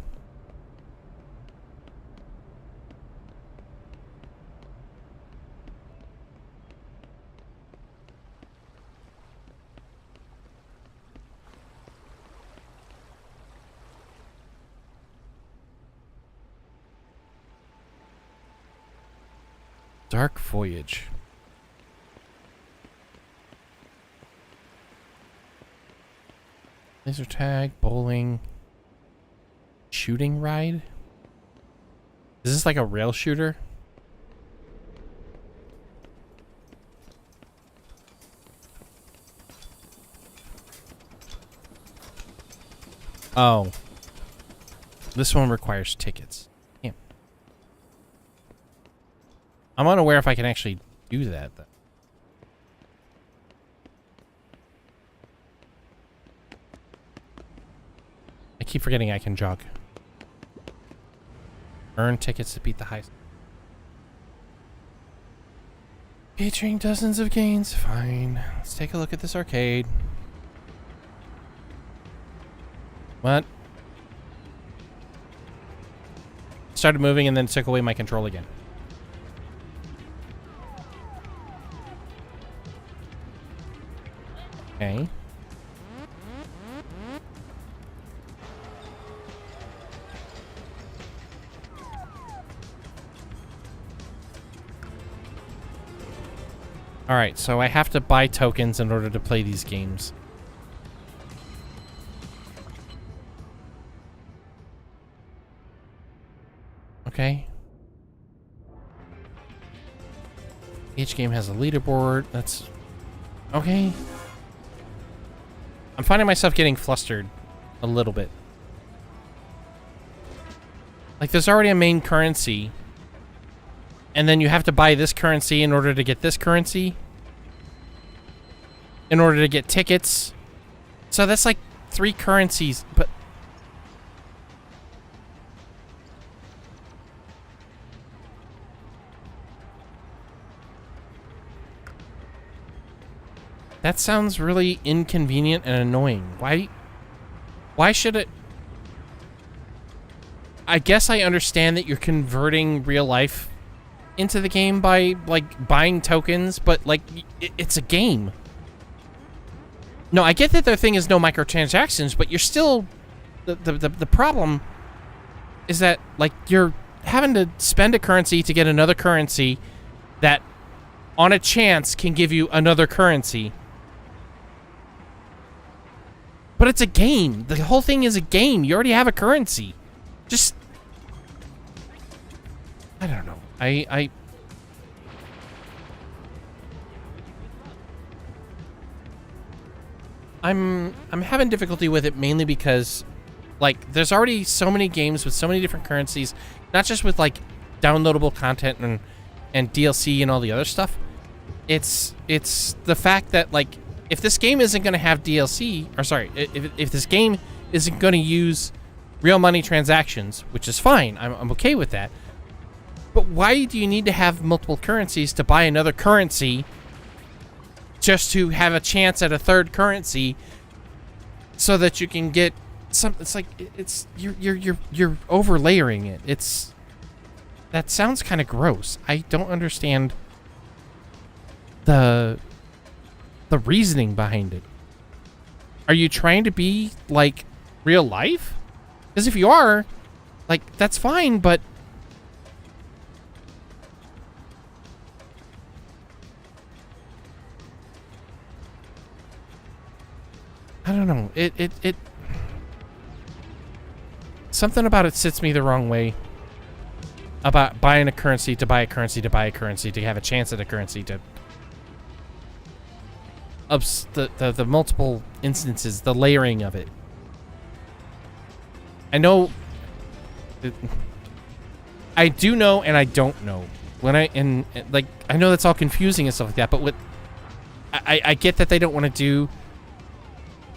Dark Voyage. Laser tag, bowling, shooting ride. Is this like a rail shooter? Oh. This one requires tickets. Damn. I'm unaware if I can actually do that, though. I keep forgetting I can jog. Earn tickets to beat the heist. Featuring dozens of gains. Fine. Let's take a look at this arcade. What? Started moving and then took away my control again. Okay. Alright, so I have to buy tokens in order to play these games. Okay. Each game has a leaderboard. That's... okay. I'm finding myself getting flustered a little bit. Like, there's already a main currency. And then you have to buy this currency in order to get this currency. In order to get tickets. So that's like 3 currencies, but... that sounds really inconvenient and annoying. Why should it... I guess I understand that you're converting real life into the game by, like, buying tokens, but, like, it's a game. No, I get that their thing is no microtransactions, but you're still... The problem is that, like, you're having to spend a currency to get another currency that, on a chance, can give you another currency. But it's a game. The whole thing is a game. You already have a currency. Just... I don't know. I'm having difficulty with it mainly because, like, there's already so many games with so many different currencies, not just with, like, downloadable content and DLC and all the other stuff. It's the fact that, like, if this game isn't going to have DLC, or sorry, if this game isn't going to use real money transactions, which is fine, I'm okay with that. But why do you need to have multiple currencies to buy another currency just to have a chance at a third currency so that you can get some... It's like, it's... You're over-layering it. It's... That sounds kind of gross. I don't understand the reasoning behind it. Are you trying to be, like, real life? Because if you are, like, that's fine, but... I don't know. It something about it sits me the wrong way. about buying a currency to buy a currency to buy a currency to have a chance at a currency to the multiple instances, the layering of it. I know. I do know, and I don't know. When I know that's all confusing and stuff like that. But what I get that they don't want to do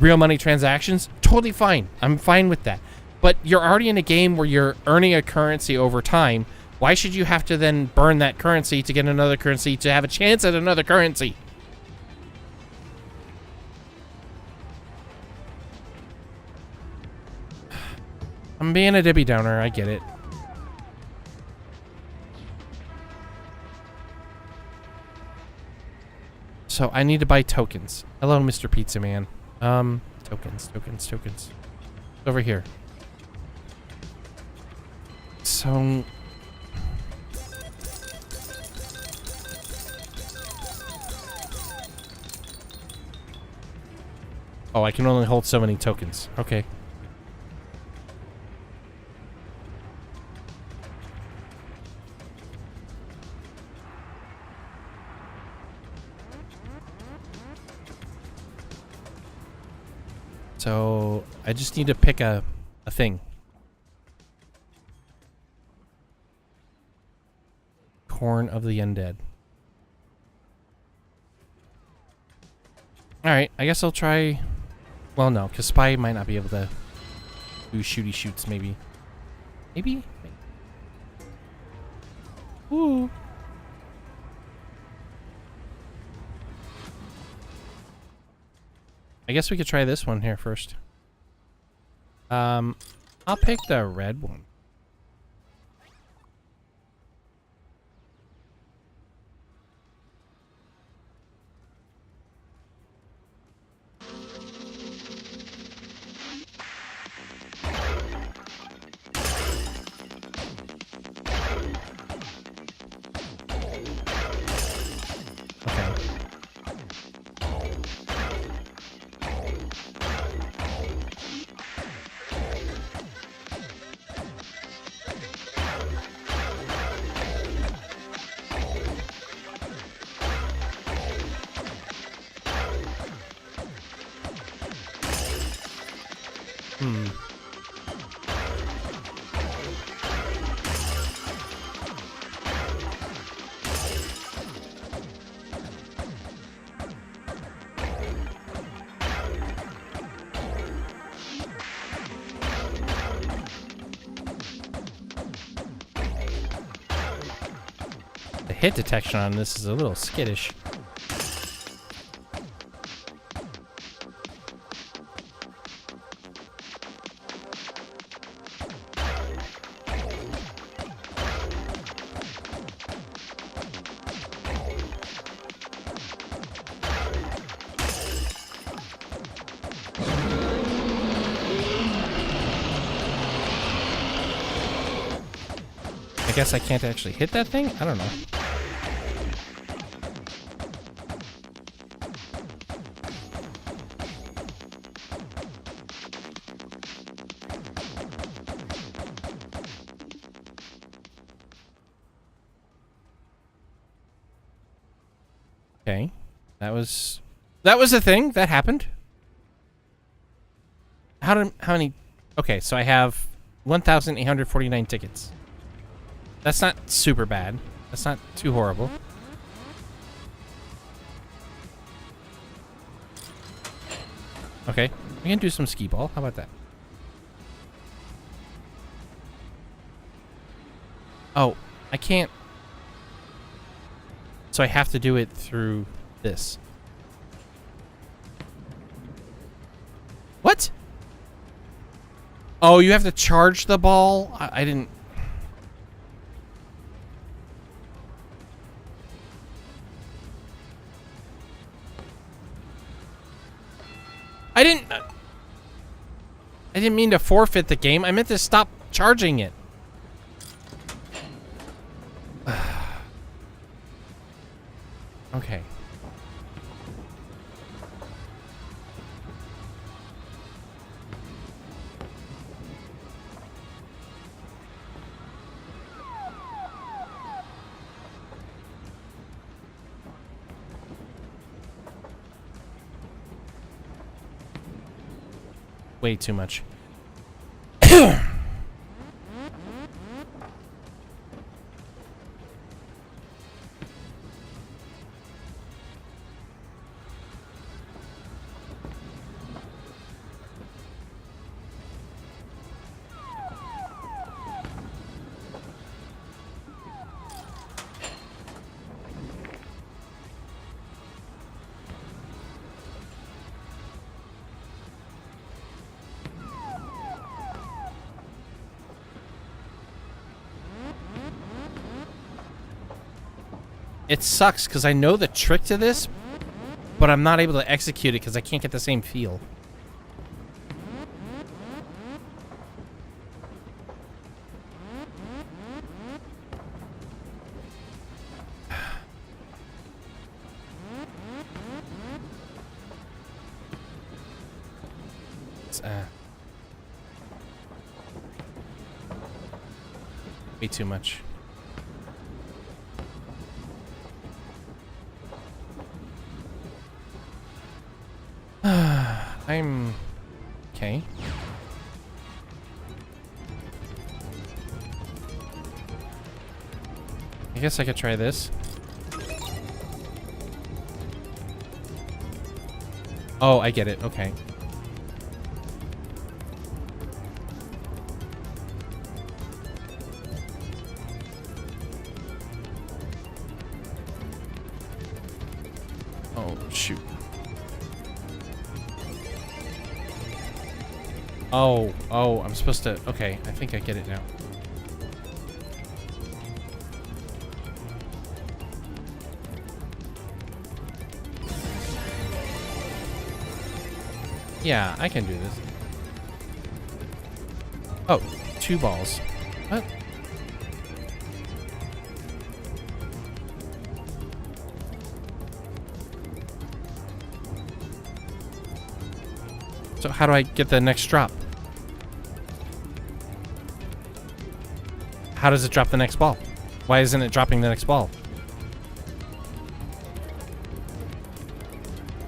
real money transactions. Totally fine. I'm fine with that. But you're already in a game where you're earning a currency over time. Why should you have to then burn that currency to get another currency to have a chance at another currency? I'm being a Debbie Downer. I get it. So I need to buy tokens. Hello, Mr. Pizza Man. Tokens. Over here. So... Oh, I can only hold so many tokens. Okay. So, I just need to pick a thing. Corn of the Undead. Alright, I guess I'll try... Well, no, because Spy might not be able to do shooty shoots, maybe. Maybe? Ooh. I guess we could try this one here first. I'll pick the red one. The hit detection on this is a little skittish. I guess I can't actually hit that thing? I don't know. Okay. That was a thing that happened. How many? Okay, so I have 1,849 tickets. That's not super bad. That's not too horrible. Okay, we can do some skee ball. How about that? Oh, I can't. So I have to do it through this. What? Oh, you have to charge the ball? I didn't... I didn't mean to forfeit the game. I meant to stop charging it. Okay. way too much. It sucks because I know the trick to this, but I'm not able to execute it because I can't get the same feel. It's, way too much. I'm okay. I guess I could try this. Oh, I get it. Okay. Oh, shoot. Oh, I'm supposed to... Okay, I think I get it now. Yeah, I can do this. Oh, 2 balls. What? So how do I get the next drop? How does it drop the next ball? Why isn't it dropping the next ball?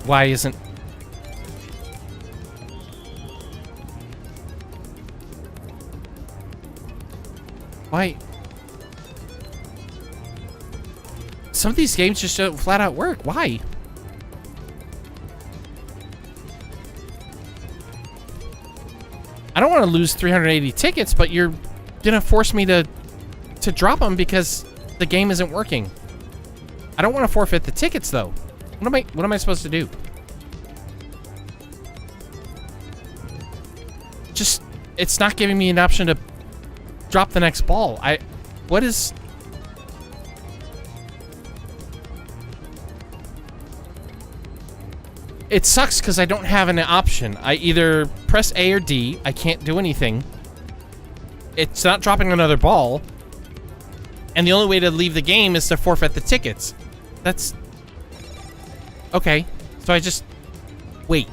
Why isn't... Why? Some of these games just don't flat out work. Why? I don't want to lose 380 tickets, but you're gonna force me to drop them because the game isn't working. I don't want to forfeit the tickets though. What am I supposed to do? Just, it's not giving me an option to drop the next ball. What is... It sucks because I don't have an option. I either press A or D. I can't do anything. It's not dropping another ball. And the only way to leave the game is to forfeit the tickets. That's... Okay. So I just... Wait.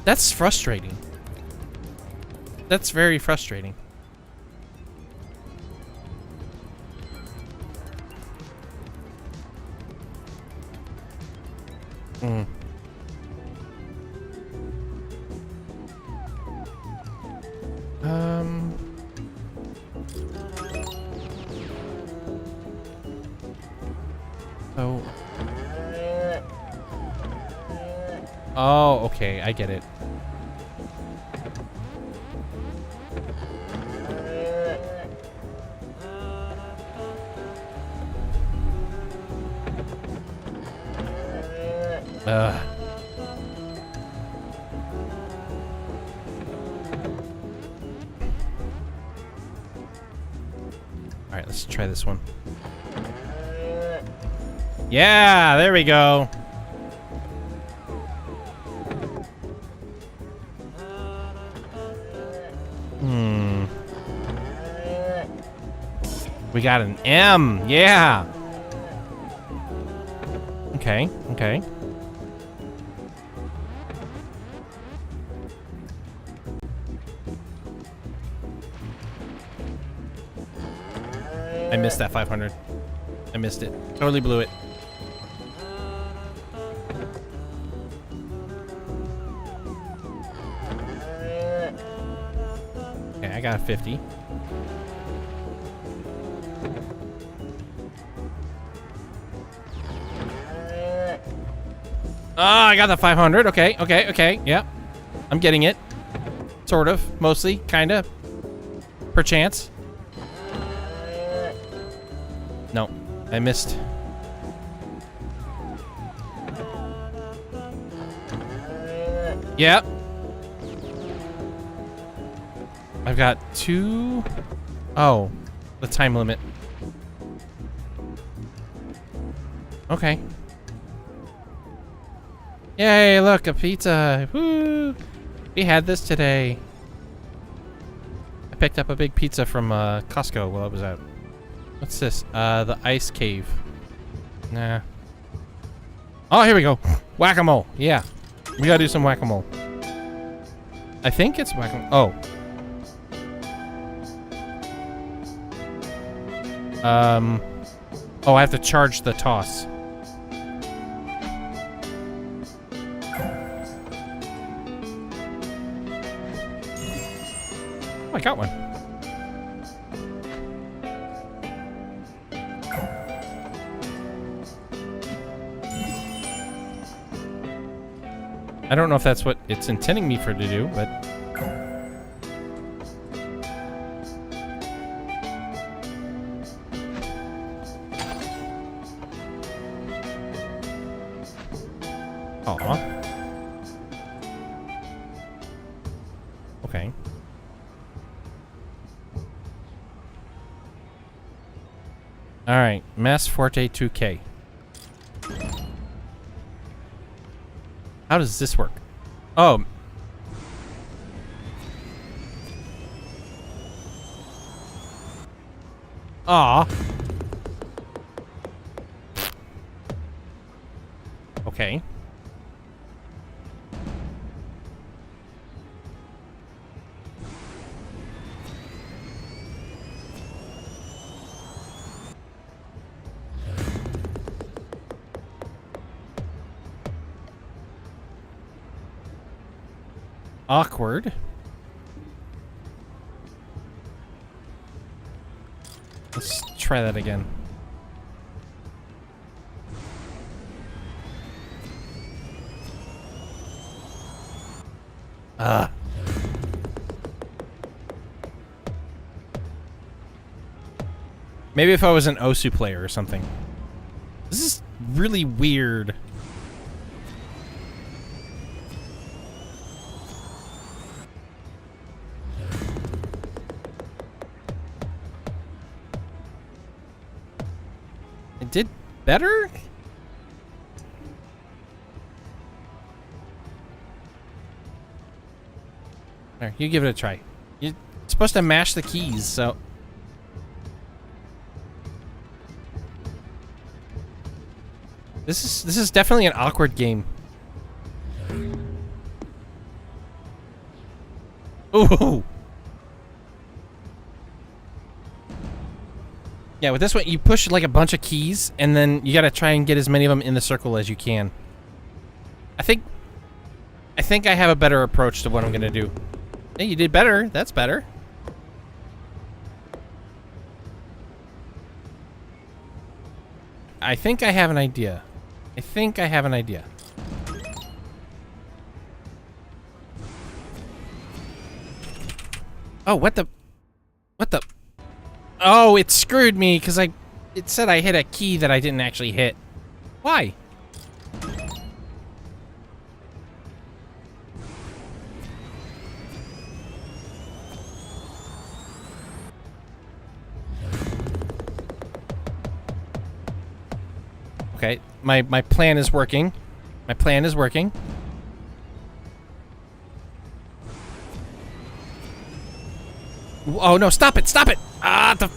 That's frustrating. That's very frustrating. Mm. Oh. Oh, okay, I get it. Alright, let's try this one. Yeah, there we go. We got an M. Yeah. Okay, okay. I missed that 500. I missed it. Totally blew it. got 50. Oh, I got the 500. Okay, okay, okay. Yep. I'm getting it. Sort of. Mostly. Kinda. Perchance. No. I missed. Yep. I've got 2... Oh. The time limit. Okay. Yay, look, a pizza. Woo! We had this today. I picked up a big pizza from Costco while I was out. What's this? The ice cave. Nah. Oh, here we go. Whack-a-mole. Yeah. We gotta do some whack-a-mole. I think it's whack-a-mole. Oh. Oh, I have to charge the toss. Oh, I got one. I don't know if that's what it's intending me for to do, but... Aw. Okay. Alright, Mass Forte 2K. How does this work? Oh. Aw. Okay. Awkward. Let's try that again. Maybe if I was an Osu player or something. This is really weird. It did better? There, you give it a try. You're supposed to mash the keys, so... This is definitely an awkward game. Ooh. Yeah, with this one, you push like a bunch of keys, and then you gotta try and get as many of them in the circle as you can. I think I have a better approach to what I'm gonna do. Hey, you did better. That's better. I think I have an idea. I think I have an idea. Oh, what the? What the? Oh, it screwed me because it said I hit a key that I didn't actually hit. Why? Okay, my plan is working. My plan is working. Oh no, stop it, stop it! Ah, the...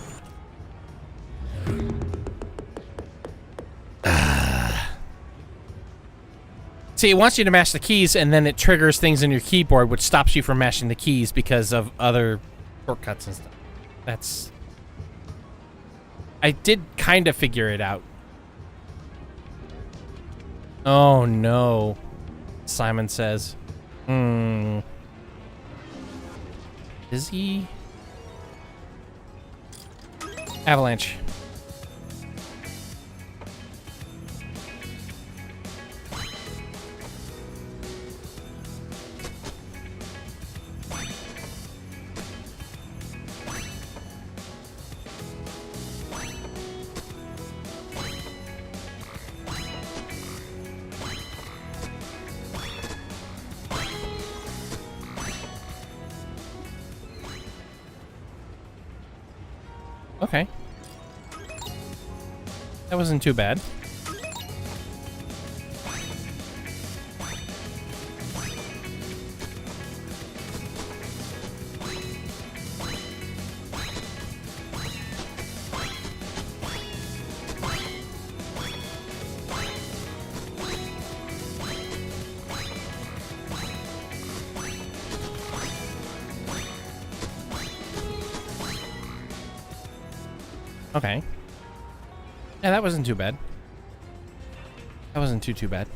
See, it wants you to mash the keys, and then it triggers things in your keyboard, which stops you from mashing the keys because of other shortcuts and stuff. That's... I did kind of figure it out. Oh no, Simon says. Is he? Avalanche. Okay. That wasn't too bad. Okay. Yeah, that wasn't too bad. That wasn't too bad.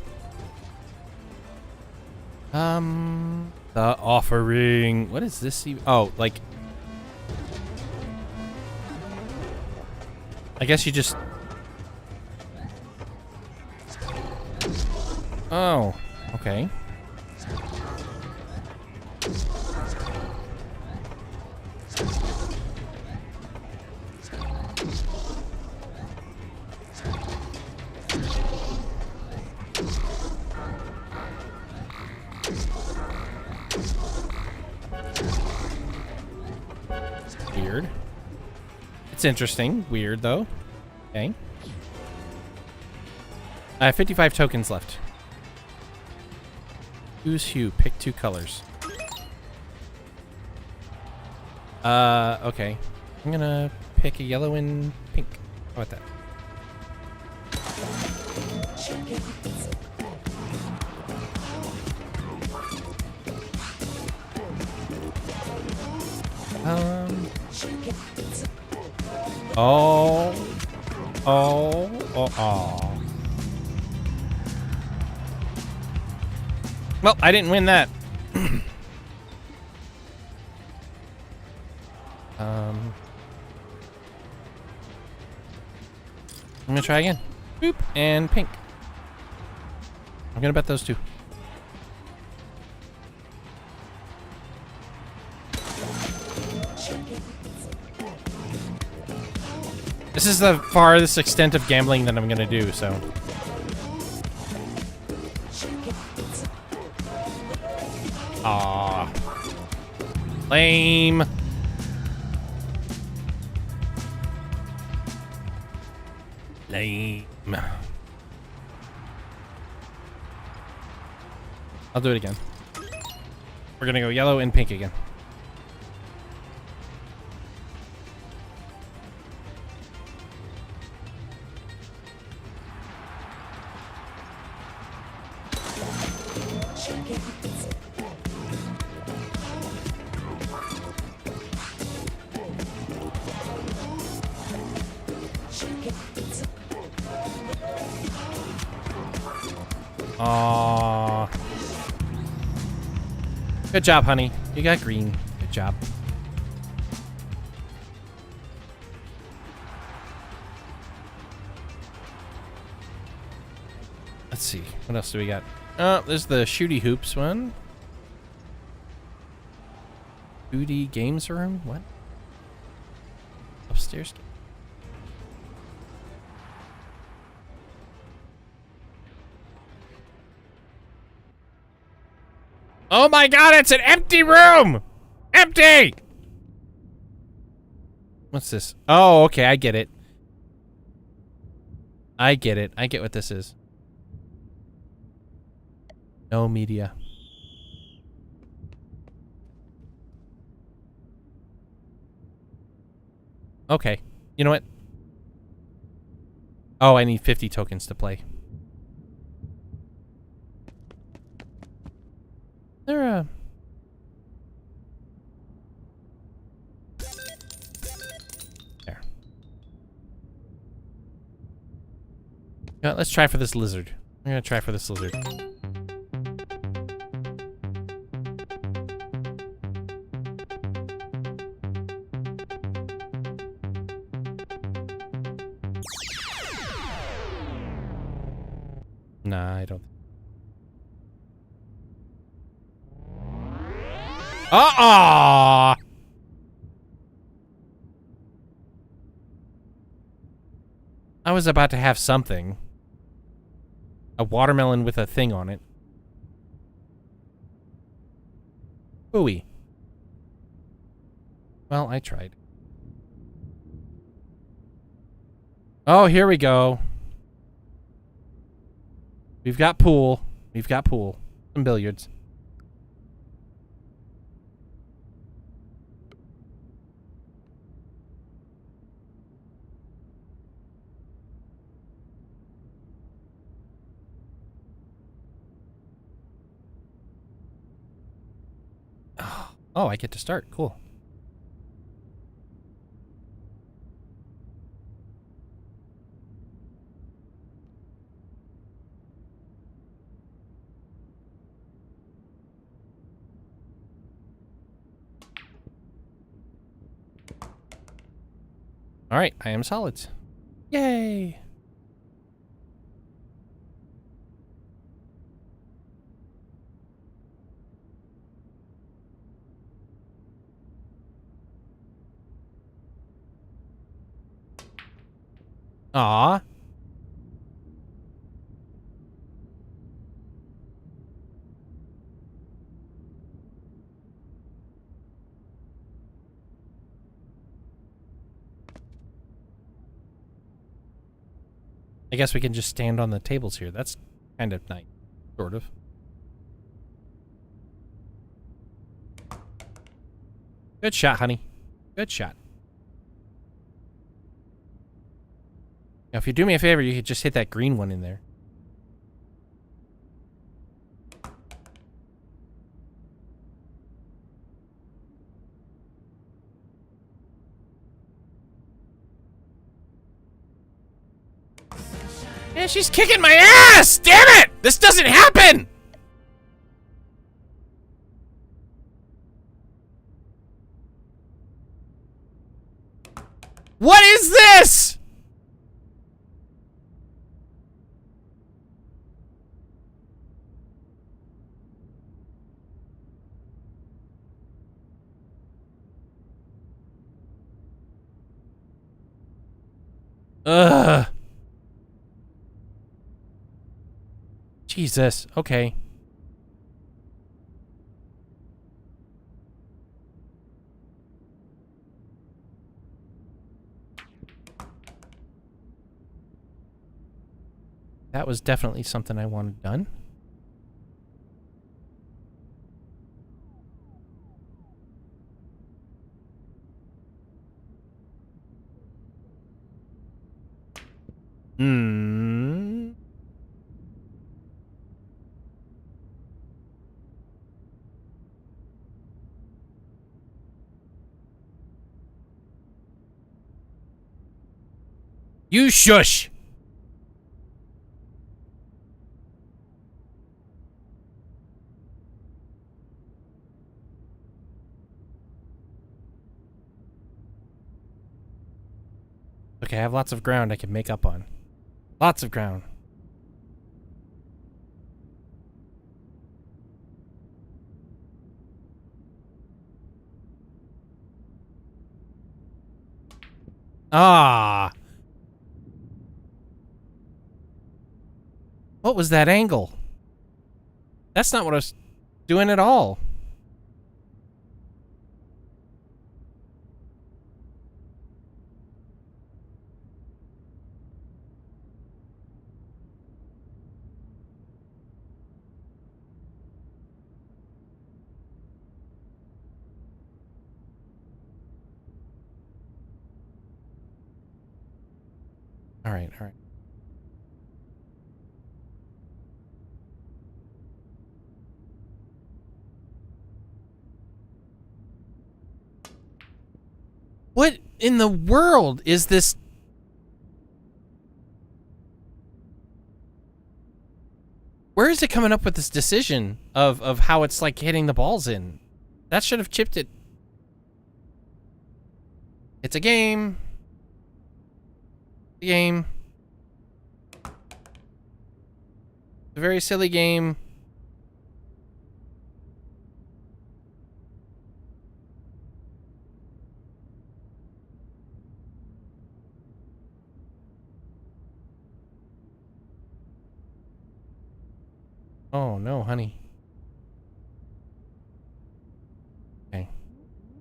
The offering. What is this even? Oh, like, I guess you just. Oh, okay. Weird. It's interesting. Weird, though. Okay. I have 55 tokens left. Choose hue. Pick 2 colors. Okay. I'm gonna pick a yellow and pink. How about that? Oh. Well, I didn't win that. I'm gonna try again. Boop, and pink. I'm gonna bet those 2. This is the farthest extent of gambling that I'm gonna do, so. Aww. Lame. Lame. I'll do it again. We're gonna go yellow and pink again. Aww. Good job, honey. You got green. Good job. Let's see. What else do we got? Oh, there's the shooty hoops one. 2D games room? What? Upstairs? Oh my god, it's an empty room! Empty! What's this? Oh, okay, I get it. I get it. I get what this is. No media. Okay. You know what? Oh, I need 50 tokens to play. There, there. Yeah, let's try for this lizard. I'm gonna try for this lizard. Nah, I don't. Uh-oh! I was about to have something. A watermelon with a thing on it. Ooey. Well, I tried. Oh, here we go. We've got pool. We've got pool. Some billiards. Oh, I get to start. Cool. All right, I am solids. Yay! Aw. I guess we can just stand on the tables here. That's kind of nice. Sort of. Good shot, honey. Good shot. Now, if you do me a favor, you could just hit that green one in there. Yeah, she's kicking my ass! Damn it! This doesn't happen! What is this? Ugh. Jesus. Okay. That was definitely something I wanted done. Hmm. You shush! Okay, I have lots of ground I can make up on. Lots of ground. Ah! What was that angle? That's not what I was doing at all. All right, all right. What in the world is this? Where is it coming up with this decision of how it's like hitting the balls in? That should have chipped it. It's a game. Game. It's a very silly game. Oh no, honey. Okay.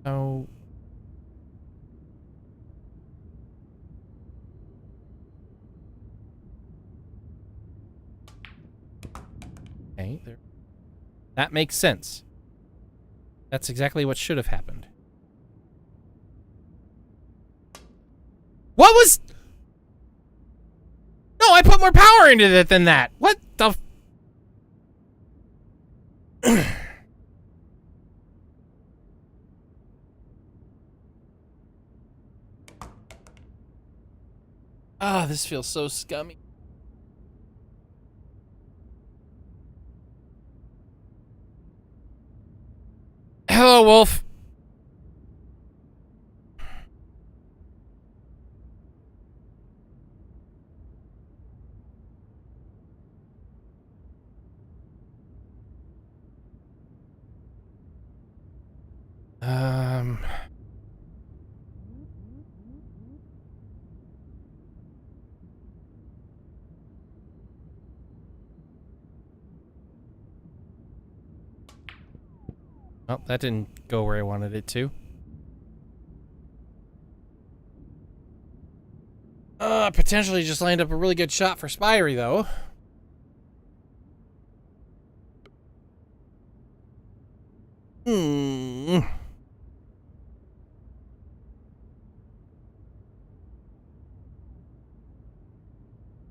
So okay, there. That makes sense. That's exactly what should have happened. What was? No, I put more power into it than that. What the? Ah, this feels so scummy. Hello, Wolf. Um. Oh, that didn't go where I wanted it to. Potentially just lined up a really good shot for Spirey, though. Hmm.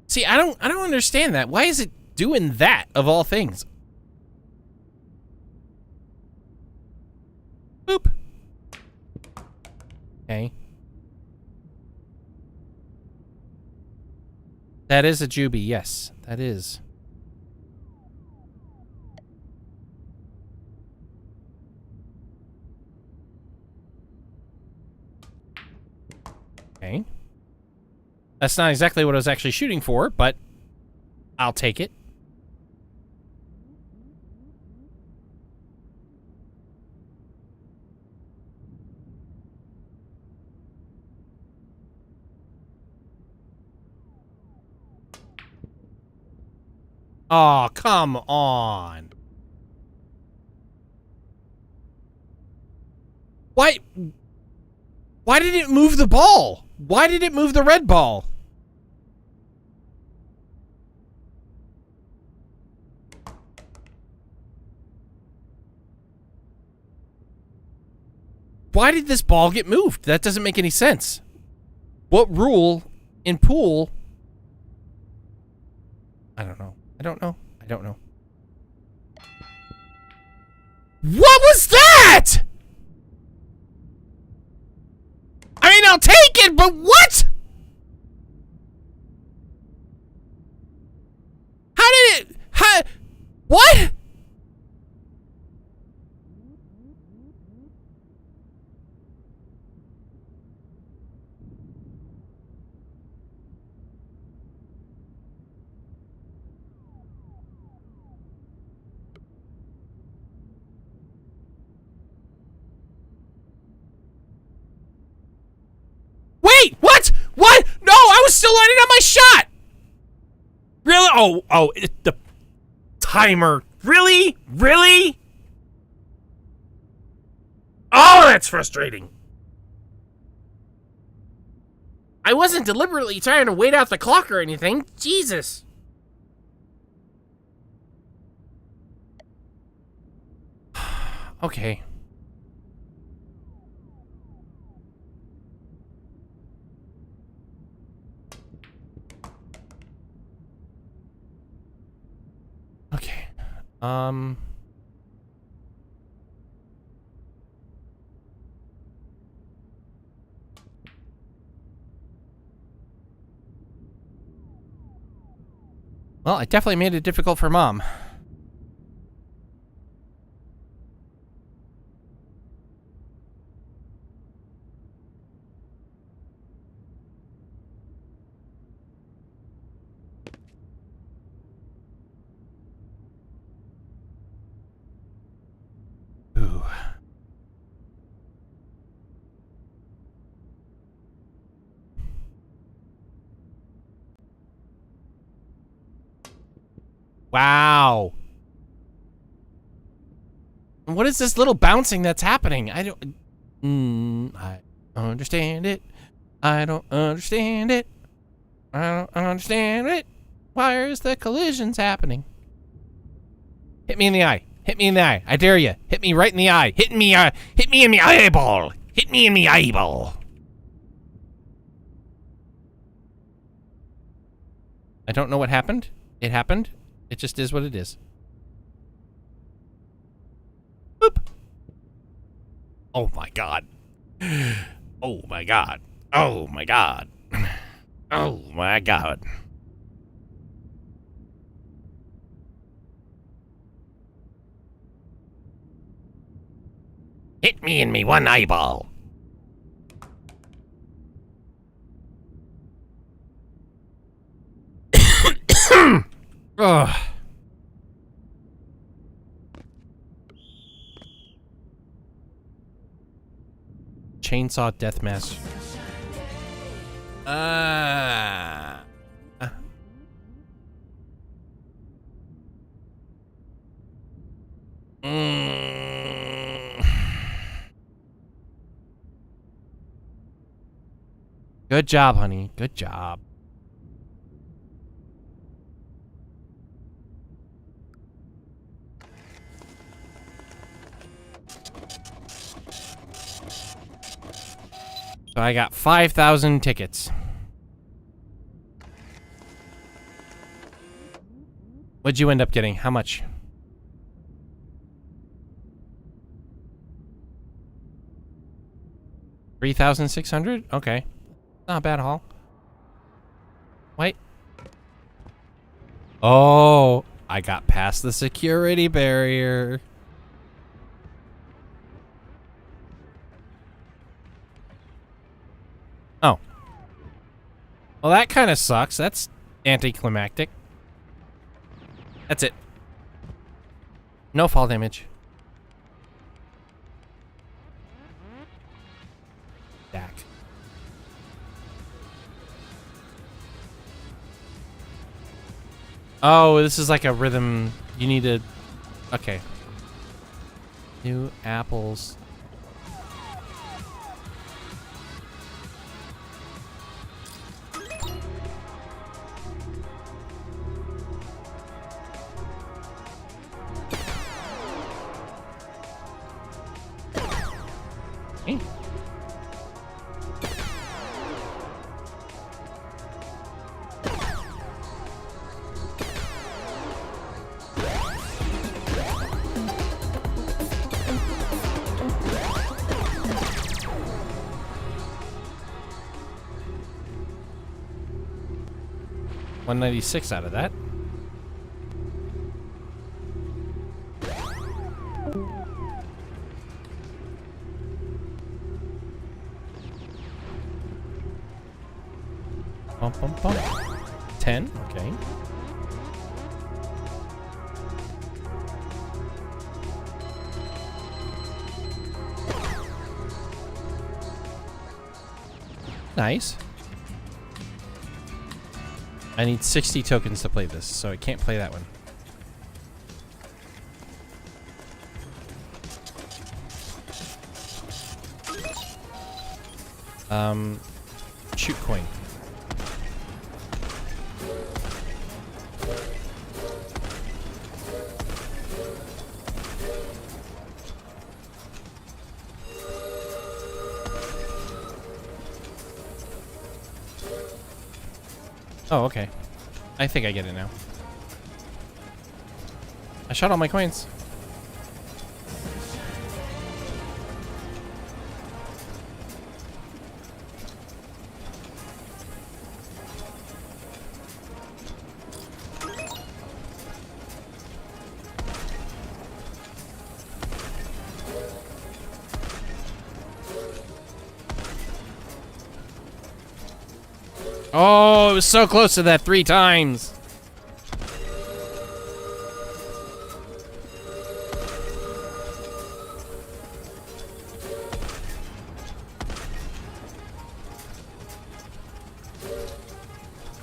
See, I don't understand that. Why is it doing that of all things? Boop. Okay. That is a Juby, yes. That is. Okay. That's not exactly what I was actually shooting for, but I'll take it. Oh, come on. Why did it move the ball? Why did it move the red ball? Why did this ball get moved? That doesn't make any sense. What rule in pool? I don't know. I don't know. I don't know. What was that? I mean, I'll take it, but what? How did it? How? What? Wait, what? What? No, I was still lining up my shot. Really? Oh, the timer. Really? Really? Oh, that's frustrating. I wasn't deliberately trying to wait out the clock or anything. Jesus. Okay. Okay. Well, I definitely made it difficult for Mom. Wow. What is this little bouncing that's happening? I don't understand it. I don't understand it. I don't understand it. Why is the collisions happening? Hit me in the eye. Hit me in the eye. I dare you. Hit me right in the eye. Hit me in the eyeball. Hit me in the eyeball. I don't know what happened. It happened. It just is what it is. Boop. Oh my god. Oh my god. Oh my god. Oh my god. Hit me in me one eyeball. Ugh. Chainsaw deathmatch. Good job, honey. Good job. So I got 5,000 tickets. What'd you end up getting? How much? $3,600? Okay. Not a bad haul. Wait. Oh, I got past the security barrier. Oh. Well, that kind of sucks. That's anticlimactic. That's it. No fall damage. Back. Oh, this is like a rhythm. You need to... Okay. New apples. Hey. $196 out of that. Bump, bump, bump. 10, okay. Nice. I need 60 tokens to play this, so I can't play that one. Shoot coin. Oh, okay. I think I get it now. I shot all my coins. Oh, it was so close to that 3 times.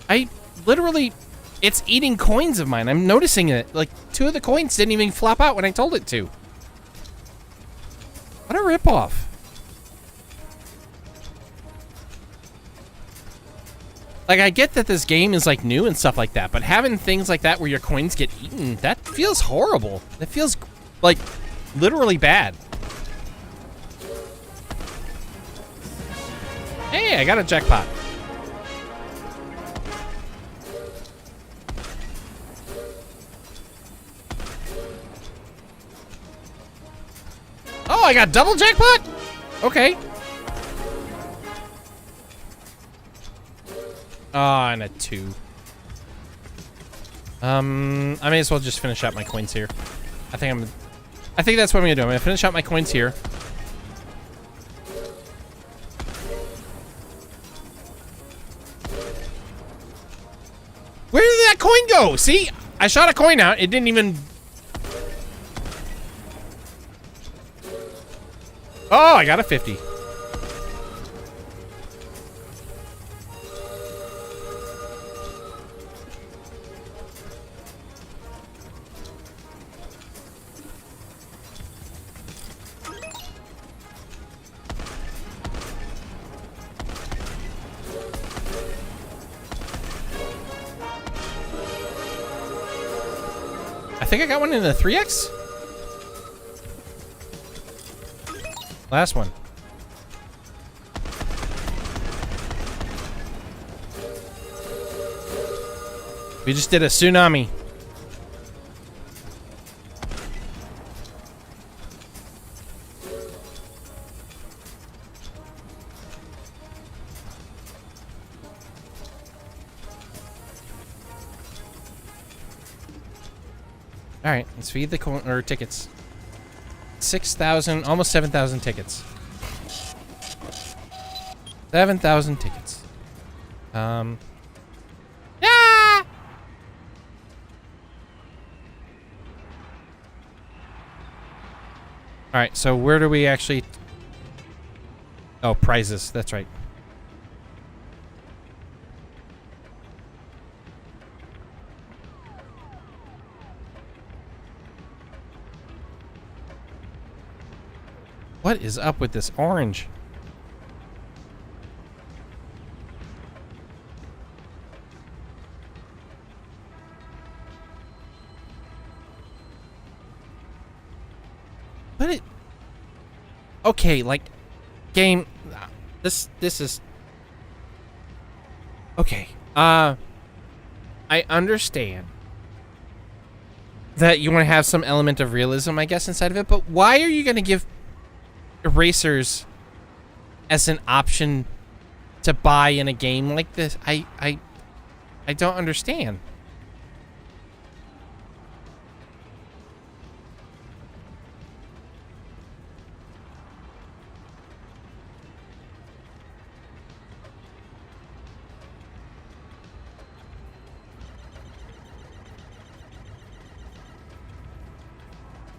I literally It's eating coins of mine. I'm noticing it. Like, 2 of the coins didn't even flop out when I told it to. What a ripoff. Like, I get that this game is, like, new and stuff like that, but having things like that where your coins get eaten, that feels horrible. That feels, like, literally bad. Hey, I got a jackpot. Oh, I got double jackpot? Okay. Oh, and a 2. I may as well just finish out my coins here. I think that's what I'm gonna do. I'm gonna finish out my coins here. Where did that coin go? See? I shot a coin out. It didn't even... Oh, I got a 50. I think I got one in the 3X. Last one. We just did a tsunami. All right, let's feed the tickets. 6,000, almost 7,000 tickets. 7,000 tickets. Yeah! All right, so where do we actually... Oh, prizes, that's right. What is up with this orange? But it... Okay, like... Game... This is... Okay. I understand that you want to have some element of realism, I guess, inside of it, but why are you going to give erasers as an option to buy in a game like this? I don't understand.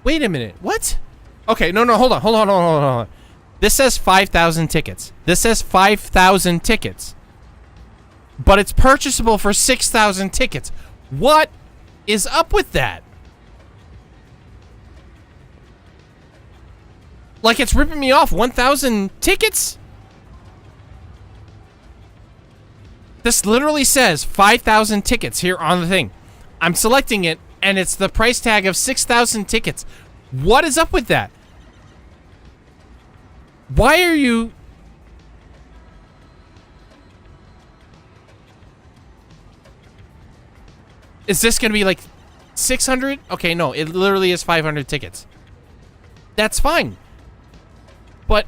Wait a minute. What? Okay, no, hold on. This says 5,000 tickets. This says 5,000 tickets. But it's purchasable for 6,000 tickets. What is up with that? Like, it's ripping me off 1,000 tickets? This literally says 5,000 tickets here on the thing. I'm selecting it, and it's the price tag of 6,000 tickets. What is up with that? Why are you... Is this going to be like 600? Okay, no, it literally is 500 tickets. That's fine. But...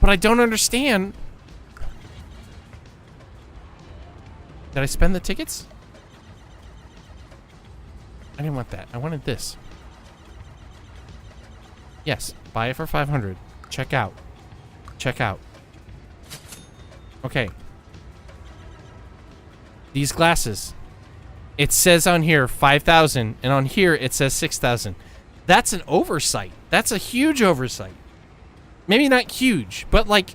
I don't understand. Did I spend the tickets? I didn't want that. I wanted this. Yes, buy it for 500. Check out. Check out. Okay. These glasses. It says on here 5,000, and on here it says 6,000. That's an oversight. That's a huge oversight. Maybe not huge, but like...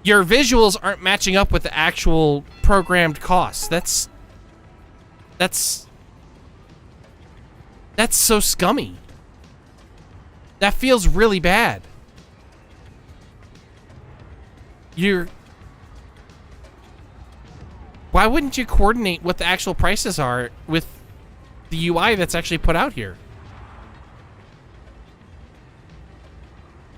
your visuals aren't matching up with the actual programmed costs. That's so scummy. That feels really bad. Why wouldn't you coordinate what the actual prices are with the UI that's actually put out here?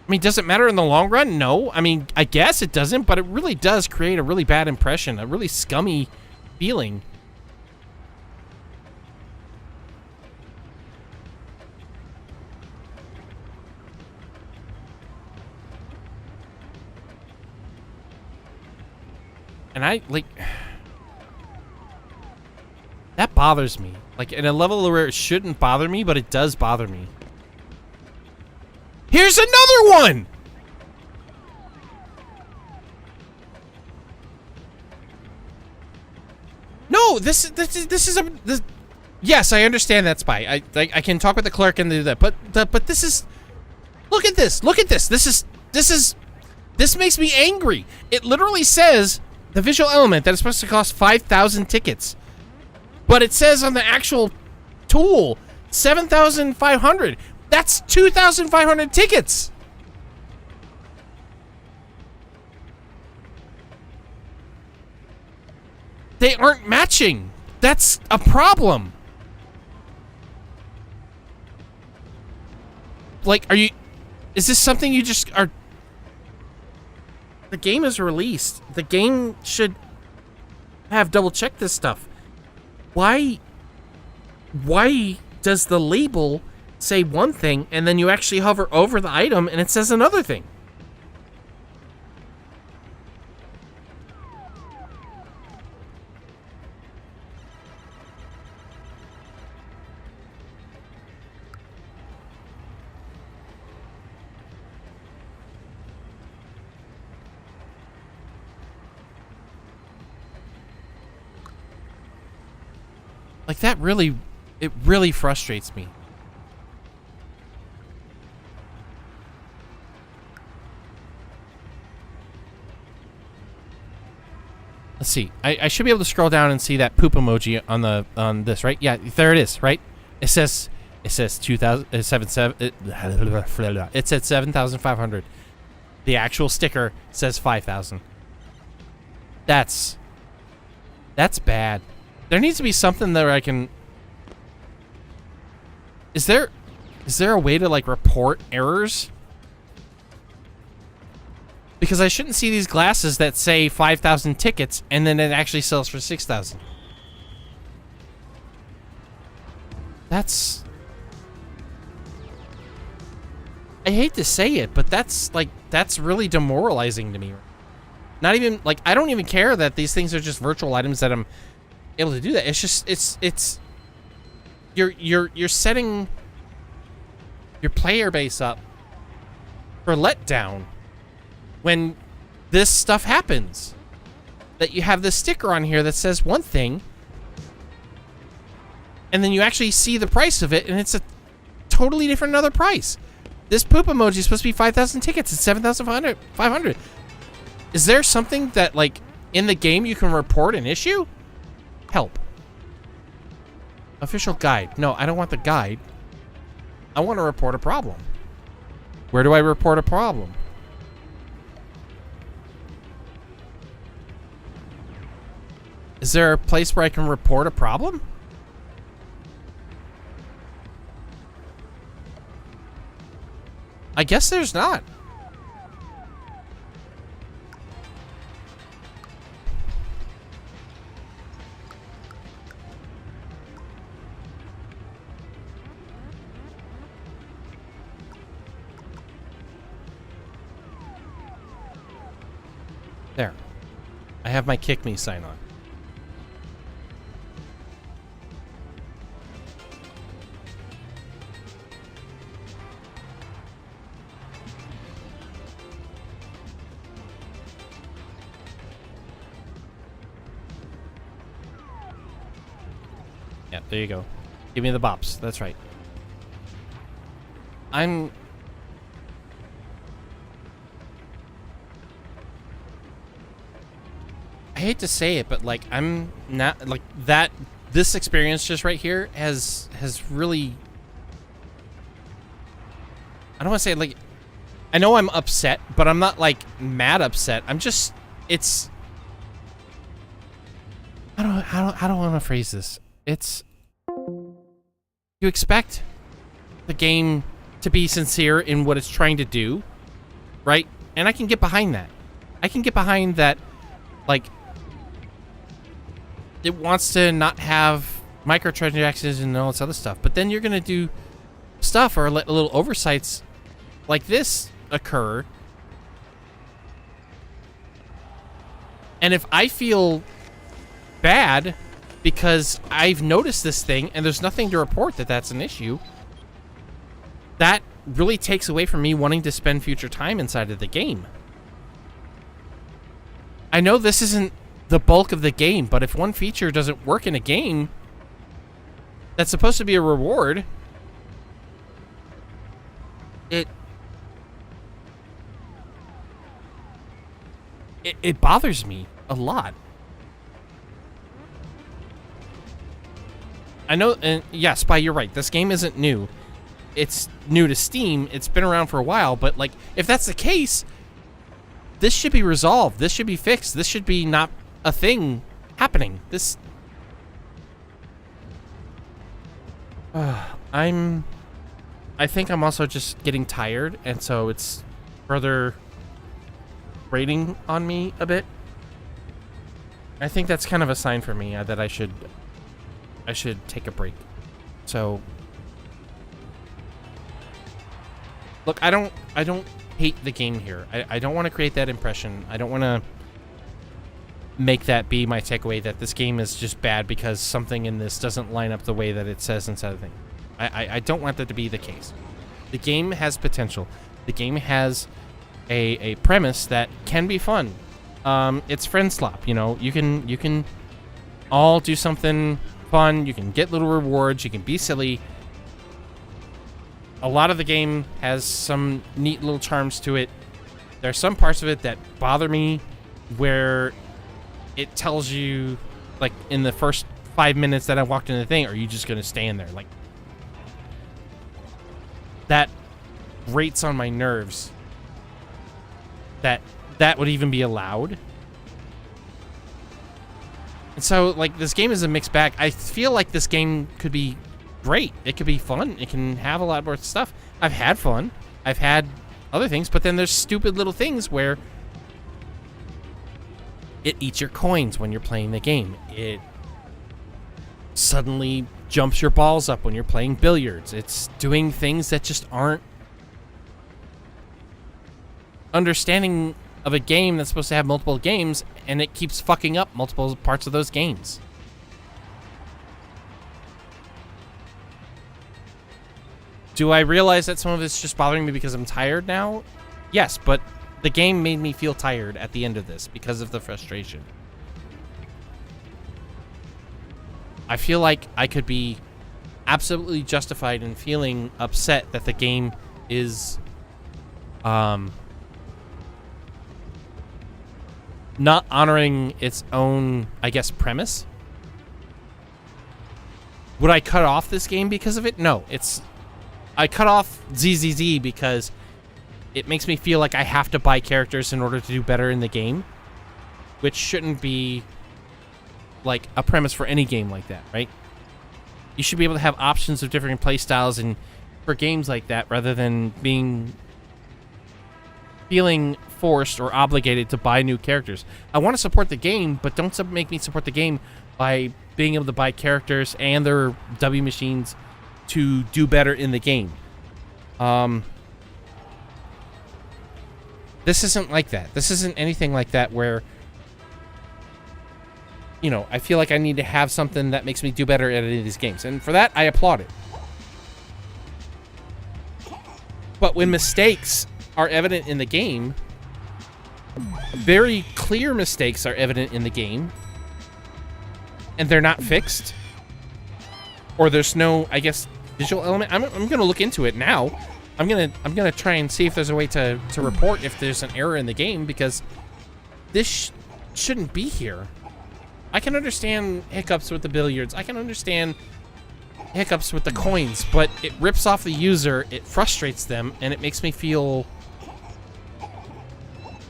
I mean, does it matter in the long run? No. I mean, I guess it doesn't, but it really does create a really bad impression, a really scummy feeling. And I, like... that bothers me. Like, in a level where it shouldn't bother me, but it does bother me. Here's another one! No, this is a... yes, I understand that, Spy. I can talk with the clerk and do that, but this is... look at this! Look at this! This makes me angry! It literally says... the visual element that is supposed to cost 5,000 tickets. But it says on the actual tool, 7,500. That's 2,500 tickets. They aren't matching. That's a problem. Like, is this something you just are... the game is released. The game should have double-checked this stuff. Why does the label say one thing and then you actually hover over the item and it says another thing? Like, that really, it really frustrates me. Let's see. I should be able to scroll down and see that poop emoji on this, right? Yeah, there it is, right? It says 2,000 it said 7,500. The actual sticker says 5,000. That's bad. There needs to be something that I can... Is there a way to, like, report errors? Because I shouldn't see these glasses that say 5,000 tickets and then it actually sells for 6,000. That's... I hate to say it, but that's really demoralizing to me. Not even, like, I don't even care that these things are just virtual items that I'm able to do that. It's just, it's you're setting your player base up for letdown when this stuff happens. That you have this sticker on here that says one thing, and then you actually see the price of it, and it's a totally different another price. This poop emoji is supposed to be 5,000 tickets. It's 7,500. Is there something that, like, in the game you can report an issue? Help. Official guide. No, I don't want the guide. I want to report a problem. Where do I report a problem? Is there a place where I can report a problem? I guess there's not. There. I have my kick me sign on. Yeah, there you go. Give me the bops. That's right. I... hate to say it, but like I'm not like that. This experience just right here has really. I don't want to say like. I know I'm upset, but I'm not like mad upset. I'm just. It's. I don't want to phrase this. It's. You expect the game to be sincere in what it's trying to do, right? And I can get behind that. I can get behind that, like, it wants to not have microtransactions and all this other stuff. But then you're going to do stuff or let little oversights like this occur. And if I feel bad because I've noticed this thing and there's nothing to report that that's an issue, that really takes away from me wanting to spend future time inside of the game. I know this isn't the bulk of the game, but if one feature doesn't work in a game that's supposed to be a reward, it bothers me a lot. I know, and yeah, Spy, you're right. This game isn't new. It's new to Steam. It's been around for a while, but like, if that's the case, this should be resolved. This should be fixed. This should be not a thing happening. This... I think I'm also just getting tired, and so it's further grating on me a bit. I think that's kind of a sign for me that I should take a break. So, look, I don't hate the game here. I don't want to create that impression. I don't want to make that be my takeaway that this game is just bad because something in this doesn't line up the way that it says inside the thing. I don't want that to be the case. The game has potential. The game has a premise that can be fun. It's friend slop, you know. You can all do something fun. You can get little rewards. You can be silly. A lot of the game has some neat little charms to it. There's some parts of it that bother me where it tells you, like, in the first 5 minutes that I walked into the thing, are you just going to stand there? Like, that grates on my nerves that would even be allowed. And so, like, this game is a mixed bag. I feel like this game could be great. It could be fun. It can have a lot more stuff. I've had fun. I've had other things, but then there's stupid little things where it eats your coins when you're playing the game. It suddenly jumps your balls up when you're playing billiards. It's doing things that just aren't understanding of a game that's supposed to have multiple games, and it keeps fucking up multiple parts of those games. Do I realize that some of it's just bothering me because I'm tired now? Yes, but the game made me feel tired at the end of this because of the frustration. I feel like I could be absolutely justified in feeling upset that the game is not honoring its own, I guess, premise. Would I cut off this game because of it? No. I cut off ZZZ because it makes me feel like I have to buy characters in order to do better in the game, which shouldn't be like a premise for any game like that, right? You should be able to have options of different play styles and for games like that rather than feeling forced or obligated to buy new characters. I want to support the game, but don't make me support the game by being able to buy characters and their W machines to do better in the game. This isn't like that. This isn't anything like that where, you know, I feel like I need to have something that makes me do better at any of these games. And for that, I applaud it. But when mistakes are evident in the game, very clear mistakes are evident in the game, and they're not fixed, or there's no, I guess, visual element. I'm gonna look into it now. I'm gonna try and see if there's a way to report if there's an error in the game, because this shouldn't be here. I can understand hiccups with the billiards. I can understand hiccups with the coins, but it rips off the user, it frustrates them, and it makes me feel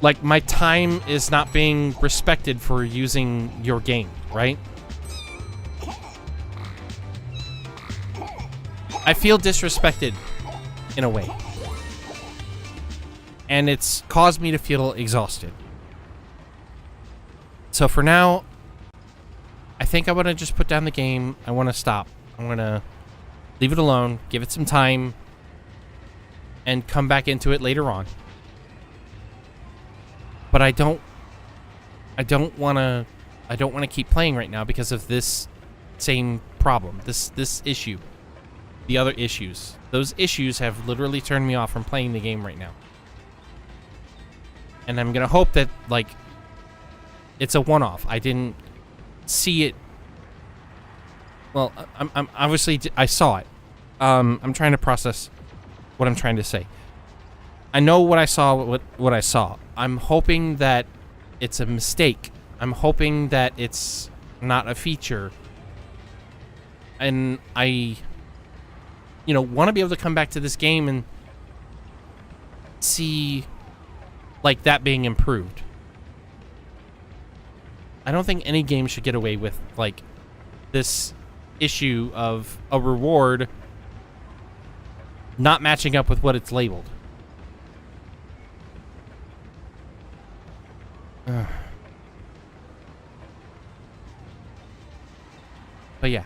like my time is not being respected for using your game, right? I feel disrespected in a way. And it's caused me to feel exhausted. So for now, I think I want to just put down the game. I want to stop. I want to leave it alone, give it some time, and come back into it later on. But I don't want to keep playing right now because of this same problem, this issue. The other issues. Those issues have literally turned me off from playing the game right now. And I'm going to hope that, like, it's a one-off. I didn't see it. Well, I'm obviously, I saw it. I'm trying to process what I'm trying to say. I know what I saw, what I saw. I'm hoping that it's a mistake. I'm hoping that it's not a feature. And I, want to be able to come back to this game and see, like, that being improved. I don't think any game should get away with, like, this issue of a reward not matching up with what it's labeled. But yeah,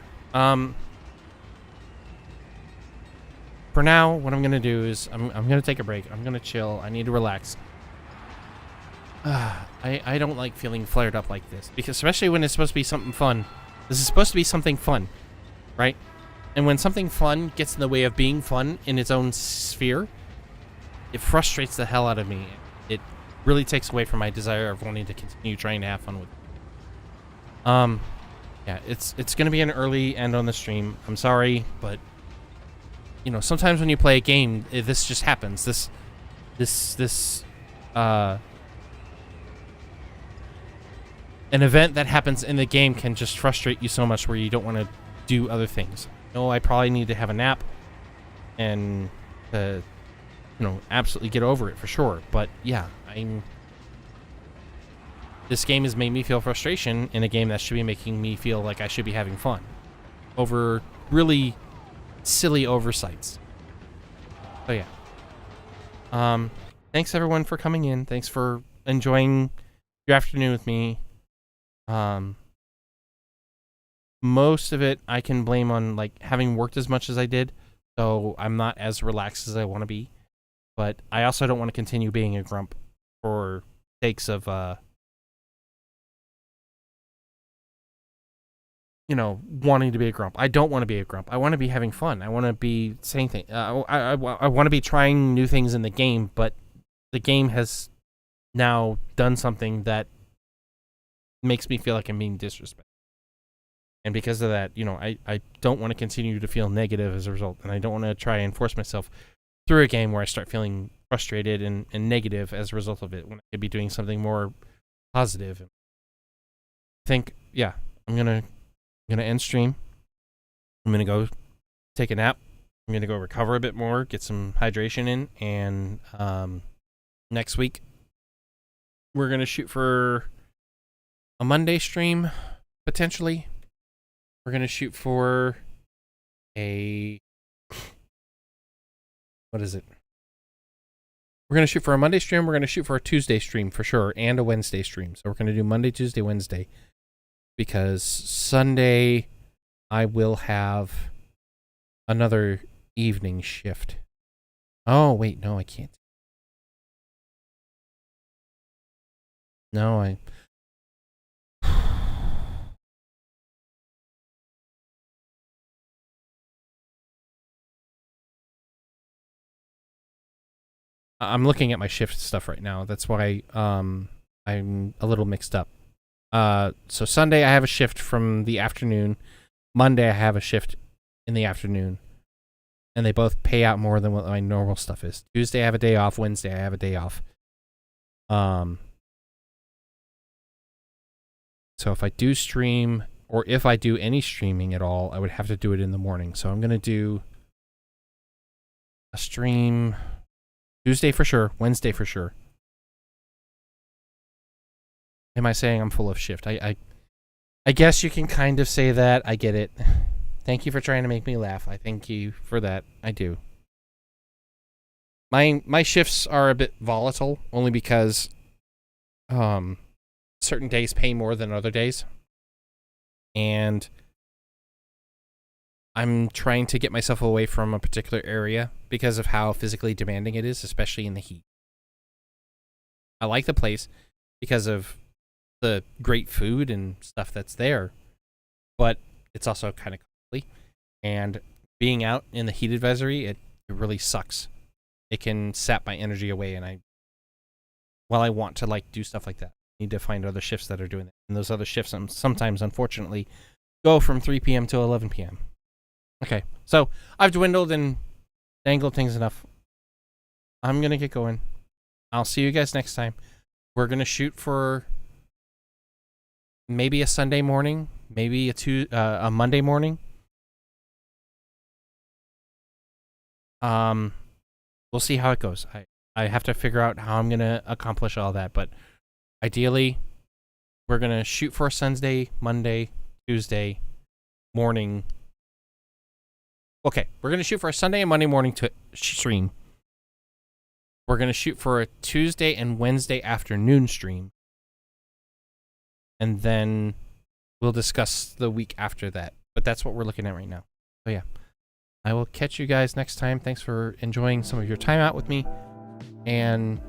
for now, what I'm gonna do is I'm gonna take a break. I'm gonna chill. I need to relax. I don't like feeling flared up like this, because especially when it's supposed to be something fun. This is supposed to be something fun, right? And when something fun gets in the way of being fun in its own sphere, it frustrates the hell out of me. It really takes away from my desire of wanting to continue trying to have fun with it. Yeah, it's gonna be an early end on the stream. I'm sorry, but sometimes when you play a game, this just happens. This an event that happens in the game can just frustrate you so much where you don't want to do other things. I probably need to have a nap and absolutely get over it for sure. But yeah, this game has made me feel frustration in a game that should be making me feel like I should be having fun over really silly oversights. So yeah. Thanks everyone for coming in. Thanks for enjoying your afternoon with me. Most of it I can blame on, like, having worked as much as I did, so I'm not as relaxed as I want to be. But I also don't want to continue being a grump for sakes of wanting to be a grump. I don't want to be a grump. I want to be having fun. I want to be saying things. I want to be trying new things in the game, but the game has now done something that makes me feel like I'm being disrespected. And because of that, I don't want to continue to feel negative as a result. And I don't want to try and force myself through a game where I start feeling frustrated and negative as a result of it, when I could be doing something more positive. I think, yeah, I'm gonna end stream. I'm gonna go take a nap. I'm gonna go recover a bit more, get some hydration in, and next week we're gonna shoot for a Monday stream, potentially. We're gonna shoot for a what is it? We're gonna shoot for a Monday stream. We're gonna shoot for a Tuesday stream for sure, and a Wednesday stream. So we're gonna do Monday, Tuesday, Wednesday, because Sunday I will have another evening shift. Oh wait, no, I can't. No, I'm looking at my shift stuff right now. That's why I'm a little mixed up. So Sunday I have a shift from the afternoon. Monday I have a shift in the afternoon. And they both pay out more than what my normal stuff is. Tuesday I have a day off. Wednesday I have a day off. So if I do stream, or if I do any streaming at all, I would have to do it in the morning. So I'm going to do a stream Tuesday for sure, Wednesday for sure. Am I saying I'm full of shift? I guess you can kind of say that. I get it. Thank you for trying to make me laugh. I thank you for that. I do. My shifts are a bit volatile, only because certain days pay more than other days. And I'm trying to get myself away from a particular area because of how physically demanding it is, especially in the heat. I like the place because of the great food and stuff that's there, but it's also kind of costly. And being out in the heat advisory, it really sucks. It can sap my energy away, and while I want to like do stuff like that, I need to find other shifts that are doing that. And those other shifts sometimes, unfortunately, go from 3 p.m. to 11 p.m. Okay, so I've dwindled and dangled things enough. I'm gonna get going. I'll see you guys next time. We're gonna shoot for maybe a Sunday morning, maybe a Monday morning. We'll see how it goes. I have to figure out how I'm gonna accomplish all that, but ideally, we're gonna shoot for a Sunday, Monday, Tuesday morning. Okay, we're gonna shoot for a Sunday and Monday morning to stream. We're gonna shoot for a Tuesday and Wednesday afternoon stream, and then we'll discuss the week after that. But that's what we're looking at right now. So yeah, I will catch you guys next time. Thanks for enjoying some of your time out with me, and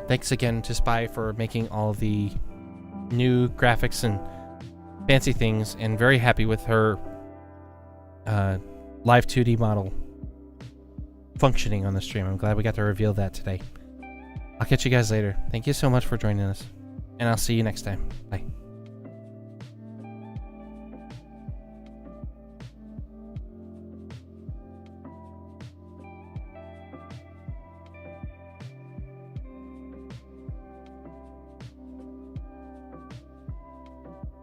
thanks again to Spy for making all the new graphics and fancy things, and very happy with her live 2D model functioning on the stream. I'm glad we got to reveal that today. I'll catch you guys later. Thank you so much for joining us, and I'll see you next time. Bye.